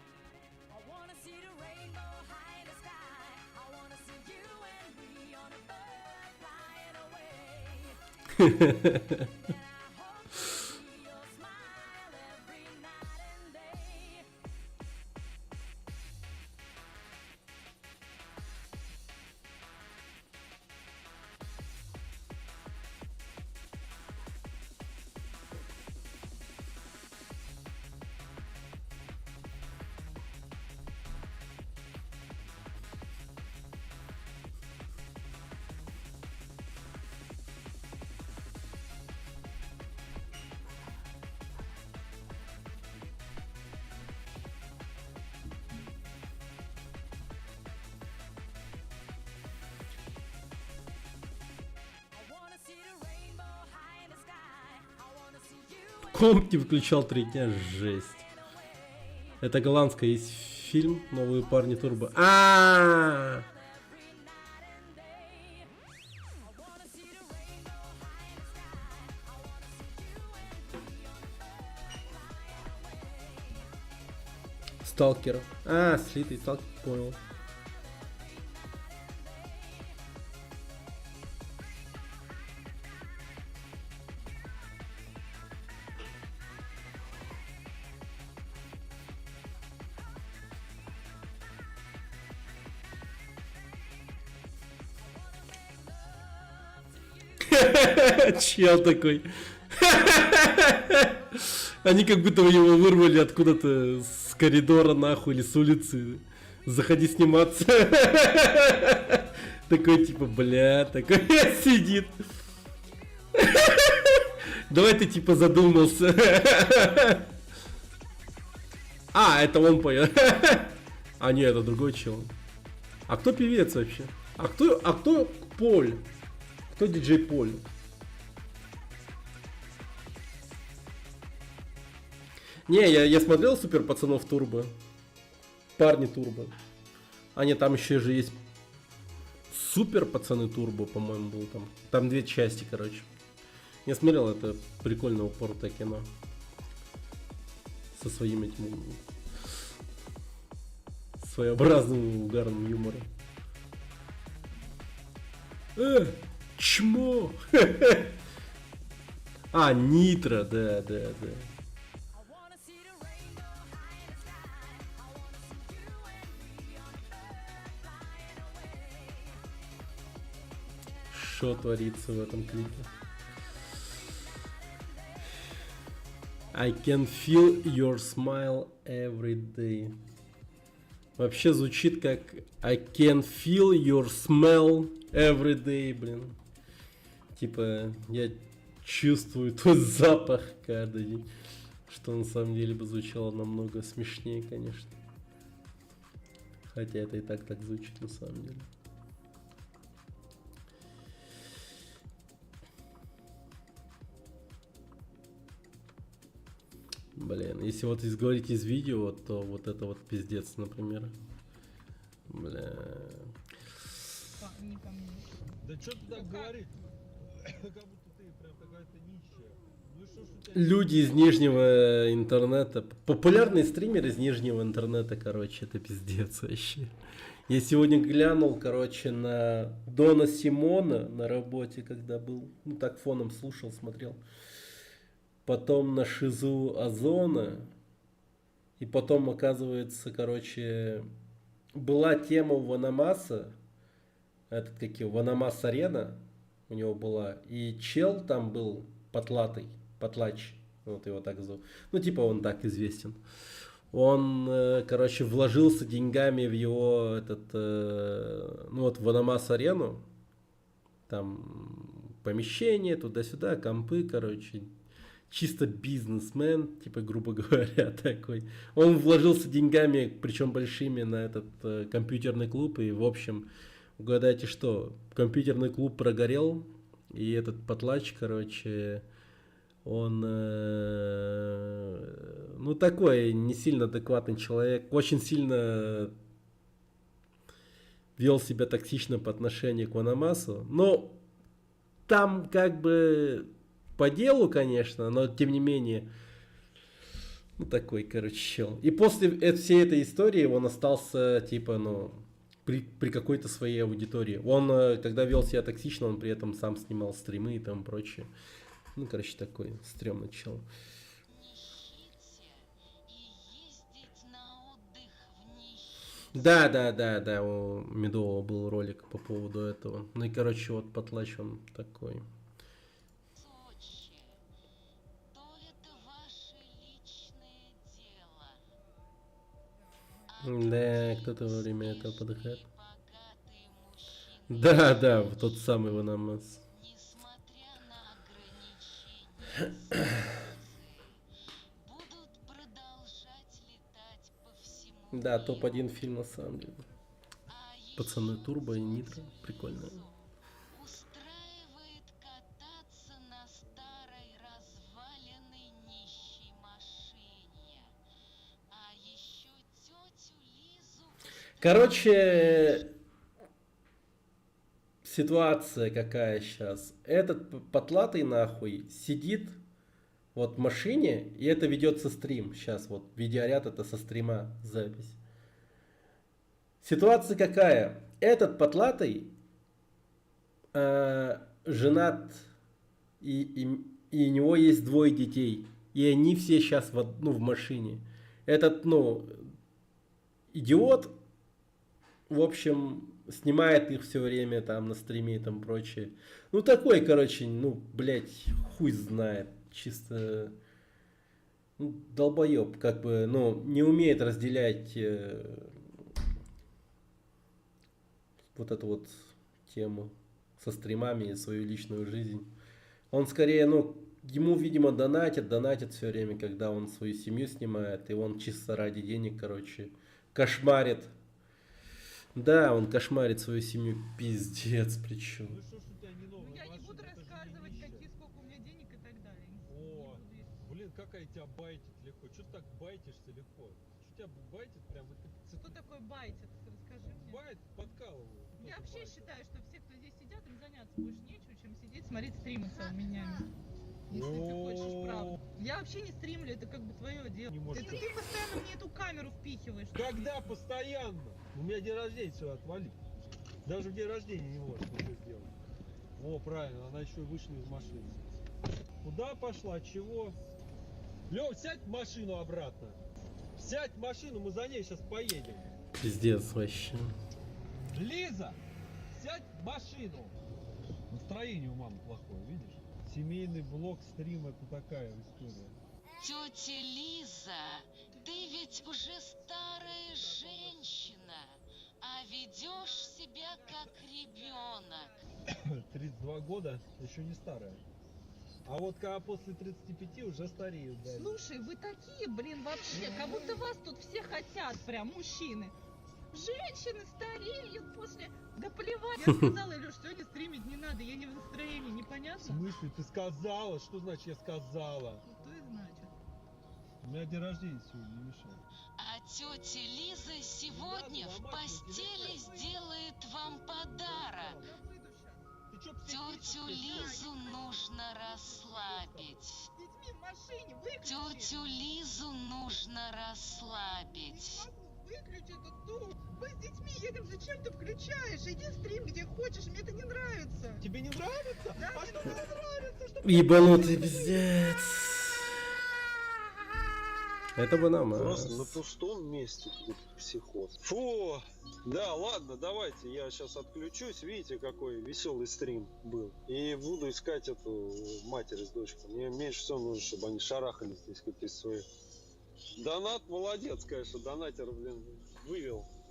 I wanna see the rainbow high in the sky. I wanna see you and me on a bird flying away. And then I hope to see your smile every night and day. I wanna see the rainbow high in the sky. I wanna see you and Комп не включал 3 дня, жесть. Это голландская есть фильм «Новые парни Турбо». А, every night and day. I wanna see the rainbow high in the sky. I wanna see you and me on a bird flying away. Сталкер. А, слитый сталкер, понял. Чел такой. Они как будто его вырвали откуда-то с коридора нахуй или с улицы. Заходи сниматься. Такой типа, бля, такой сидит. Давай ты типа задумался. А, это он поет. А, нет, это другой чел. А кто певец вообще? А кто Поль? Кто диджей Поль? Не, я смотрел Супер Пацанов Турбо. Парни Турбо. А нет, там еще же есть Супер Пацаны Турбо, по-моему, был там. Там 2 части, короче. Я смотрел, это прикольное упоротое кино. Со своим этим своеобразным угарным юмором. Чмо! А, Нитро, да. I wanna see the rainbow high in the sky. I wanna see you and me on a bird flying away. Что творится в этом клипе? I can feel your smile every day. Вообще звучит как I can feel your smell every day, блин. Типа, я чувствую твой запах каждый день. Что на самом деле бы звучало намного смешнее, конечно. Хотя это и так звучит на самом деле. Блин, если вот говорить из видео, то вот это вот пиздец, например. Бля. Не ко мне. Да что ты так говоришь? Как будто ты прям какая-то нищая. Ну и что ж у тебя... Люди из нижнего интернета, популярный стример из нижнего интернета, короче, это пиздец вообще. Я сегодня глянул, короче, на Дона Симона на работе, когда был, ну так фоном слушал, смотрел. Потом на Шизу Озона. И потом, оказывается, короче, была тема у Ванамаса, этот как его, Ванамас Арена у него была, и чел там был потлатый, потлач, вот его так зовут, ну типа он так известен. Он, короче, вложился деньгами в его этот, ну вот Ванамас Арену, там помещение туда-сюда, компы, короче, чисто бизнесмен, типа, грубо говоря, такой. Он вложился деньгами, причем большими, на этот компьютерный клуб. И, в общем, угадайте что, компьютерный клуб прогорел. И этот потлач, короче, он, ну, такой не сильно адекватный человек. Очень сильно вел себя токсично по отношению к Ванамасу. Но там как бы... По делу, конечно, но тем не менее, ну такой, короче, чел. И после всей этой истории он остался, типа, ну, при какой-то своей аудитории. Он, когда вел себя токсично, он при этом сам снимал стримы и там прочее. Ну, короче, такой стрёмный чел. Да, у Медового был ролик по поводу этого. Ну и, короче, вот Потлач, он такой... Да, кто-то во время этого подыхает. Да, вот тот самый Ванамас. Да, топ-1 фильм на самом деле. Пацаны Турбо и Нитро. Прикольно. Короче, ситуация какая сейчас. Этот потлатый нахуй сидит вот в машине, и это ведется стрим. Сейчас вот видеоряд это со стрима запись. Ситуация какая? Этот потлатый женат, и у него есть 2 детей. И они все сейчас в машине. Этот, ну, идиот, в общем, снимает их все время там на стриме и там прочее. Ну, такой, короче, ну, блядь, хуй знает. Чисто, ну, долбоеб, как бы, ну, не умеет разделять вот эту вот тему со стримами и свою личную жизнь. Он скорее, ну, ему, видимо, донатит все время, когда он свою семью снимает, и он чисто ради денег, короче, кошмарит. Да, он кошмарит свою семью, пиздец, причем. Ну что ж у тебя не новая Ну, я не машина, буду это же рассказывать, не какие, нищая. сколько у меня денег и так далее. О, Не буду, если- блин, какая тебя байтит легко. Что ты так байтишься легко? Что тебя байтит прям? Что такое байтит? Расскажи мне. Байт подкалываю. Я вообще считаю, что все, кто здесь сидят, им заняться больше нечего, чем сидеть, смотреть стримы целыми днями. Если ты хочешь правду. Я вообще не стримлю, это как бы твое дело. Не можешь. Это ты постоянно мне эту камеру впихиваешь. Когда постоянно? У меня день рождения, все, отвали. Даже в день рождения не можешь ничего сделать. О, правильно, она еще и вышла из машины. Куда пошла, чего? Лёв, сядь в машину обратно. Сядь в машину, мы за ней сейчас поедем. Пиздец вообще. Лиза, сядь в машину. Настроение у мамы плохое, видишь? Семейный блог, стрим, это такая история. Тетя Лиза, ты ведь уже старая женщина, а ведешь себя как ребенок. 32 года, еще не старая. А вот когда после 35 уже стареют, да. Слушай, вы такие, блин, вообще, как будто вас тут все хотят, прям, мужчины. Женщины стареют после... Да плевать. Я сказала, Илюш, сегодня стримить не надо, я не в настроении, В непонятно? смысле, ты сказала? Что значит я сказала? Ну, то и значит. У меня день рождения сегодня, не мешай. А тетя Лиза сегодня в постели сделает вам подарок. Ты чё, Тетю Лизу нужно расслабить. с детьми в машине, выключи! Тетю Лизу нужно расслабить. Выключи этот дом! Мы с детьми едем, зачем ты включаешь? Иди стрим где хочешь, мне это не нравится! Тебе не нравится? Да, А мне что не тебе нравится, что... Ебанутый пиздец. Это бы нам. Просто на пустом месте тут психоз. Фу! Да, ладно, давайте, я сейчас отключусь. Видите, какой веселый стрим был. И буду искать эту матери с дочкой. Мне меньше всего нужно, чтобы они шарахались здесь как из своих. Донат молодец, конечно, донатер, блин,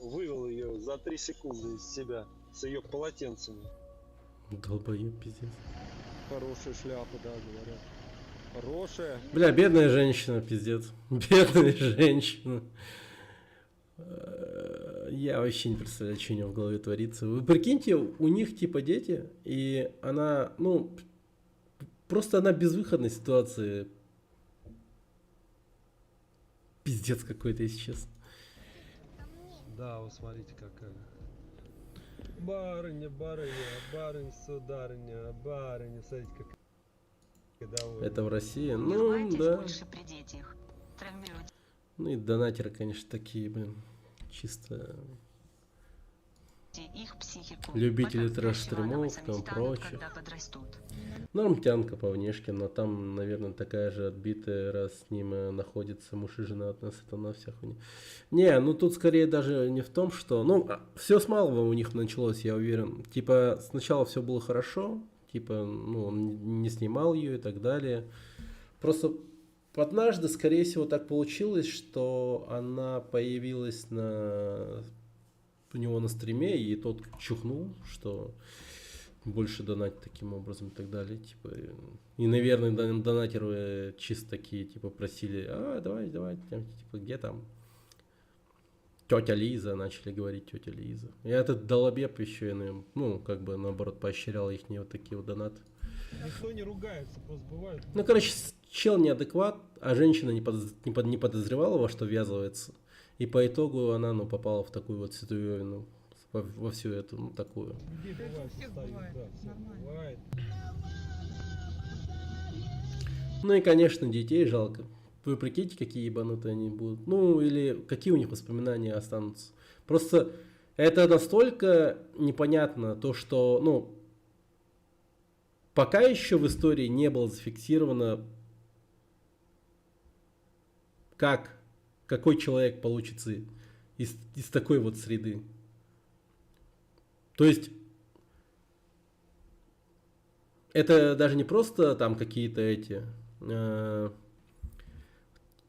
вывел ее за 3 секунды из себя с ее полотенцами. Долбоеб, пиздец. Хорошая шляпа, да, говорят. Хорошая. Бля, бедная женщина, пиздец. Бедная женщина. Я вообще не представляю, что у нее в голове творится. Вы прикиньте, у них типа дети, и она, ну, просто она в безвыходной ситуации. Пиздец какой-то, если честно. Да, вот смотрите какая. Барыня, барыня, сударыня, барыня, смотрите как довольна. Это в России? Не Ну, ругайтесь да. больше при детях. Травмируйте Ну и донатеры, конечно, такие, блин, чисто их психику. любители Потом трэш-стримов, выращивать там они станут, прочее. когда подрастут. Нормтянка по внешке, но там, наверное, такая же отбитая, раз с ним находится муж и жена от нас, это на вся хуйня. Не, ну тут скорее даже не в том, что... Ну, все с малого у них началось, я уверен. Типа, сначала все было хорошо, типа, ну, он не снимал ее и так далее. Просто однажды, скорее всего, так получилось, что она появилась у него на стриме, и тот чухнул, что больше донатить таким образом и так далее. Типа, и, наверное, донатеры чисто такие, типа, просили, давай, типа, где там тетя Лиза, начали говорить тетя Лиза. И этот долбеб еще, ну, как бы, наоборот, поощрял их вот такие вот донаты. Никто не ругается, просто бывает. Ну, короче, чел неадекват, а женщина не подозревала, во что ввязывается. И по итогу она, ну, попала в такую вот ситуацию, во всю эту, ну, такую. Людей бывает, всех состоит, бывает, да, всех нормально. бывает. Ну и, конечно, детей жалко. Вы прикиньте, какие ебанутые они будут. Ну, или какие у них воспоминания останутся. Просто это настолько непонятно, то, что, ну, пока еще в истории не было зафиксировано, какой человек получится из такой вот среды. То есть, это даже не просто там какие-то эти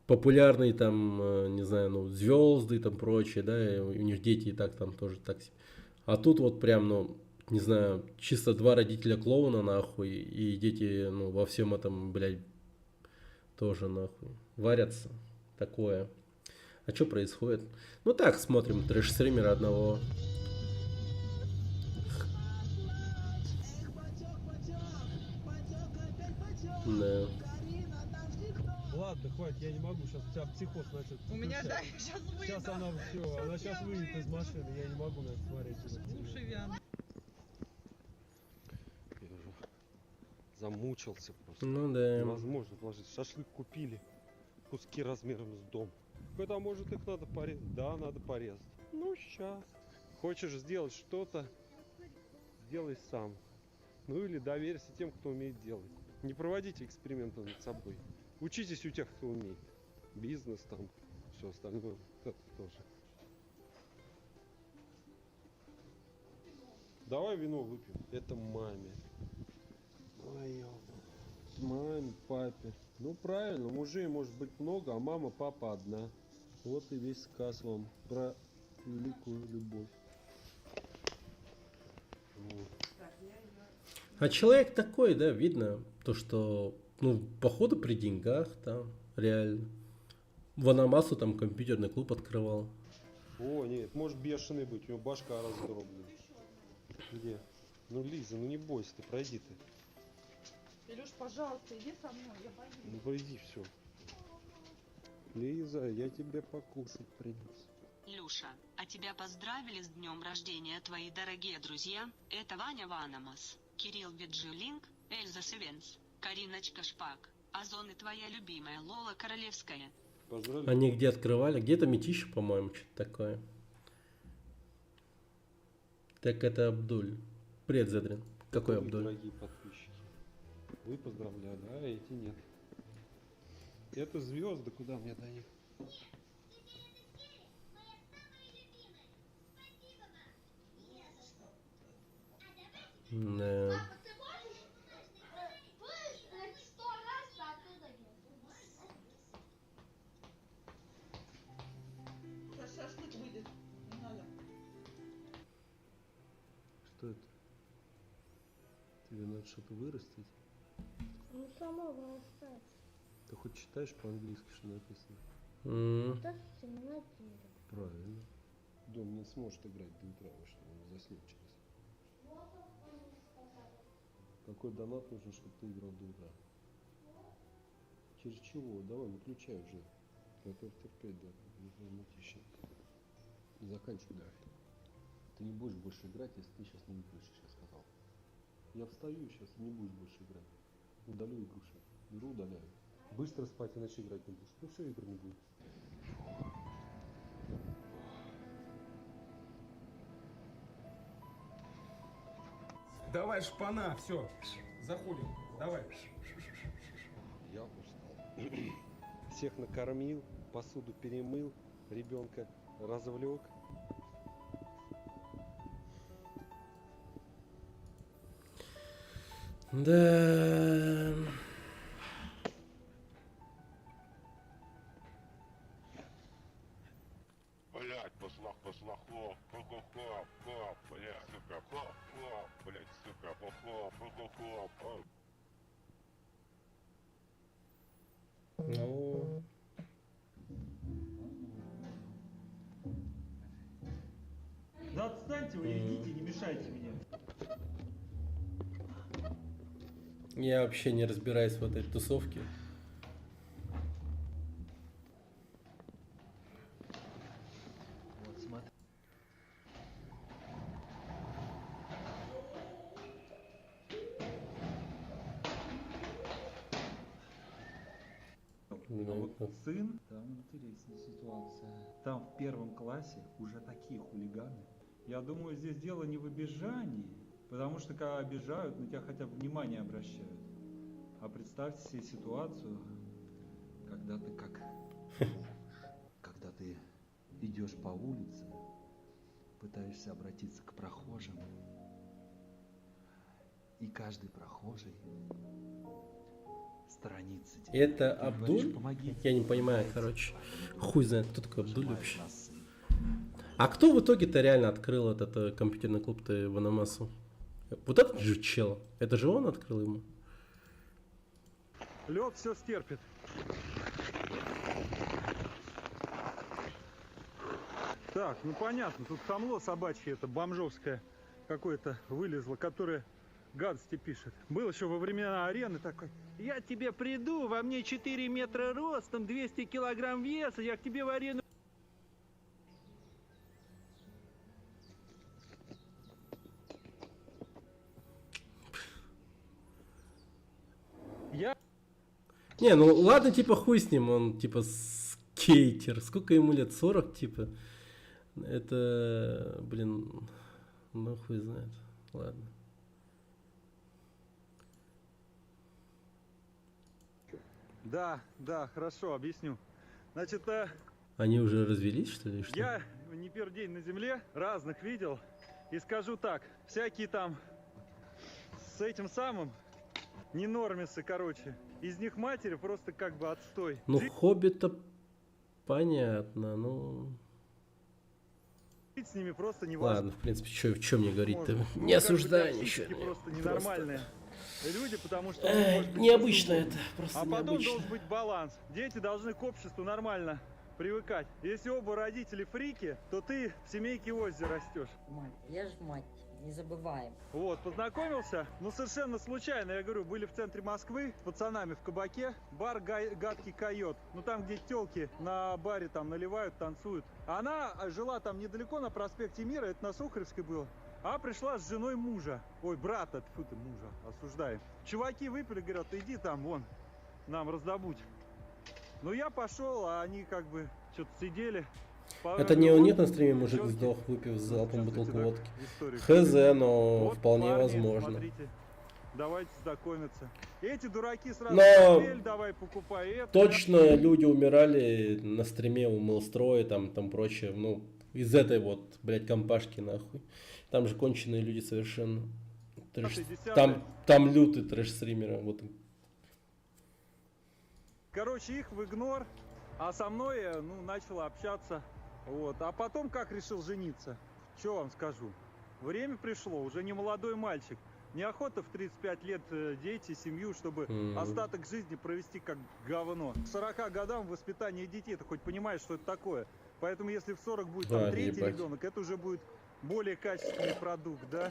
популярные там, не знаю, ну, звезды там прочее, да, и у них дети и так там тоже так себе. А тут вот прям, ну, не знаю, чисто два родителя клоуна нахуй, и дети, ну, во всем этом, блядь, тоже нахуй варятся. Такое. А что происходит? Ну так, смотрим трэш-стримера одного. Да. Ладно, хватит, я не могу, сейчас у тебя психоз начнет. У меня, да, я сейчас выйду. Сейчас она все, она сейчас выйдет из машины, я не могу на это смотреть. Уши вянут. Я уже замучился просто. Ну да. Невозможно положить. Шашлык купили. Куски размером с дом. Когда может их надо порезать? Да, надо порезать. Ну, сейчас. Хочешь сделать что-то, сделай сам. Ну или доверься тем, кто умеет делать. Не проводите эксперименты над собой. Учитесь у тех, кто умеет. Бизнес там, все остальное. Это тоже. Давай вино выпьем. Это маме. Ой, маме, папе. Ну правильно, мужей может быть много, а мама, папа одна. Вот и весь сказ вам про великую любовь. Вот. А человек такой, да, видно, то, что, ну, походу при деньгах, там, реально. В Анамасу там компьютерный клуб открывал. О, нет, может бешеный быть, у него башка раздроблена. Где? Ну, Лиза, ну не бойся ты, пройди ты. Илюш, пожалуйста, иди со мной, я боюсь. Ну, пройди, все. Лиза, я тебе покушать принес. Люша, а тебя поздравили с днем рождения твои дорогие друзья. Это Ваня Ванамас, Кирилл Виджилинг, Эльза Севенс, Кариночка Шпак, Озон и твоя любимая Лола Королевская. Поздравляю. Они где открывали? Где-то Метища, по-моему, что-то такое. Так это Абдуль. Привет, Задрин. Какой Вы, Абдуль? дорогие подписчики. Вы поздравляли, а эти нет. Это звезды, куда мне до них? Да. Шашлык выйдет. Не надо. Что это? Тебе надо что-то вырастить? Ну, само вырастать. Ты хоть читаешь по-английски, что написано? Это темнотеле. Правильно. Дом не сможет играть до утра, вы что, он заснет через. Какой донат нужен, чтобы ты играл до утра? Через чего? Давай, выключай уже. Готов терпеть, да. Мутища. Заканчивай, да. Ты не будешь больше играть, если ты сейчас не выключишь, я сказал. Я встаю сейчас и не будешь больше играть. Удалю игру сейчас. Беру, удаляю. Быстро спать, иначе играть не будешь. Ну все, игр не будет. Давай, шпана, все, заходим, давай. Я устал. Всех накормил, посуду перемыл, ребенка развлек. Да. Блять, пошла, хлоп, блять, сука, хлоп, блять, сука, хлоп. Ну. Да отстаньте вы, идите, не мешайте мне. Я вообще не разбираюсь в этой тусовке. Вот смотри. Да, Вот сын, там интересная ситуация. Там в первом классе уже такие хулиганы. Я думаю, здесь дело не в обижании, потому что когда обижают, на тебя хотя бы внимание обращают. А представьте себе ситуацию, когда ты когда ты идешь по улице, пытаешься обратиться к прохожим, и каждый прохожий сторонится тебя. Это Ты говоришь, Абдуль? «Помогите, Я не понимаю, помогите». короче. Хуй знает, кто такой Абдуль Нажимаешь вообще. на сын. А кто в итоге-то реально открыл этот компьютерный клуб-то Ванамасу? Вот этот же чел. Это же он открыл ему? Лед все стерпит. Так, ну понятно, тут хамло собачье, это бомжовское какое-то вылезло, которое гадости пишет. Был еще во времена арены такой: я к тебе приду, во мне 4 метра ростом, 200 килограмм веса, я к тебе в арену. Я... Не, ну ладно, типа хуй с ним, он типа скейтер. Сколько ему лет? 40, типа? Это, блин, ну хуй знает. Ладно. Да, хорошо, объясню. Значит, Они уже развелись, что ли? Что? я не первый день на земле, разных видел. И скажу так, всякие там с этим самым ненормисы, короче. Из них матери просто как бы отстой. Ну, Хоббита понятно, ну... Жить с ними просто невозможно. Ладно, в принципе, что мне говорить-то? Ну, Не как бы осуждаю токсически ничего. Просто ненормальные люди, потому что... может быть Необычно по-другому. это, просто А потом необычно. должен быть баланс. Дети должны к обществу нормально привыкать. Если оба родители фрики, то ты в семейке Оззи растешь. Мать, я ж мать. не забываем. Вот, познакомился, ну совершенно случайно, я говорю, были в центре Москвы с пацанами в кабаке, бар «Гадкий койот», ну там, где тёлки на баре там наливают, танцуют. Она жила там недалеко на проспекте Мира, это на Сухаревской было, а пришла с женой мужа, ой, брата, тьфу ты, мужа, осуждаем. Чуваки выпили, говорят, иди там, вон, нам раздобудь. Ну я пошел, а они как бы что-то сидели. Это не у них на стриме мужик сдох, выпив залпом бутылку водки. Хз, но вот вполне парни, возможно. Смотрите, давайте знакомиться. Эти дураки сразу Но коктейль, давай покупай это. точно люди умирали на стриме у Мелстроя, там прочее, ну, из этой вот, блядь, компашки нахуй. Там же конченые люди совершенно. Там лютый трэш-стримеры, вот. Короче, их в игнор, а со мной, ну, начал общаться. Вот. А потом как решил жениться? Что вам скажу? Время пришло, уже не молодой мальчик. Неохота в 35 лет дети, семью, чтобы остаток жизни провести как говно. К 40 годам воспитание детей, ты хоть понимаешь, что это такое? Поэтому если в 40 будет там третий ребенок, это уже будет более качественный продукт, да?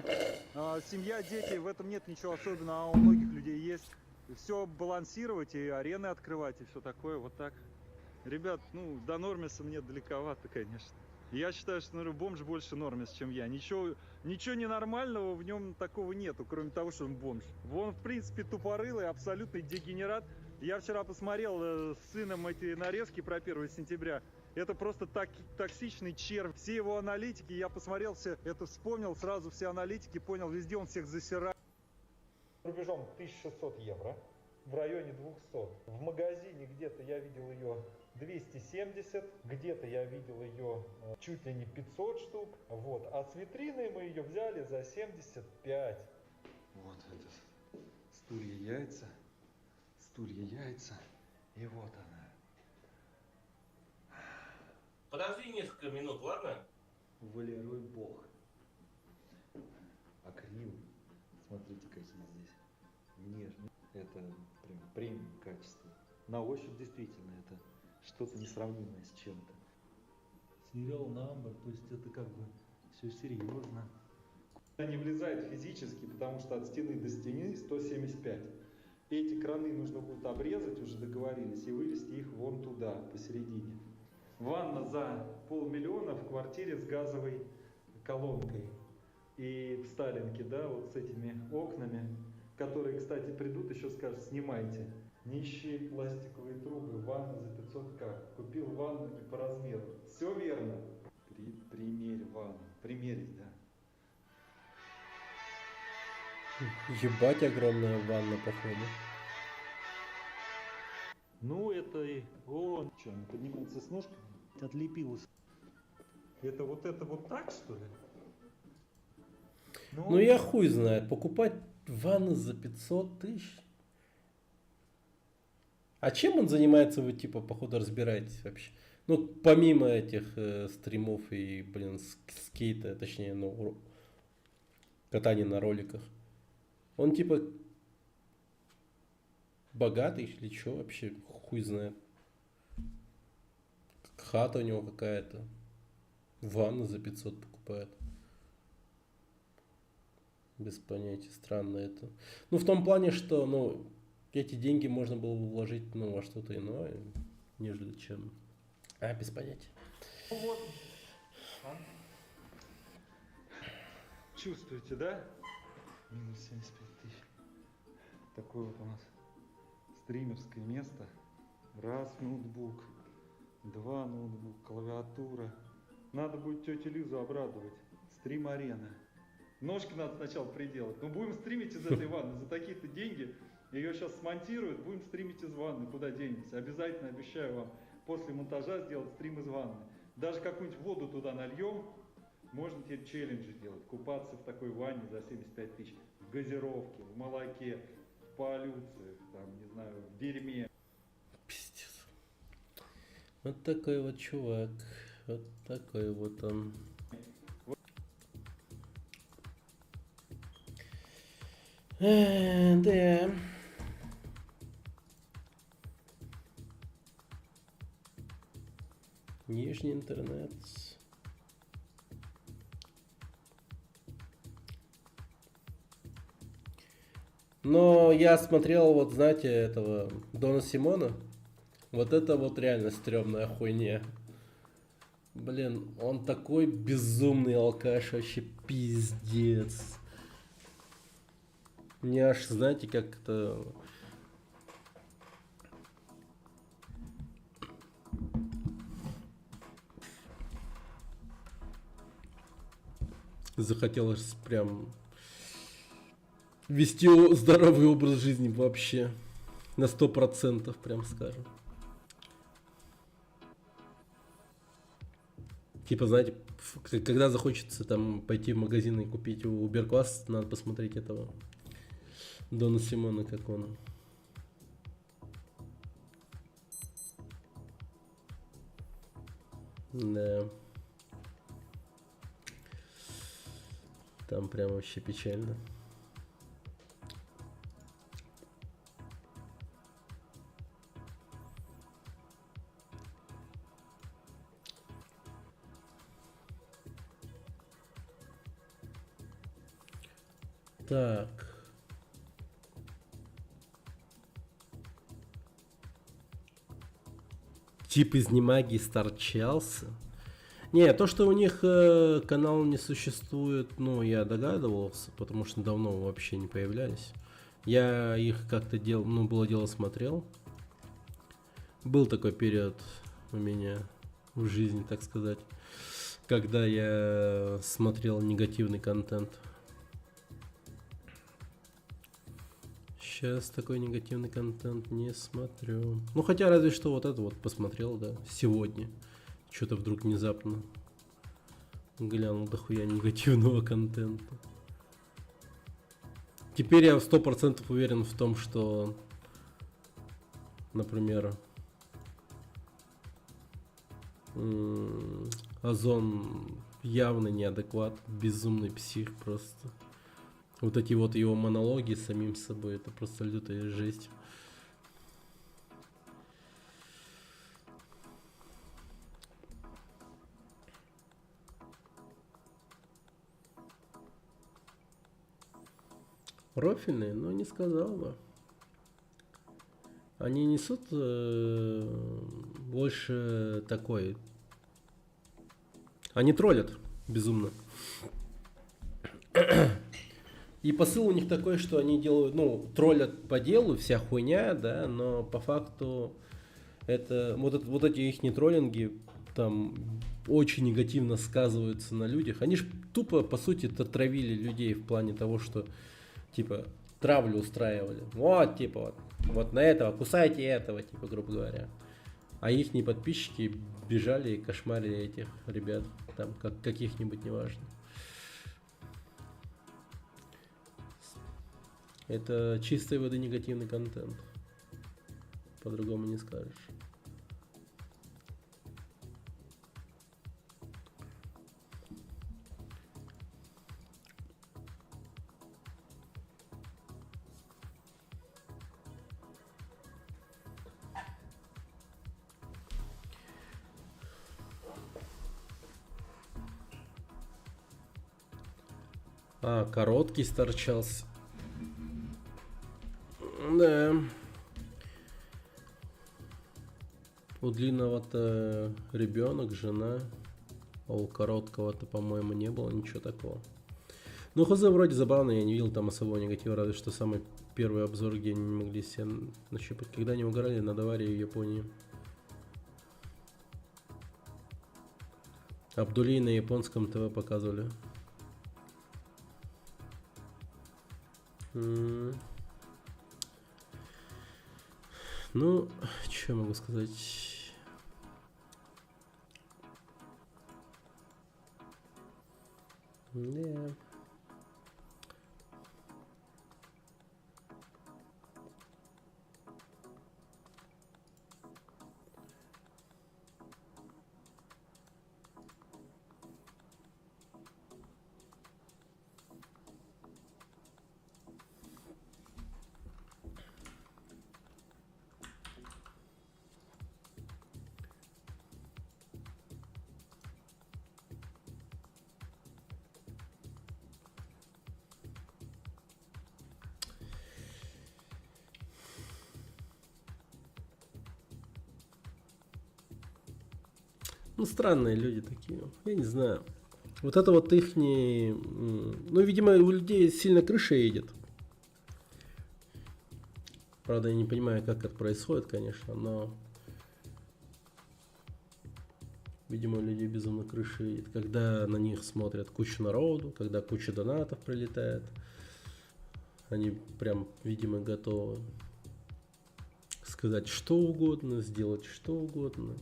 Семья, дети, в этом нет ничего особенного, а у многих людей есть. Все балансировать и арены открывать и все такое, вот так. Ребят, ну, до Нормиса мне далековато, конечно. Я считаю, что, наверное, бомж больше Нормис, чем я. Ничего ненормального в нем такого нету, кроме того, что он бомж. Он, в принципе, тупорылый, абсолютный дегенерат. Я вчера посмотрел с сыном эти нарезки про 1 сентября. Это просто токсичный червь. Все его аналитики, я посмотрел все, это вспомнил, сразу все аналитики, понял, везде он всех засирает. Рубежом 1600 евро, в районе 200. В магазине где-то я видел ее 270, где-то я видел ее чуть ли не 500 штук, вот, а с витрины мы ее взяли за 75. Вот это стулья яйца, и вот она. Подожди несколько минут, ладно? Валеруй бог. Акрил, смотрите, какие здесь нежные. Это прям премиум качество. На ощупь действительно это что-то несравнимое с чем-то. Сериал на амбар, то есть это как бы все серьезно. Она не влезает физически, потому что от стены до стены 175. Эти краны нужно будет обрезать, уже договорились, и вывести их вон туда, посередине. Ванна за 500 000 в квартире с газовой колонкой. И в Сталинке, да, вот с этими окнами, которые, кстати, придут, еще скажут, снимайте. Нищие пластиковые трубы, ванна за 500к. Купил ванну не по размеру. Все верно. Примерь ванну. Примерить, да. Ебать, огромная ванна, походу. Ну, это и он. Что, не поднимается с ножками? Отлепилась. Это вот так, что ли? Ну я хуй знает, покупать ванну за 500 000. А чем он занимается, вы типа, походу, разбираетесь вообще? Ну, помимо этих стримов и, блин, скейта, точнее, ну, катания на роликах. Он типа богатый или что вообще, хуй знает. Хата у него какая-то. Ванну за 500 покупает. Без понятия, странно это. Ну, в том плане, что, ну, эти деньги можно было вложить, ну, во что-то иное, нежели чем... без понятия. Вот. Чувствуете, да? Минус 75 000. Такое вот у нас стримерское место. Раз ноутбук, два ноутбук, клавиатура. Надо будет тетю Лизу обрадовать. Стрим-арена. Ножки надо сначала приделать. Но будем стримить из этой ванны за такие-то деньги. Ее сейчас смонтируют, будем стримить из ванны. Куда денемся? Обязательно, обещаю вам, после монтажа сделать стрим из ванны. Даже какую-нибудь воду туда нальем. Можно теперь челленджи делать. Купаться в такой ванне за 75 000. В газировке, в молоке, в полюциях, там, не знаю, в дерьме. Пиздец. Вот такой вот чувак. Вот такой вот он. Да. Нижний интернет. Но я смотрел, вот знаете, этого Дона Симона. Вот это вот реально стрёмная хуйня. Блин, он такой безумный алкаш, вообще пиздец. Мне аж, знаете, как-то... Захотелось прям вести здоровый образ жизни вообще. На 100%, прям скажем. Типа, знаете, когда захочется там пойти в магазин и купить Уберквас, надо посмотреть этого Дона Симона, как он. Да. Там прям вообще печально. Так. Тип из Немаги сторчался. Не, то, что у них канал не существует, ну, я догадывался, потому что давно вообще не появлялись. Я их как-то делал, ну, было дело, смотрел. Был такой период у меня в жизни, так сказать, когда я смотрел негативный контент. Сейчас такой негативный контент не смотрю. Ну, хотя разве что вот это вот посмотрел, да, сегодня. Что-то вдруг внезапно глянул дохуя негативного контента. Теперь я 100% уверен в том, что, например, Озон явно неадекват, безумный псих просто. Вот эти вот его монологи с самим собой, это просто лютая жесть. Профильные, но не сказал бы. Они несут больше такой. Они троллят безумно. И посыл у них такой, что они делают, ну, троллят по делу, вся хуйня, да, но по факту это вот эти их троллинги там очень негативно сказываются на людях. Они ж тупо, по сути, травили людей в плане того, что типа травлю устраивали. Вот, типа, вот на этого, кусайте этого, типа, грубо говоря. А ихние подписчики бежали и кошмарили этих ребят, там, каких-нибудь, неважно. Это чистой воды негативный контент. По-другому не скажешь. А, короткий сторчался. Да. У длинного-то ребенок, жена, а у короткого-то, по-моему, не было ничего такого. Ну, хз вроде забавно, я не видел там особого негатива, разве что самый первый обзор, где они не могли себя нащупать, когда они угорали над аварией в Японии. Абдулей на японском ТВ показывали. Ну, что я могу сказать? Да. Ну, странные люди такие. Я не знаю. Вот это вот ихний... Ну, видимо, у людей сильно крыша едет. Правда, я не понимаю, как это происходит, конечно, но... Видимо, у людей безумно крыша едет. Когда на них смотрят кучу народу, когда куча донатов прилетает. Они прям, видимо, готовы сказать что угодно, сделать что угодно.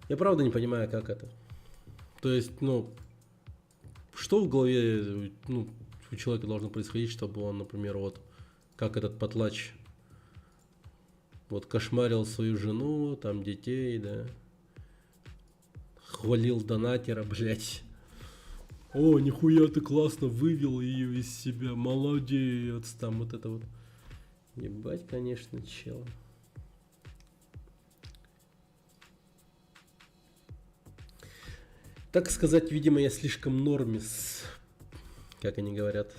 Я правда не понимаю, как это. То есть, ну, что в голове, ну, у человека должно происходить, чтобы он, например, вот, как этот потлач, вот, кошмарил свою жену, там, детей, да, хвалил донатера, блять. О, нихуя ты классно вывел ее из себя, молодец, там, вот это вот. Ебать, конечно, чел. Так сказать, видимо, я слишком нормис, как они говорят.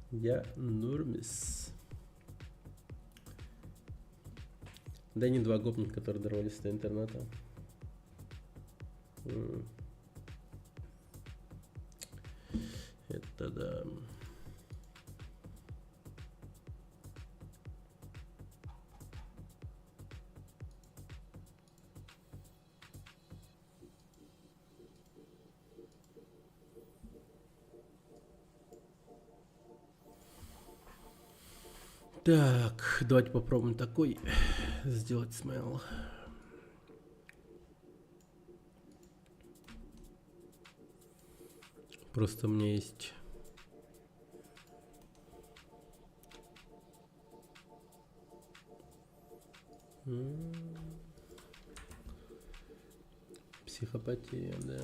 Я нормис. Да не два гопника, которые дорвались до интернета. Это да. Так, давайте попробуем такой сделать смайл. Просто у меня есть психопатия, да.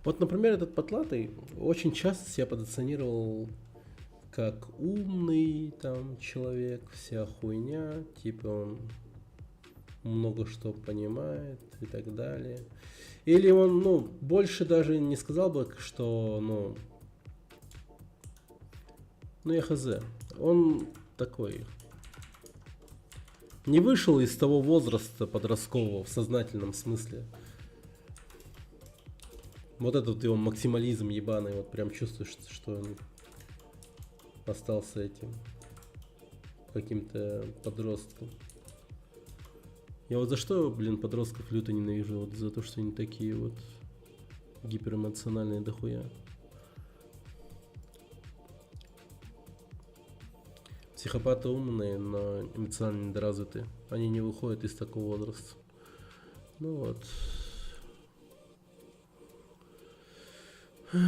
Вот, например, этот потлатый очень часто себя позиционировал как умный там человек, вся хуйня, типа он много что понимает и так далее. Или он, ну, больше даже не сказал бы, что, ну я хз. Он такой, не вышел из того возраста подросткового в сознательном смысле. Вот этот его максимализм ебаный, вот прям чувствуешь, что он остался этим каким-то подростком. Я вот за что, блин, подростков люто ненавижу, вот за то, что они такие вот гиперэмоциональные дохуя. Психопаты умные, но эмоционально недоразвитые. Они не выходят из такого возраста. Ну вот. Ну,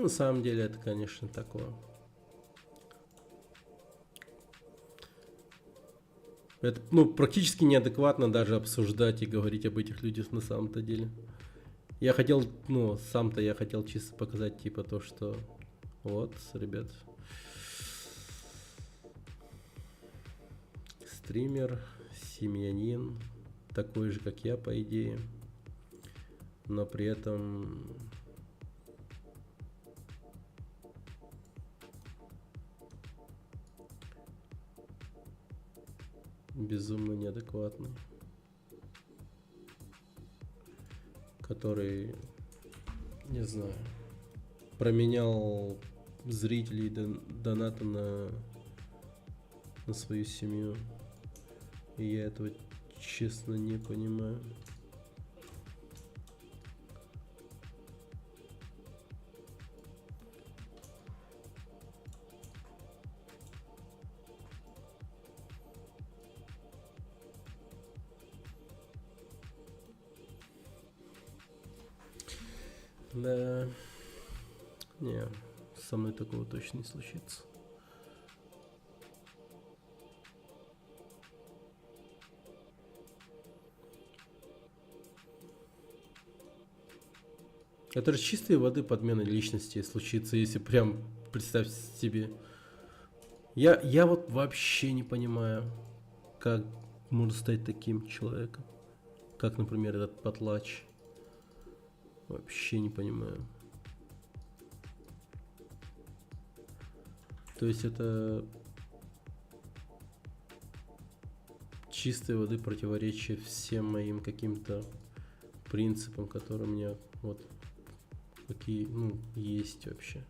на самом деле это, конечно, такое. Это, ну, практически неадекватно даже обсуждать и говорить об этих людях на самом-то деле. Я хотел, ну, сам-то я хотел чисто показать, типа, то, что вот, ребят. Стример, семьянин, такой же, как я, по идее. Но при этом... безумно неадекватный, который, не знаю, променял зрителей доната на свою семью, и я этого честно не понимаю. Да, не, со мной такого точно не случится. Это же чистой воды подмена личности случится, если прям представьте себе. Я вот вообще не понимаю, как можно стать таким человеком. Как, например, этот Потлач. Вообще не понимаю. То есть это чистой воды противоречие всем моим каким-то принципам, которые у меня вот какие, ну, есть вообще.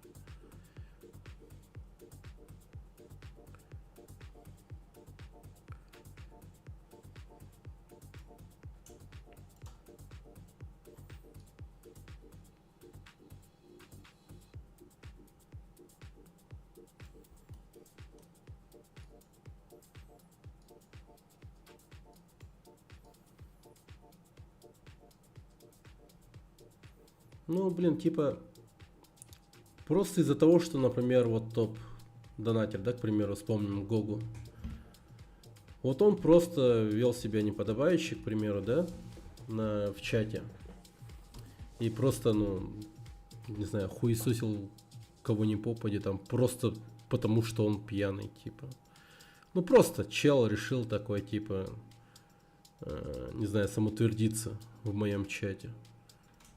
Ну, блин, типа, просто из-за того, что, например, вот топ-донатер, да, к примеру, вспомним Гогу. Вот он просто вел себя неподобающе, к примеру, да, в чате. И просто, ну, не знаю, хуесосил кого ни попади, там, просто потому, что он пьяный, типа. Ну, просто чел решил такой, типа, не знаю, самоутвердиться в моем чате.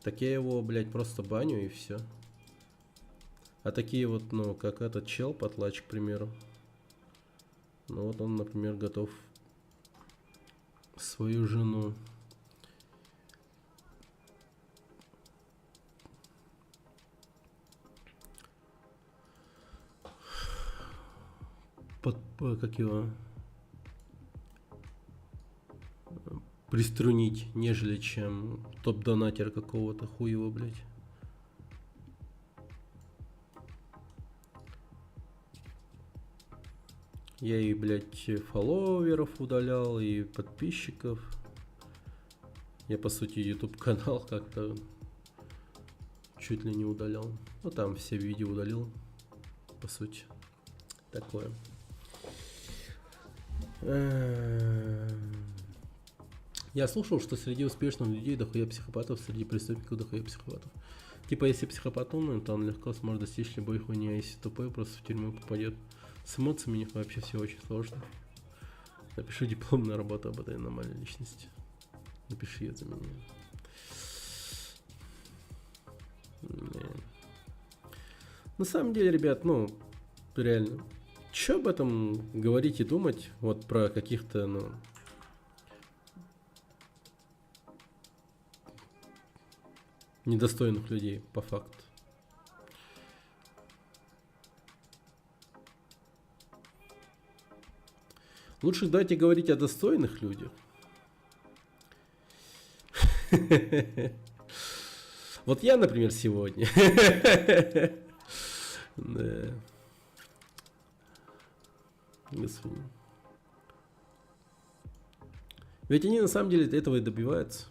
Так я его, блядь, просто баню и все. А такие вот, ну, как этот чел, Потлач, к примеру. Ну вот он, например, готов свою жену как его приструнить, нежели чем топ-донатер какого-то хуева, блядь. Я и, блядь, фолловеров удалял, и подписчиков. Я, по сути, YouTube канал как-то чуть ли не удалял. Ну, там все видео удалил, по сути. Такое. Я слушал, что среди успешных людей дохуя психопатов, среди преступников дохуя психопатов. Типа, если психопат умный, то он легко сможет достичь любой хуйни, а если тупой, просто в тюрьму попадет. С эмоциями у них вообще все очень сложно. Напиши дипломную работу об этой аномальной личности. Напиши ее за меня. На самом деле, ребят, ну, реально, что об этом говорить и думать, вот про каких-то, ну, недостойных людей, по факту. Лучше дайте говорить о достойных людях. Вот я, например, сегодня. Да. Господи. Ведь они на самом деле этого и добиваются.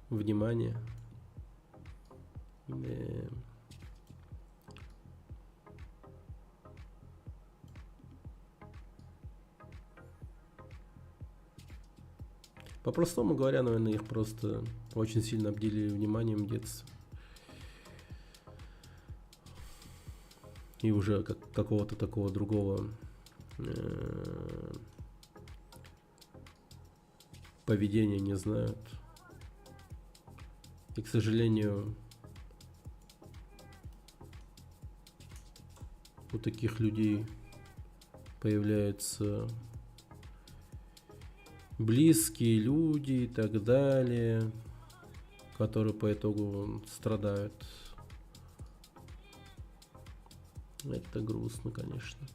Внимания. Да. По-простому говоря, наверное, их просто очень сильно обделили вниманием в детстве. И уже какого-то такого другого поведения не знают. И, к сожалению, у таких людей появляются близкие люди и так далее, которые по итогу страдают. Это грустно, конечно.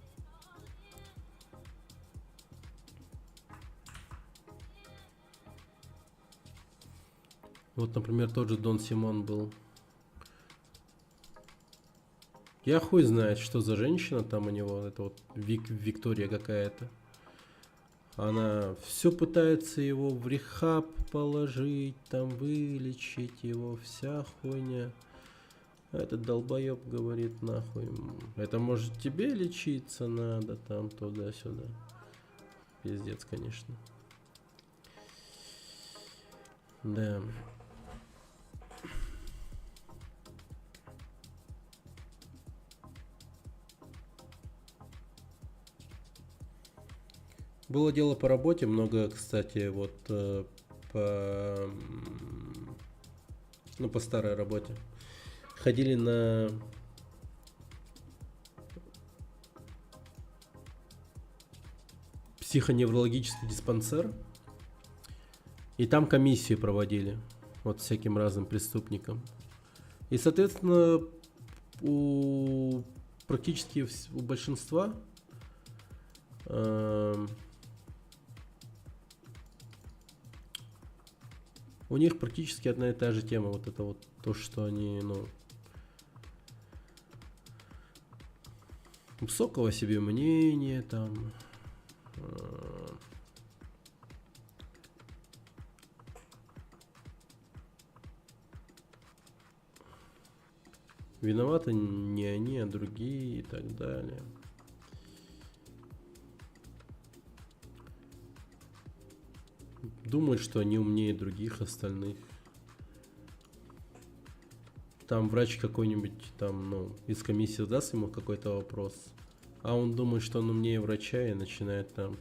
Вот, например, тот же Дон Симон был. Я хуй знает, что за женщина там у него. Это вот Виктория какая-то. Она все пытается его в рехаб положить, там вылечить его, вся хуйня. А этот долбоеб говорит, нахуй, это может тебе лечиться надо, там туда-сюда. Пиздец, конечно. Да. Было дело по работе, много, кстати, вот по старой работе. Ходили на психоневрологический диспансер, и там комиссии проводили вот всяким разным преступникам. И, соответственно, практически у большинства у них практически одна и та же тема. Вот это вот то, что они, высокого себе мнения, там, виноваты не они, а другие и так далее. Думают, что они умнее других остальных. Там врач какой-нибудь там, из комиссии задаст ему какой-то вопрос, а он думает, что он умнее врача, и начинает там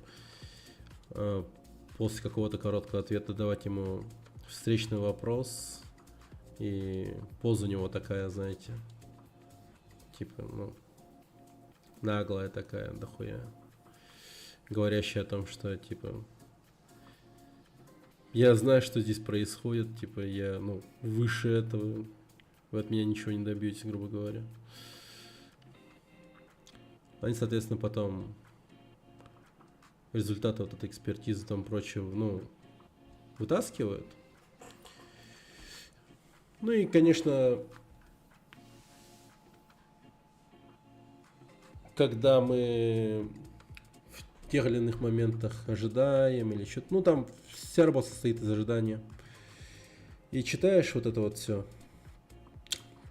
после какого-то короткого ответа давать ему встречный вопрос, и поза у него такая, знаете, типа, наглая такая, дохуя, говорящая о том, что, типа, я знаю, что здесь происходит, типа, я, выше этого, вы от меня ничего не добьетесь, грубо говоря. Они, соответственно, потом результаты вот этой экспертизы, там, прочего, вытаскивают. Ну и, конечно, когда мы в тех или иных моментах ожидаем или что-то, там вся работа состоит из ожидания. И читаешь вот это вот все,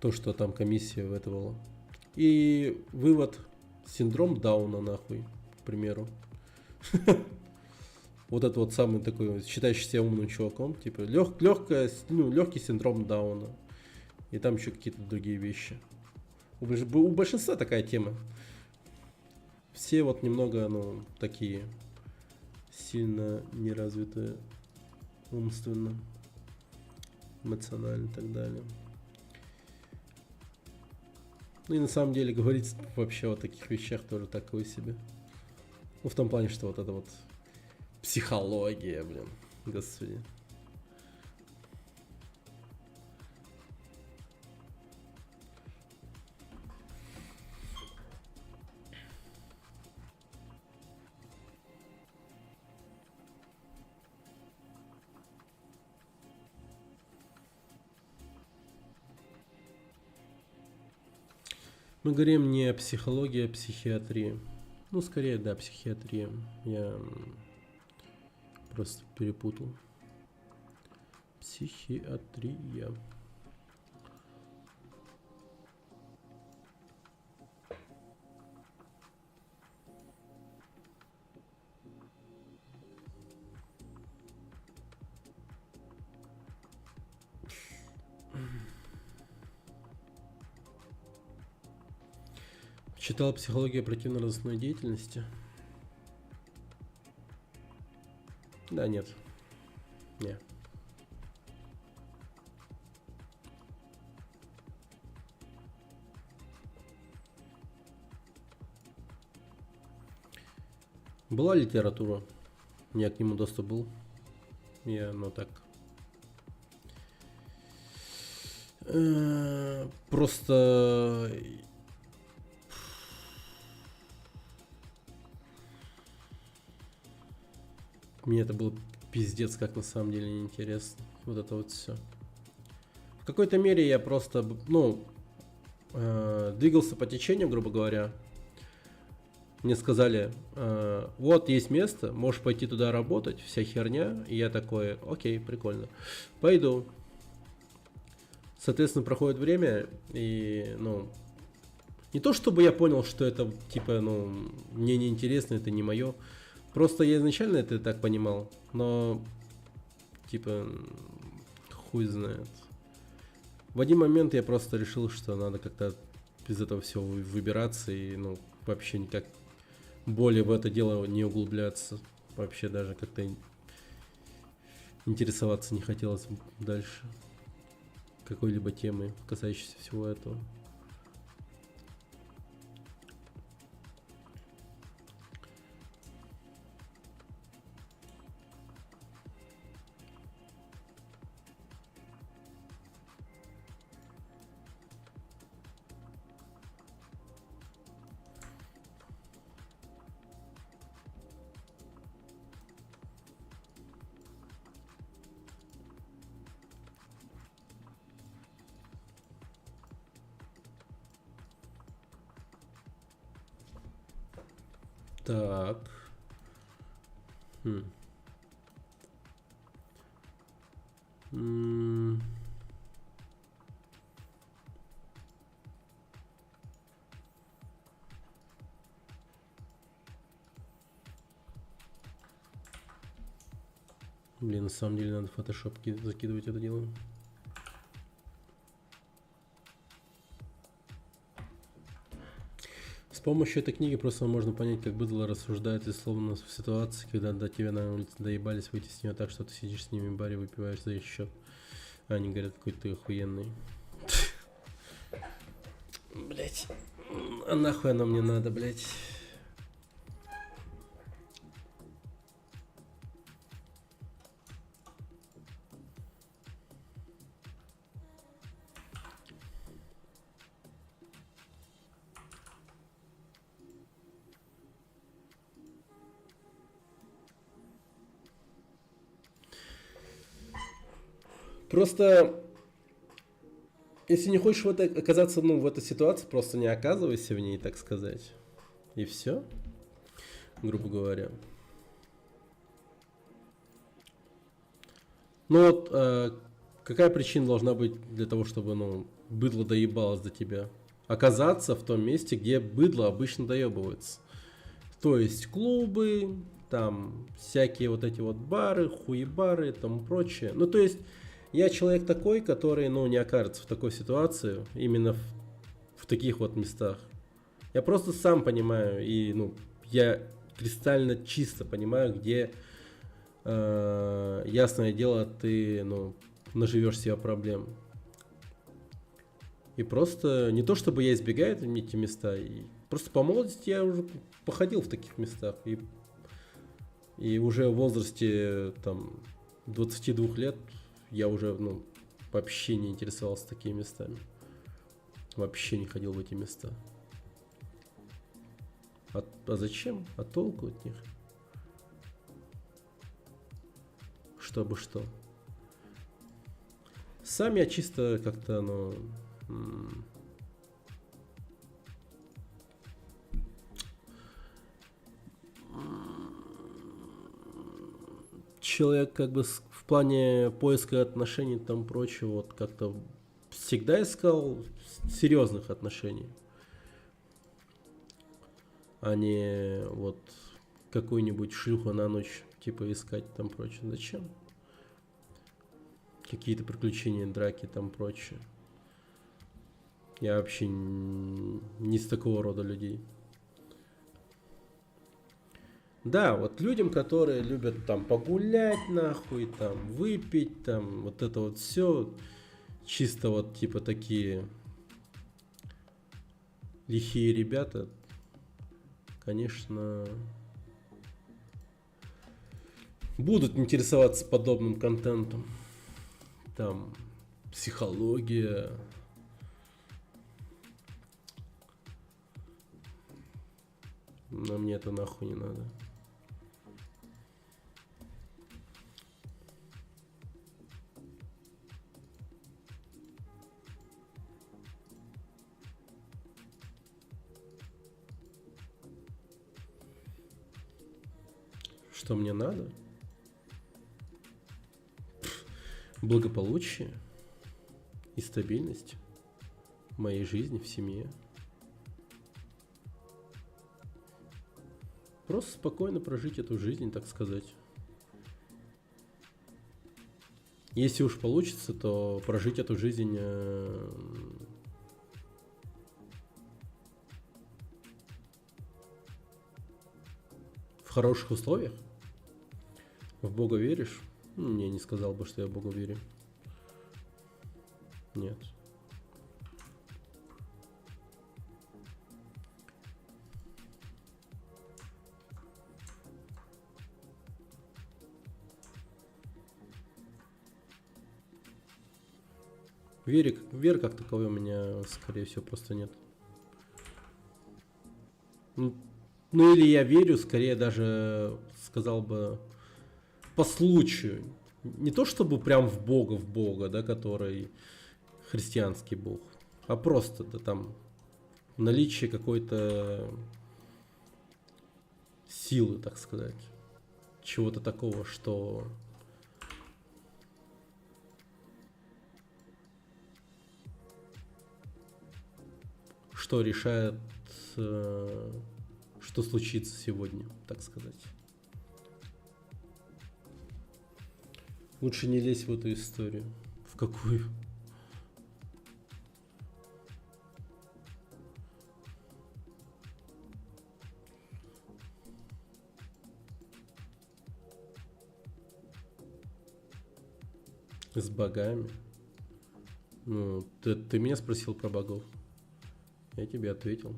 то, что там комиссия выдавала. И вывод: синдром Дауна, нахуй, к примеру. Вот это вот самый такой, считающий себя умным чуваком, типа, легкий синдром Дауна. И там еще какие-то другие вещи. У большинства такая тема. Все вот немного, такие сильно неразвитые умственно, эмоционально и так далее. Ну и на самом деле говорить вообще о таких вещах тоже такое себе. В том плане, что вот это вот психология, господи. Мы говорим не о психологии, а о психиатрии. Скорее, да, психиатрия. Я просто перепутал. Психиатрия. Читал «Психология оперативно-розыскной деятельности». Да, нет. Не. Была литература. У меня к нему доступ был. Я, так. Просто... Мне это было пиздец, как на самом деле неинтересно. Вот это вот все. В какой-то мере я просто, двигался по течению, грубо говоря. Мне сказали, вот есть место, можешь пойти туда работать, вся херня. И я такой, окей, прикольно. Пойду. Соответственно, проходит время, и, не то чтобы я понял, что это, типа, мне неинтересно, это не мое. Просто я изначально это так понимал, но, типа, хуй знает. В один момент я просто решил, что надо как-то из этого всего выбираться и, вообще никак более в это дело не углубляться. вообще даже как-то интересоваться не хотелось дальше какой-либо темой, касающейся всего этого. Так. Блин, на самом деле надо в Photoshop закидывать это дело. С помощью этой книги просто можно понять, как быдло рассуждает словно в ситуации, когда до тебя на улице доебались выйти с нее так, что ты сидишь с ними в баре, выпиваешь за их счет. А они говорят, какой ты охуенный. Блять. А нахуй оно мне надо, блять. Просто, если не хочешь оказаться, в этой ситуации, просто не оказывайся в ней, так сказать. И все, грубо говоря. Ну вот, какая причина должна быть для того, чтобы, быдло доебалось до тебя? Оказаться в том месте, где быдло обычно доебывается. То есть клубы, там всякие вот эти вот бары, хуебары и тому прочее. Ну, то есть... Я человек такой, который, не окажется в такой ситуации, именно в таких вот местах. Я просто сам понимаю, и, я кристально чисто понимаю, где, ясное дело, ты, наживешь себе проблем. И просто, не то чтобы я избегаю эти места, и просто по молодости я уже походил в таких местах. И уже в возрасте, 22 лет, я уже, вообще не интересовался такими местами. Вообще не ходил в эти места. А зачем? А толку от них? Чтобы что? Сам я чисто как-то, человек как бы в плане поиска отношений и тому прочего, вот как-то всегда искал серьезных отношений, а не вот какую-нибудь шлюху на ночь типа искать там прочее. Зачем? Какие-то приключения, драки там прочее. Я вообще не с такого рода людей. Да, вот людям, которые любят там погулять нахуй, там выпить, там вот это вот все, чисто вот типа такие лихие ребята, конечно, будут интересоваться подобным контентом. Там психология. Но мне это нахуй не надо. Что мне надо? Благополучие и стабильность в моей жизни, в семье. Просто спокойно прожить эту жизнь, так сказать. Если уж получится, то прожить эту жизнь в хороших условиях, В Бога веришь? Не, не сказал бы, что я в Бога верю. Нет. Веры как таковой у меня, скорее всего, просто нет. Ну или я верю, скорее даже сказал бы по случаю. Не то чтобы прям в Бога, да, который христианский Бог, а просто да, там наличие какой-то силы, так сказать. Чего-то такого, что решает, что случится сегодня, так сказать. Лучше не лезь в эту историю. В какую? С богами? Ну, ты меня спросил про богов. Я тебе ответил.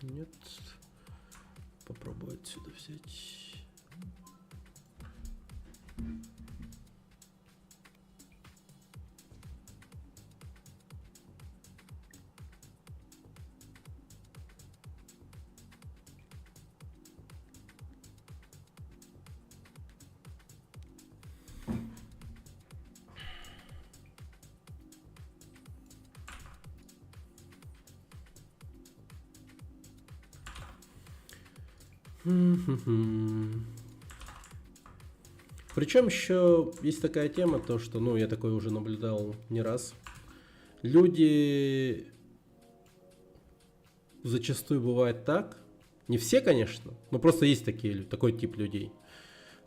Нет. Попробую отсюда взять. Причем еще есть такая тема, то что, ну, я такое уже наблюдал не раз. Люди зачастую бывает так, не все, конечно, но просто есть такой тип людей,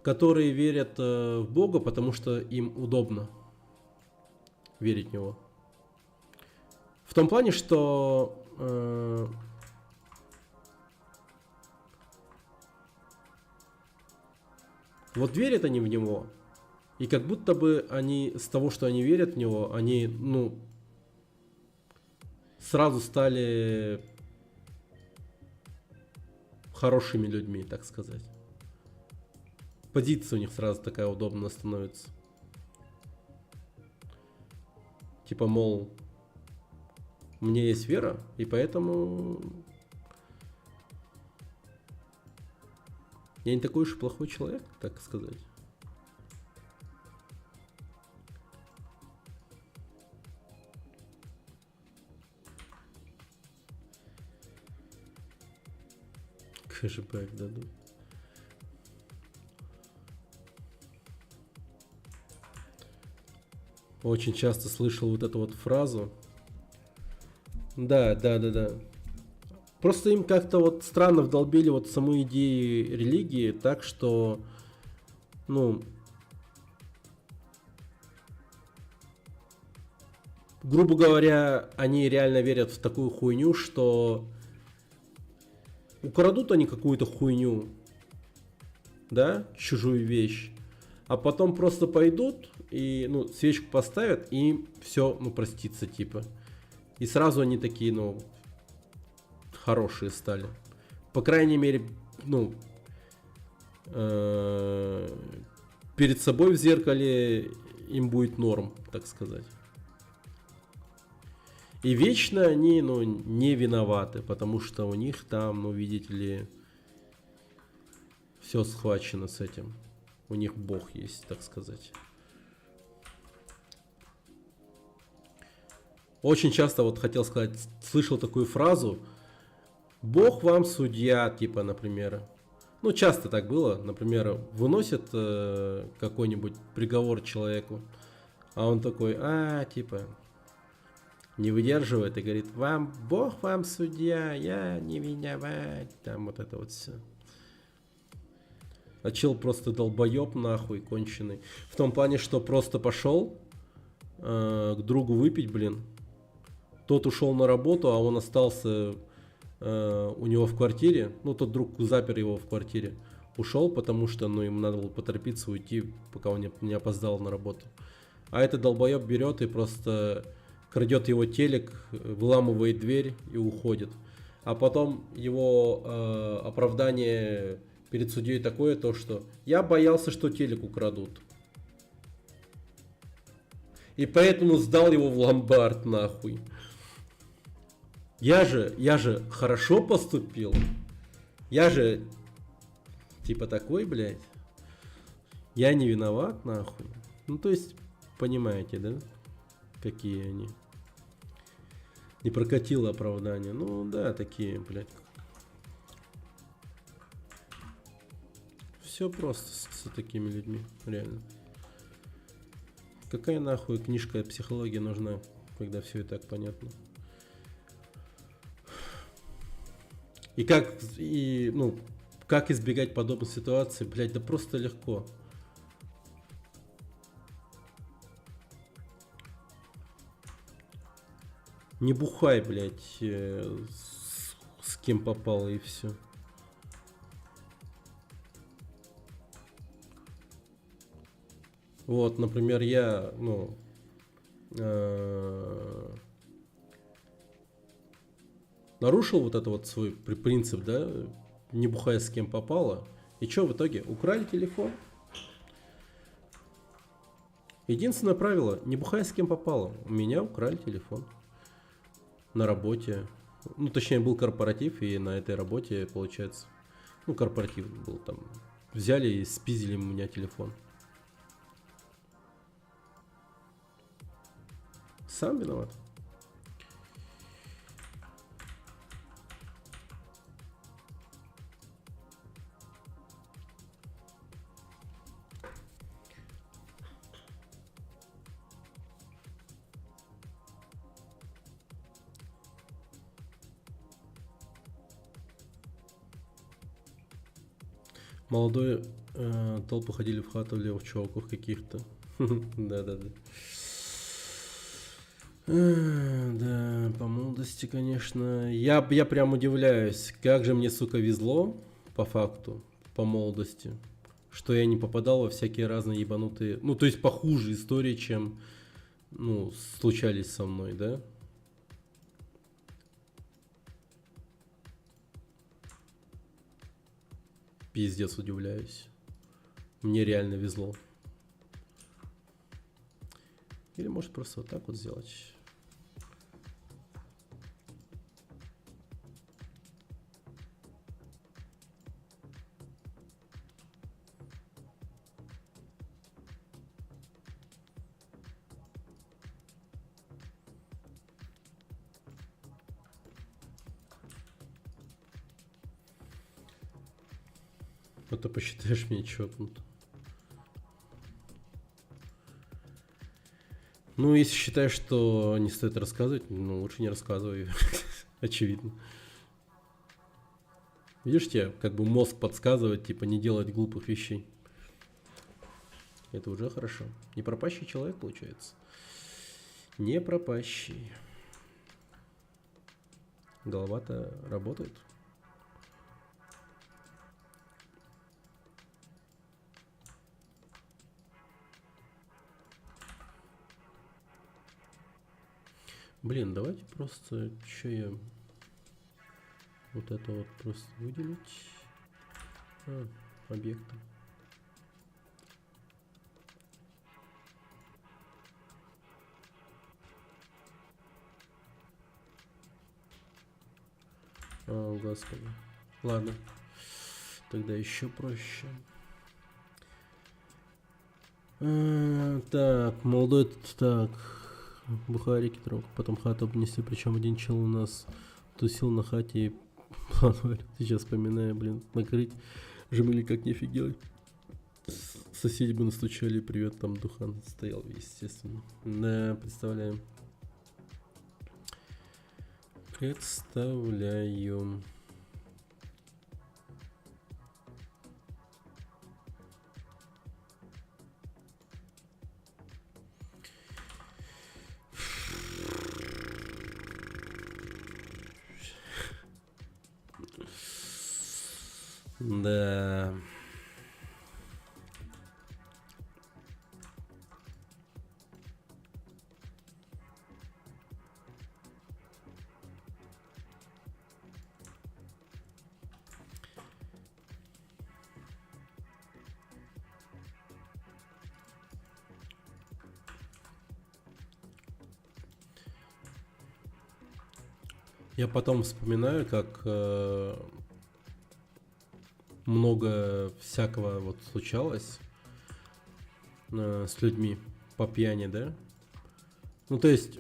которые верят в Бога, потому что им удобно верить в Него. В том плане, что вот верят они в Него, и как будто бы они с того, что они верят в Него, они, ну, сразу стали хорошими людьми, так сказать. Позиция у них сразу такая удобная становится. Типа, мол, у меня есть вера, и поэтому я не такой уж и плохой человек, так сказать. Кэшбэк дадут. Очень часто слышал вот эту вот фразу. Да. Просто им как-то вот странно вдолбили вот саму идею религии, так что, ну, грубо говоря, они реально верят в такую хуйню, что украдут они какую-то хуйню, да, чужую вещь, а потом просто пойдут и, ну, свечку поставят, и им все, ну, простится, типа. И сразу они такие, ну, хорошие стали. По крайней мере, ну, перед собой в зеркале им будет норм, так сказать. И вечно они, ну, не виноваты, потому что у них там, ну, видите ли, все схвачено с этим. У них Бог есть, так сказать. Очень часто, вот хотел сказать, слышал такую фразу: Бог вам судья, типа, например. Ну, часто так было. Например, выносят какой-нибудь приговор человеку, а он такой: типа, не выдерживает и говорит: вам Бог, вам судья, я не виноват. Там вот это вот все. А чел просто долбоеб нахуй, конченый. В том плане, что просто пошел к другу выпить, блин. Тот ушел на работу, а он остался у него в квартире. Ну, тот друг запер его в квартире. Ушел, потому что, ну, ему надо было поторопиться уйти, пока он не опоздал на работу. А этот долбоеб берет и просто крадет его телек, выламывает дверь и уходит. А потом его оправдание перед судьей такое, то что я боялся, что телек украдут. И поэтому сдал его в ломбард, нахуй. Я же хорошо поступил. Я же типа такой, блядь. Я не виноват, нахуй. Ну, то есть, понимаете, да? Какие они. Не прокатило оправдание. Ну, да, такие, блядь. Все просто с такими людьми, реально. Какая нахуй книжка психологии нужна, когда все и так понятно? И как избегать подобных ситуаций, блядь, да просто легко. Не бухай, блядь, с кем попало и все. Вот, например, я, нарушил вот это вот свой принцип, да, не бухая с кем попало. И что в итоге? Украли телефон. Единственное правило, не бухая с кем попало. У меня украли телефон. На работе. Ну, точнее, был корпоратив, и на этой работе, получается, ну, корпоратив был там. Взяли и спиздили у меня телефон. Сам виноват. Молодой толпы ходили в хату в чуваках каких-то. Да-да-да. Да, по молодости, конечно. Я прям удивляюсь, как же мне, сука, везло, по факту, по молодости, что я не попадал во всякие разные ебанутые, ну, то есть похуже истории, чем, ну, случались со мной, да? Пиздец, удивляюсь. Мне реально везло. Или может просто вот так вот сделать. А то посчитаешь меня чокнут. Ну, если считаешь, что не стоит рассказывать, ну, лучше не рассказывай. Очевидно. Видишь, тебе как бы мозг подсказывает, типа, не делать глупых вещей. Это уже хорошо. Не пропащий человек, получается. Не пропащий. Голова-то работает. Блин, давайте просто, что я вот это вот просто выделить. Объекты. О, господи. Ладно. Тогда еще проще. Так, молодой, так. Бухарики, трог, потом хату обнесли, причем один чел у нас тусил на хате и сейчас вспоминаю, блин, накрыть, жмыли как не офигел. Соседи бы настучали, привет, там Духан стоял, естественно. Да, представляем. Представляю. Да. Я потом вспоминаю, как много всякого вот случалось с людьми по пьяни, да? Ну, то есть,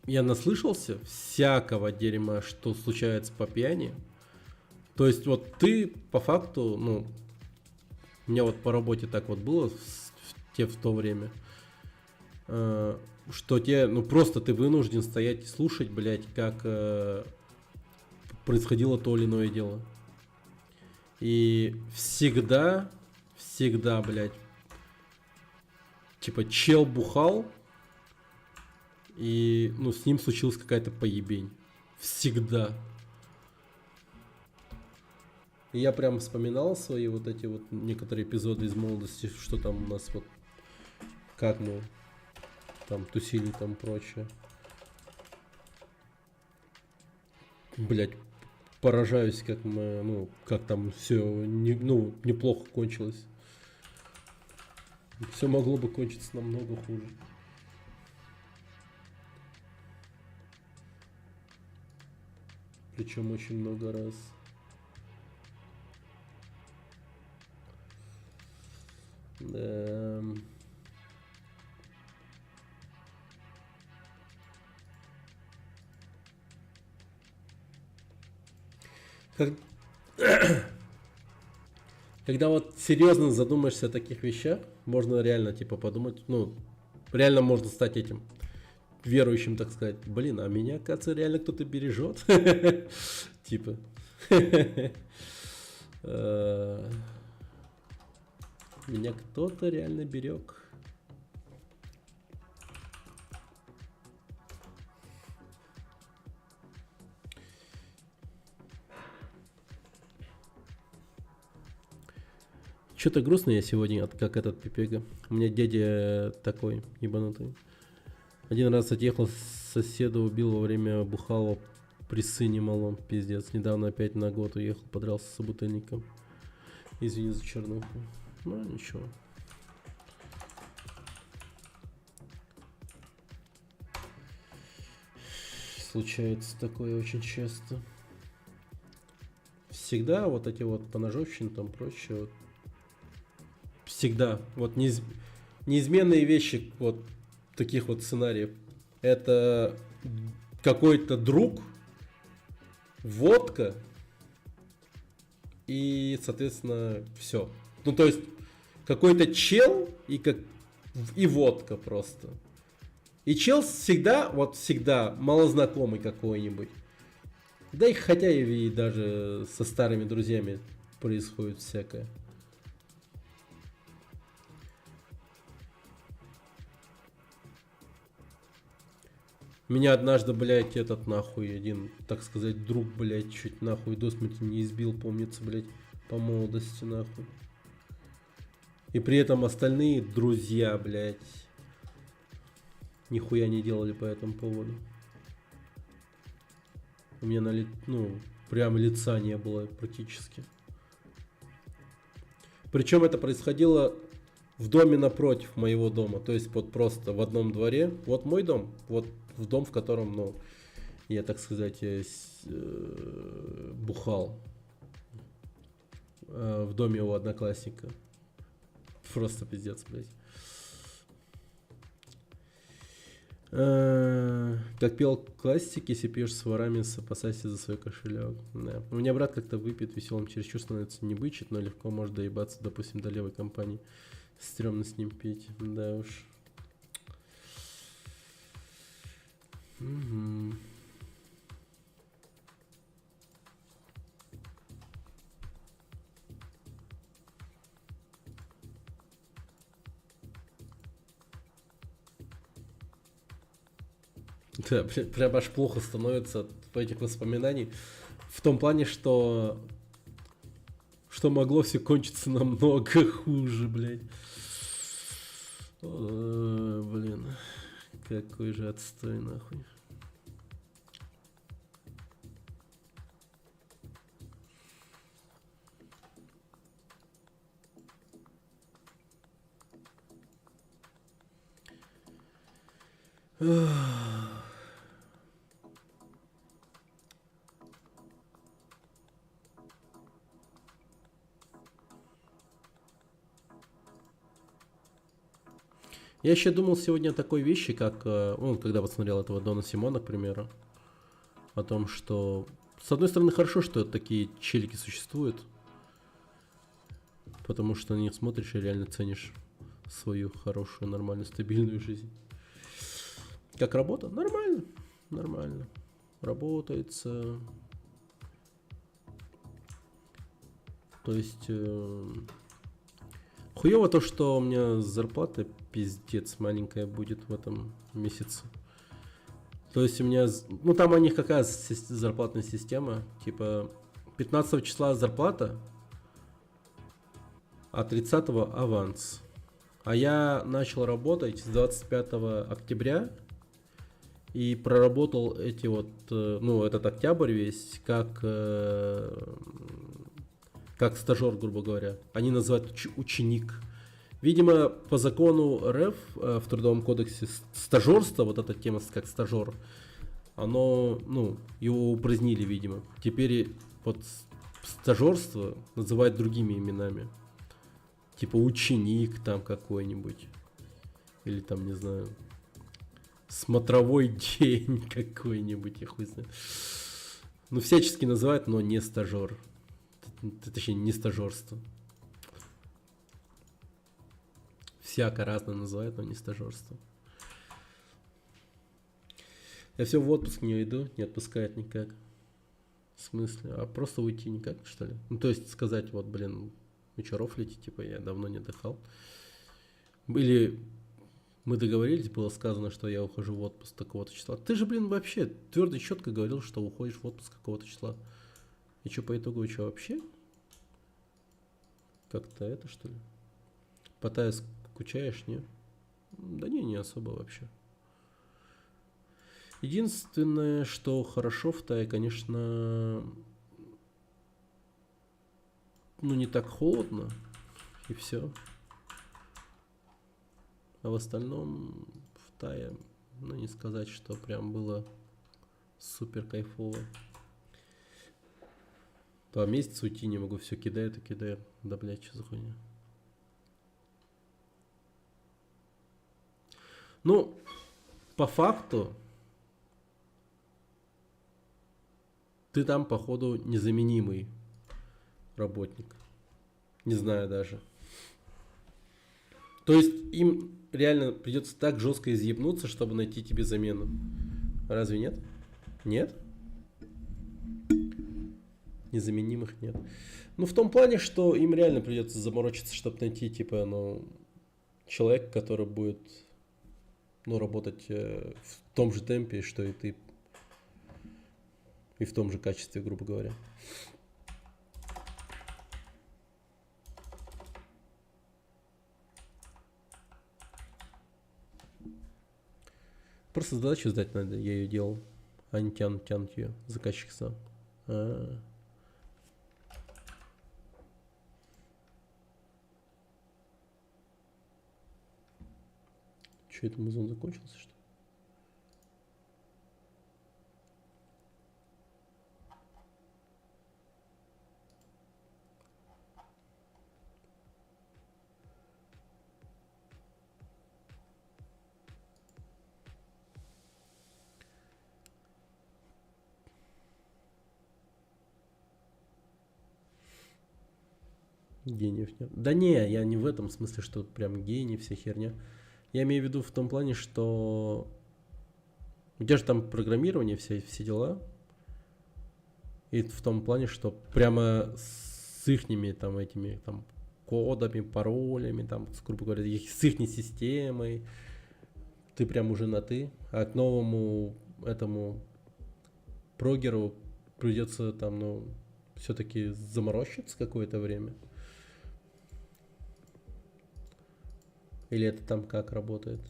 я наслышался всякого дерьма, что случается по пьяни. То есть, вот ты по факту, ну, у меня вот по работе так вот было в то время, что тебе, ну, просто ты вынужден стоять и слушать, блядь, как происходило то или иное дело. И всегда, блядь, типа, чел бухал, и, ну, с ним случилась какая-то поебень. Всегда. И я прям вспоминал свои вот эти вот некоторые эпизоды из молодости, что там у нас вот, как мы там тусили, там прочее. Блять, поражаюсь, как мы, ну, как там все, неплохо кончилось. Все могло бы кончиться намного хуже. Причем очень много раз. Да. Когда вот серьезно задумаешься о таких вещах, можно реально типа подумать, ну, реально можно стать этим верующим, так сказать. Блин, а меня, кажется, реально кто-то бережет. Типа. Меня кто-то реально берег. Что-то грустно я сегодня, как этот Пепега. У меня дядя такой ебанутый. Один раз отъехал, соседа убил во время бухалова при сыне малом. Пиздец. Недавно опять на год уехал, подрался с собутыльником. Извини за чернуху. Ну, ничего. Случается такое очень часто. Всегда вот эти вот поножовщины там прочее. Вот. Всегда. Вот неизменные вещи вот таких вот сценариев. Это какой-то друг, водка и, соответственно, все. Ну, то есть, какой-то чел и водка просто. И чел всегда, вот всегда, малознакомый какой-нибудь. Да и хотя и даже со старыми друзьями происходит всякое. Меня однажды, блядь, этот нахуй, один, так сказать, друг, блядь, чуть нахуй до смерти не избил, помнится, блядь, по молодости, нахуй. И при этом остальные друзья, блядь, нихуя не делали по этому поводу. У меня прям лица не было практически. Причем это происходило в доме напротив моего дома. То есть вот просто в одном дворе. Вот мой дом, вот в дом, в котором, ну, я, так сказать, бухал. В доме у одноклассника. Просто пиздец, блядь. Как пел классик, если пьешь с ворами, опасайся за свой кошелек. Да. У меня брат как-то выпьет, веселым чересчур становится не бычит, но легко может доебаться, допустим, до левой компании. Стремно с ним пить, да уж. Угу. Да, прям аж плохо становится от этих воспоминаний. В том плане, что могло все кончиться намного хуже, блядь. О, блин. Какой же отстой, нахуй. Я еще думал сегодня о такой вещи, как, когда вот смотрел этого Дона Симона, к примеру, о том, что, с одной стороны, хорошо, что такие челики существуют, потому что на них смотришь и реально ценишь свою хорошую, нормальную, стабильную жизнь. Как работа? Нормально, нормально. Работается. То есть... Хуёво то, что у меня зарплата пиздец маленькая будет в этом месяце. То есть у меня... Ну там у них какая зарплатная система? Типа 15 числа зарплата, а 30-го аванс. А я начал работать с 25 октября и проработал эти вот... этот октябрь весь как стажер, грубо говоря. Они называют ученик. Видимо, по закону РФ в Трудовом кодексе стажерство, вот эта тема как стажер, оно, его упразднили, видимо. Теперь вот стажерство называют другими именами. Типа ученик там какой-нибудь. Или там, не знаю, смотровой день какой-нибудь, я хуй знаю. Всячески называют, но не стажер. Точнее, не стажерство. Всяко разно называют, но не стажерство. Я все в отпуск не иду, не отпускает никак. В смысле? А просто уйти никак, что ли? То есть сказать, вот, блин, вечеров летите, типа, я давно не отдыхал. Или мы договорились, было сказано, что я ухожу в отпуск такого-то числа. Ты же, блин, вообще твердо и четко говорил, что уходишь в отпуск какого-то числа. И что по итогу, что вообще? Как-то это, что ли? Паттайя скучаешь, не? Да не особо вообще. Единственное, что хорошо в Тае, конечно, не так холодно, и все. А в остальном в Тае, не сказать, что прям было супер кайфово. 2 месяца уйти не могу, все кидает и кидает. Да, блядь, что за хуйня? По факту, ты там, походу, незаменимый работник. Не знаю даже. То есть, им реально придется так жестко изъебнуться, чтобы найти тебе замену. Разве нет? Нет? Незаменимых нет. В том плане, что им реально придется заморочиться, чтобы найти, типа, человека, который будет, работать в том же темпе, что и ты. И в том же качестве, грубо говоря. Просто задачу сдать надо, я ее делал. А не тянут ее, заказчик сам. Что, это музон закончился, что ли? Гениев нет. Да не, я не в этом смысле, что прям гений, вся херня. Я имею в виду в том плане, что у тебя же там программирование, все дела. И в том плане, что прямо с ихними там этими там кодами, паролями, там, грубо говоря, с их системой ты прям уже на ты. А к новому этому прогеру придется там, ну, все-таки заморочиться какое-то время? Или это там как работает?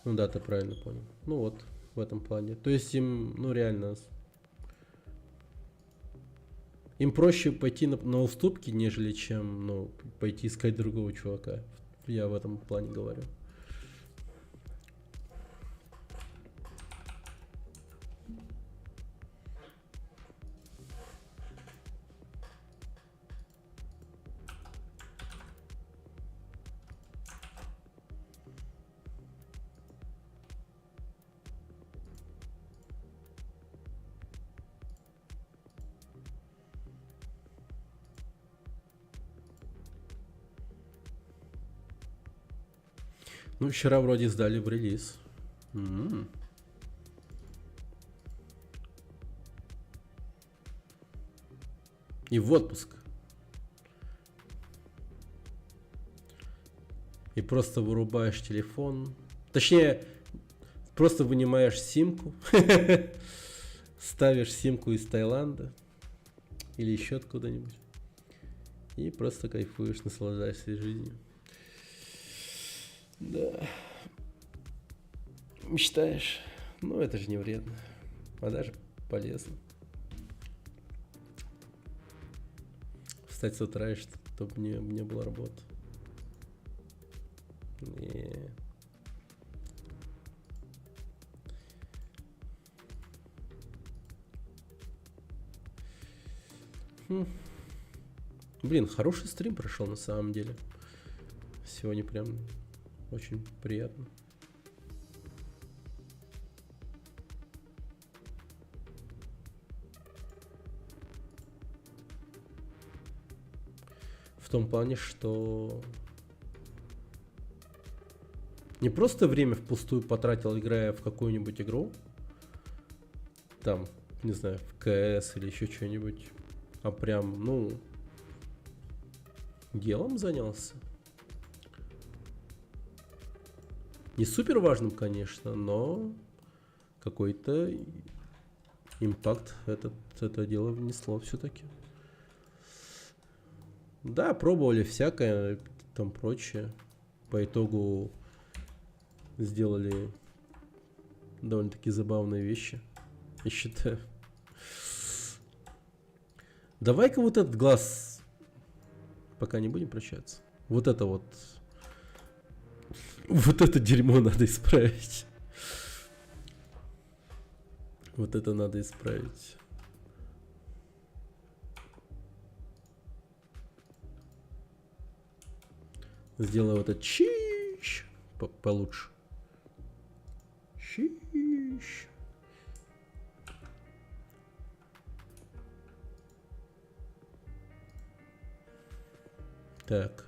Ну да, ты правильно понял. Ну вот, в этом плане. То есть им, ну реально, им проще пойти на уступки, нежели чем, ну, пойти искать другого чувака. Я в этом плане говорю. Ну, вчера вроде сдали в релиз. И в отпуск. И просто вырубаешь телефон. Точнее, просто вынимаешь симку. Ставишь симку из Таиланда. Или еще откуда-нибудь. И просто кайфуешь, наслаждаешься жизнью. Да. Мечтаешь. Ну, это же не вредно. А даже полезно. Встать с утра, чтобы не было работы. Не. Блин, хороший стрим прошел на самом деле. Сегодня прям очень приятно. В том плане, что не просто время впустую потратил, играя в какую-нибудь игру, там, не знаю, в КС или еще что-нибудь, а прям, ну, делом занялся. Не супер важным, конечно, но какой-то импакт это дело внесло все-таки. Да, пробовали всякое, там прочее. По итогу сделали довольно-таки забавные вещи, я считаю. Давай-ка вот этот глаз, пока не будем прощаться. Вот это вот это дерьмо надо исправить. Вот это надо исправить. Сделаю вот это чищ получше. Чищ. Так.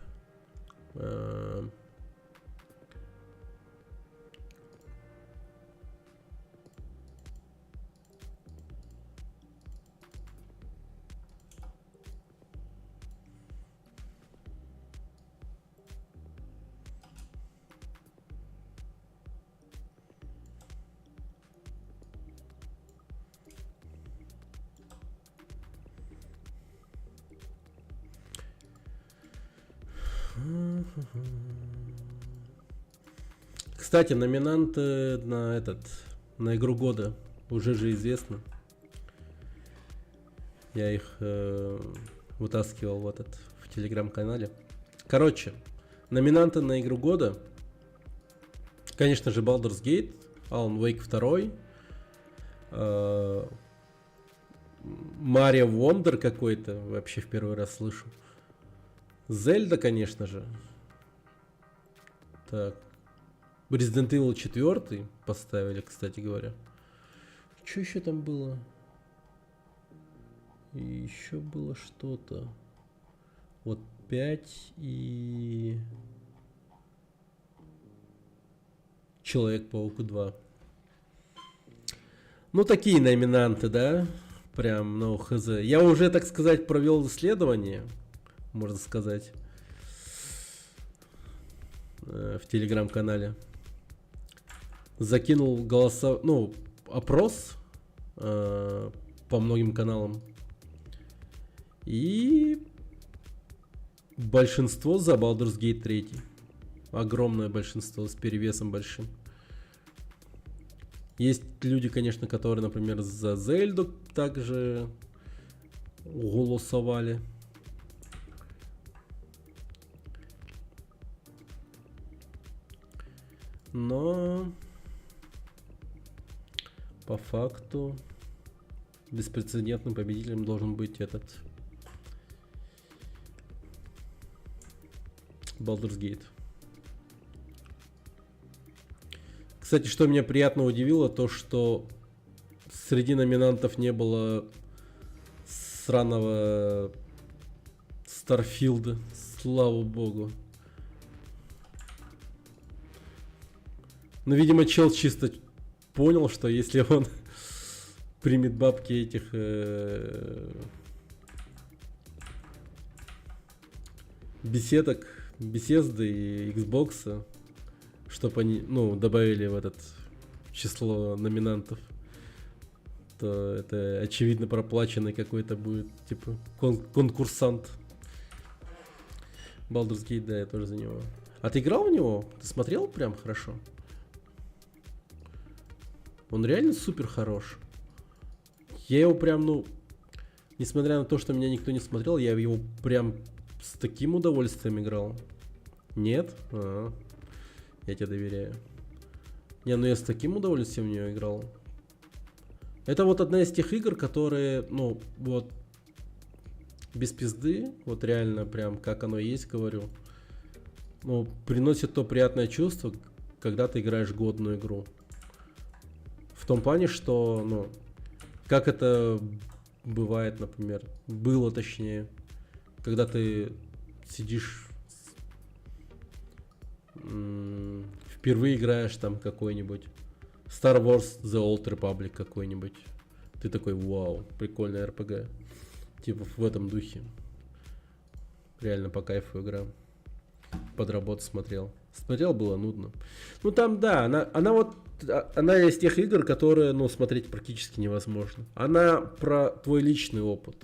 Кстати, номинанты на игру года уже же известны. Я их вытаскивал в телеграм-канале. Короче, номинанты на игру года, конечно же, Baldur's Gate, Alan Wake 2, Mario Wonder какой-то, вообще в первый раз слышу. Зельда, конечно же. Так. Resident Evil 4 поставили, кстати говоря. Что еще там было? И еще было что-то. Вот 5 и... Человек-паук 2. Ну, такие номинанты, да? Прям, ну, хз. Я уже, так сказать, провел исследование, можно сказать, в телеграм-канале. Закинул опрос по многим каналам. И большинство за Baldur's Gate 3. Огромное большинство с перевесом большим. Есть люди, конечно, которые, например, за Зельду также голосовали. Но по факту беспрецедентным победителем должен быть этот Baldur's Gate. Кстати, что меня приятно удивило, то что среди номинантов не было сраного Старфилда. Слава богу. Ну, видимо, чел чисто понял, что если он примет бабки этих беседок, Bethesda и Xbox, чтобы они, добавили в этот число номинантов, то это очевидно проплаченный какой-то будет, типа, конкурсант. Baldur's Gate, да, я тоже за него. А ты играл в него? Ты смотрел прям хорошо? Он реально супер хорош. Я его прям, несмотря на то, что меня никто не смотрел, я его прям с таким удовольствием играл. Нет? Я тебе доверяю. Не, я с таким удовольствием в нее играл. Это вот одна из тех игр, которые, без пизды, вот реально прям как оно есть, говорю, приносит то приятное чувство, когда ты играешь годную игру. В том плане, что, как это бывает, например, было точнее, когда ты сидишь, впервые играешь там какой-нибудь Star Wars The Old Republic какой-нибудь. Ты такой, вау, прикольная RPG. Типа в этом духе. Реально по кайфу игра. Под работу смотрел. Смотрел, было нудно. Там, да, она из тех игр, которые, смотреть практически невозможно. Она про твой личный опыт.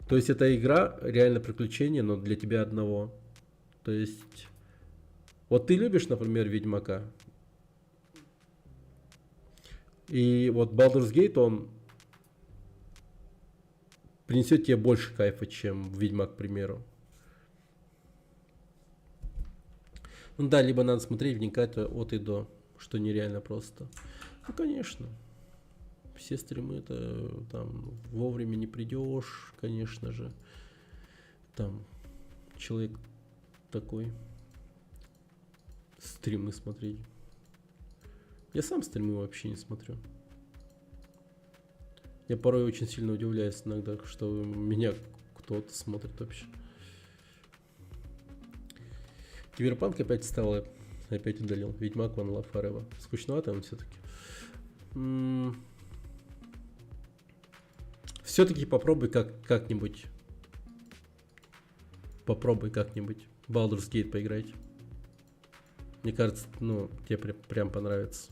То есть это игра, реально приключение, но для тебя одного. То есть, вот ты любишь, например, Ведьмака. И вот Baldur's Gate, он принесет тебе больше кайфа, чем Ведьмак, к примеру. Да, либо надо смотреть, вникать от и до, что нереально просто. Конечно. Все стримы это там вовремя не придешь, конечно же. Там человек такой. Стримы смотреть. Я сам стримы вообще не смотрю. Я порой очень сильно удивляюсь иногда, что меня кто-то смотрит вообще. Киберпанк опять встал, опять удалил. Ведьмак One Love Forever. Скучновато он все-таки. Все-таки попробуй как-нибудь. Попробуй как-нибудь Baldur's Gate поиграть. Мне кажется, тебе прям понравится.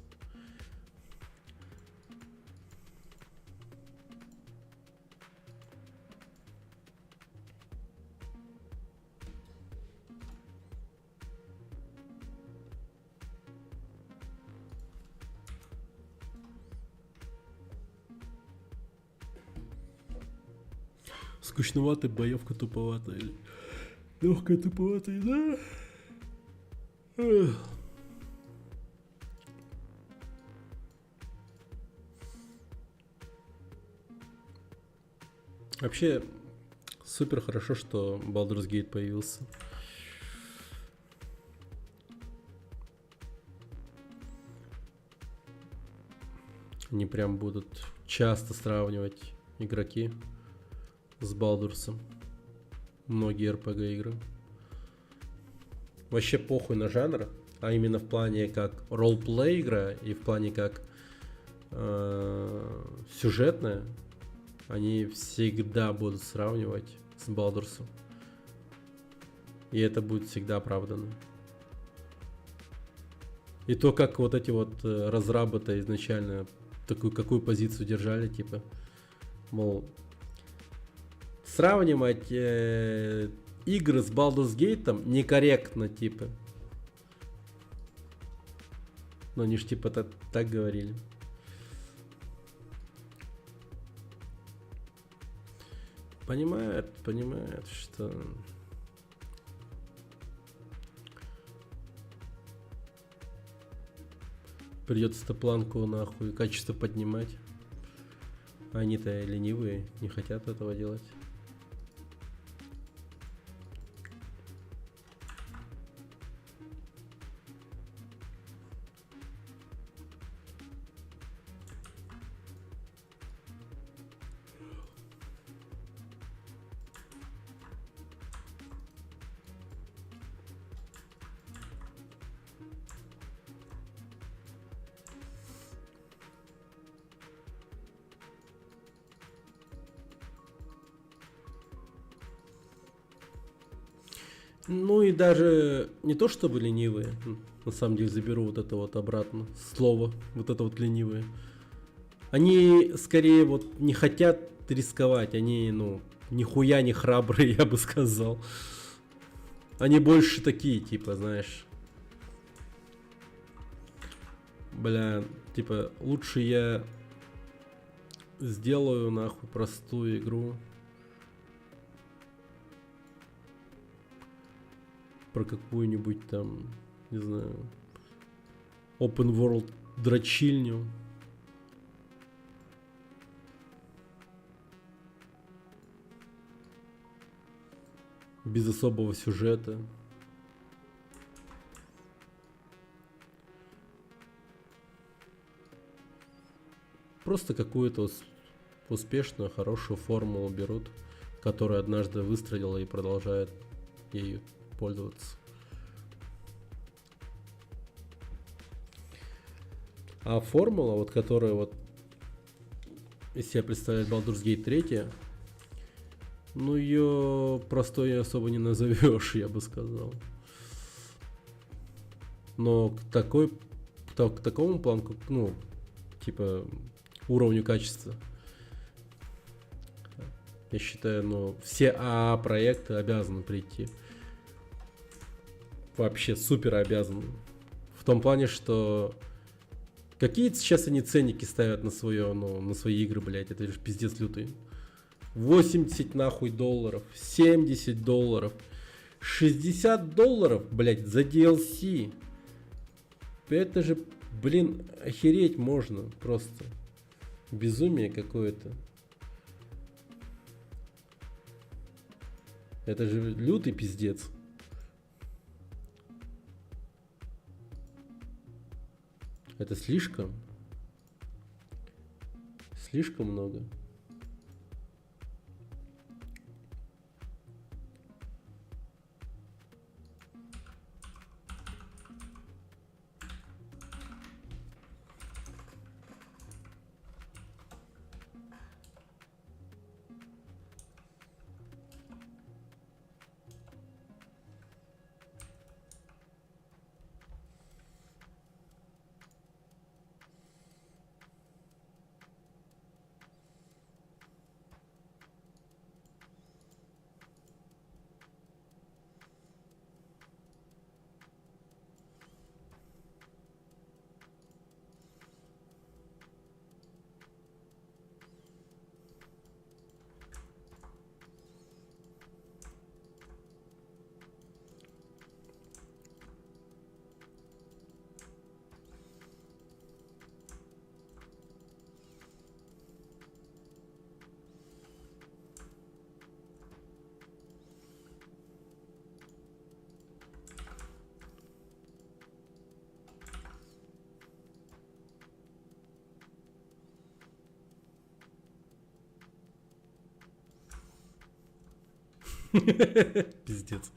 Скучноватый, боевка туповатая. Легкая туповатая, да? Вообще, супер хорошо, что Baldur's Gate появился. Они прям будут часто сравнивать игроки с Балдурсом. Многие RPG игры. Вообще похуй на жанр, а именно в плане как ролплей игра и в плане как сюжетная. они всегда будут сравнивать с Балдурсом. И это будет всегда оправдано. И то, как вот эти вот разрабы-то изначально какую позицию держали, типа, мол, сравнивать игры с Baldur's Gate некорректно, типа. Но они ж типа так говорили. Понимают, что придется-то планку нахуй качество поднимать. Они-то ленивые, не хотят этого делать. Ну и даже не то чтобы ленивые, на самом деле заберу вот это вот обратно, слово, вот это вот ленивые. Они скорее вот не хотят рисковать, они, ну, нихуя не храбрые, я бы сказал. Они больше такие, типа, знаешь. Бля, типа, лучше я сделаю нахуй простую игру. Про какую-нибудь там, не знаю, open world дрочильню. Без особого сюжета. Просто какую-то успешную, хорошую формулу берут, которая однажды выстрелила и продолжает ею пользоваться. А формула, вот которая вот из себя представляет Baldur's Gate 3, ну ее простой особо не назовешь, я бы сказал. Но к такому планку, ну, типа уровню качества, я считаю, ну, все АА проекты обязаны прийти. Вообще супер обязан. В том плане, что какие сейчас они ценники ставят на свое, ну, на свои игры, блядь, это же пиздец лютый. 80 нахуй долларов, 70 долларов, 60 долларов, блядь, за DLC. Это же, блин, охереть можно просто. Безумие какое-то. Это же лютый пиздец. Это слишком много. Пиздец.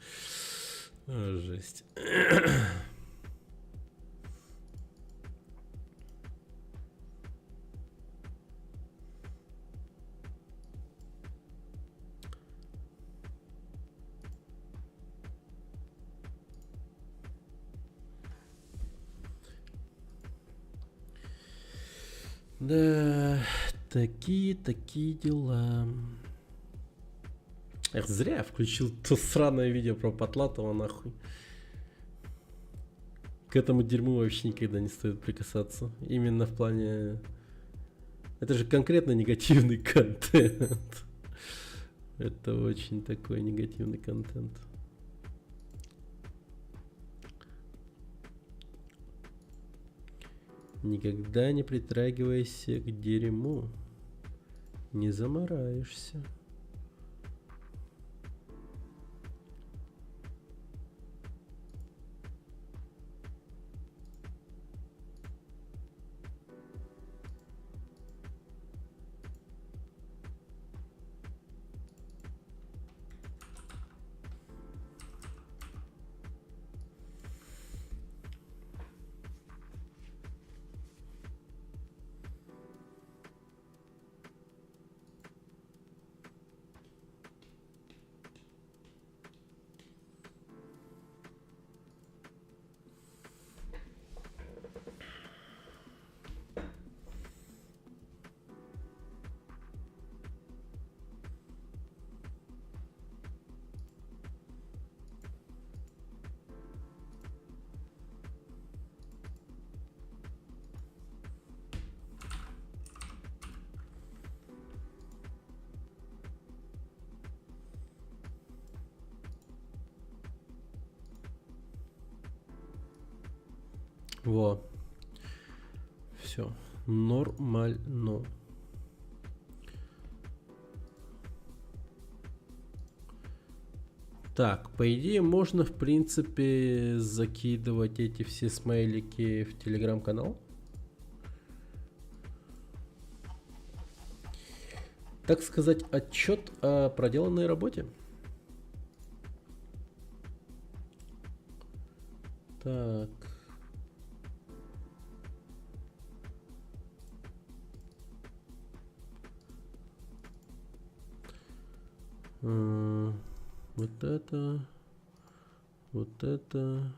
Жесть. Да, такие дела. Эх, зря я включил то сраное видео про Потлатова, нахуй. К этому дерьму вообще никогда не стоит прикасаться. Именно в плане... Это же конкретно негативный контент. Это очень такой негативный контент. Никогда не притрагивайся к дерьму. Не замораешься. Во. Все. Нормально. Так, по идее, можно, в принципе, закидывать эти все смайлики в телеграм-канал. Так сказать, отчет о проделанной работе. Так. Вот это. Вот это.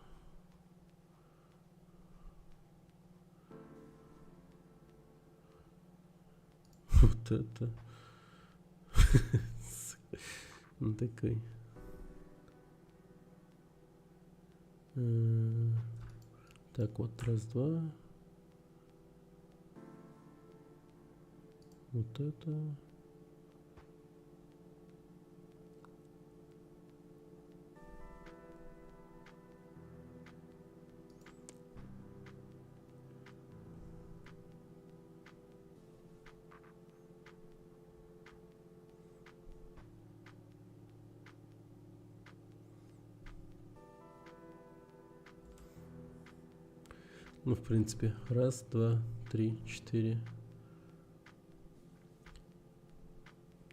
Вот это. Ну такой. Так, вот раз, два. Вот это. Ну, в принципе, раз, два, три, четыре.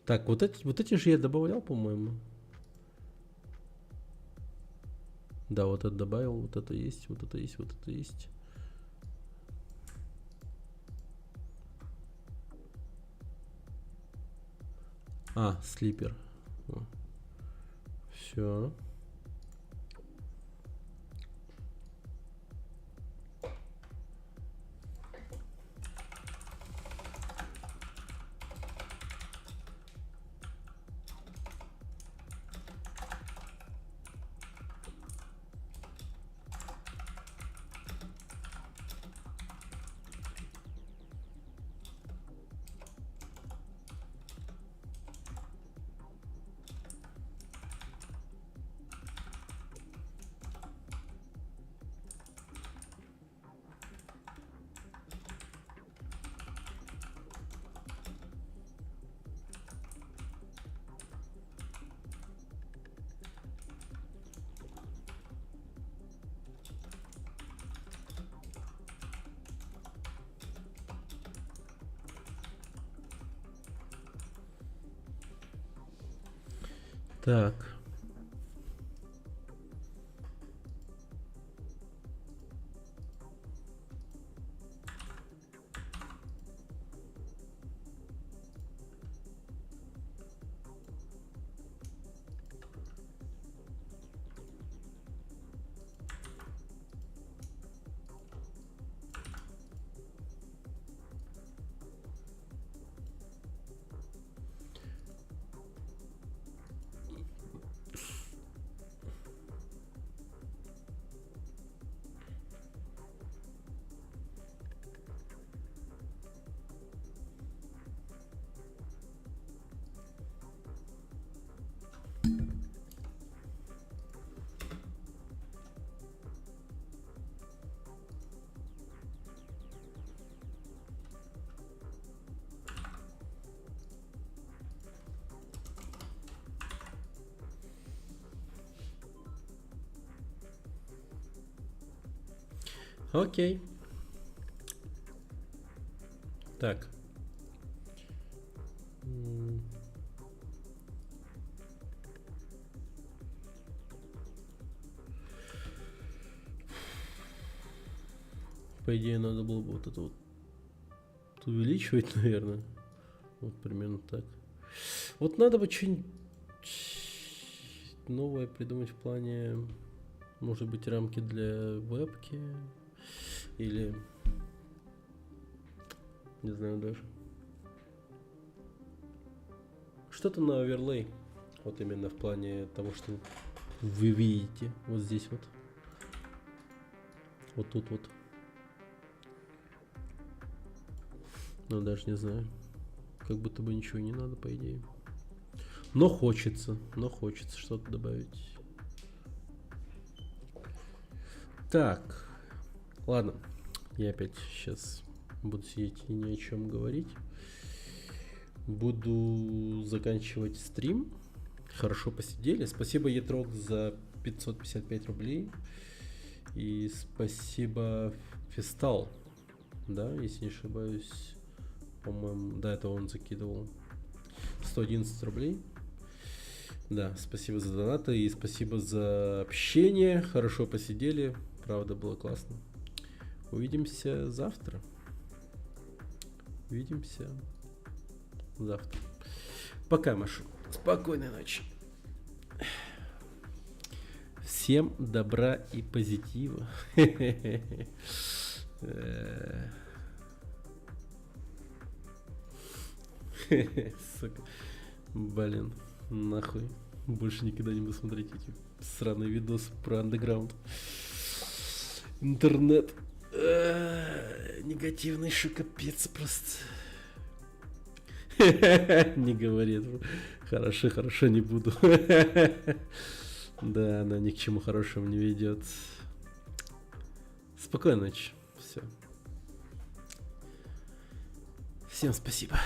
Так, вот эти же я добавлял, по-моему. Да, вот это добавил, вот это есть, вот это есть, вот это есть. А, слипер. Все. Так. Окей. Так. По идее, надо было бы вот это вот увеличивать, наверное. Вот примерно так. Вот надо бы что-нибудь новое придумать в плане, может быть, рамки для вебки или не знаю даже. Что-то на оверлей. Вот именно в плане того, что вы видите вот здесь вот. Вот тут вот. Но даже не знаю. Как будто бы ничего не надо, по идее. Но хочется что-то добавить. Так. Ладно. Я опять сейчас буду сидеть и ни о чем говорить. Буду заканчивать стрим. Хорошо посидели. Спасибо, Етрок, за 555 рублей. И спасибо, Фестал. Да, если не ошибаюсь. По-моему, до этого он закидывал 111 рублей. Да, спасибо за донаты и спасибо за общение. Хорошо посидели. Правда, было классно. Увидимся завтра. Увидимся завтра. Пока, Машу. Спокойной ночи. Всем добра и позитива. Сука. Блин, нахуй. Больше никогда не буду смотреть эти сраные видосы про андеграунд. Интернет. Негативный шо, капец просто. Не говори. Хорошо, не буду. Да, она ни к чему хорошему не ведет. Спокойной ночи. Все. Всем спасибо.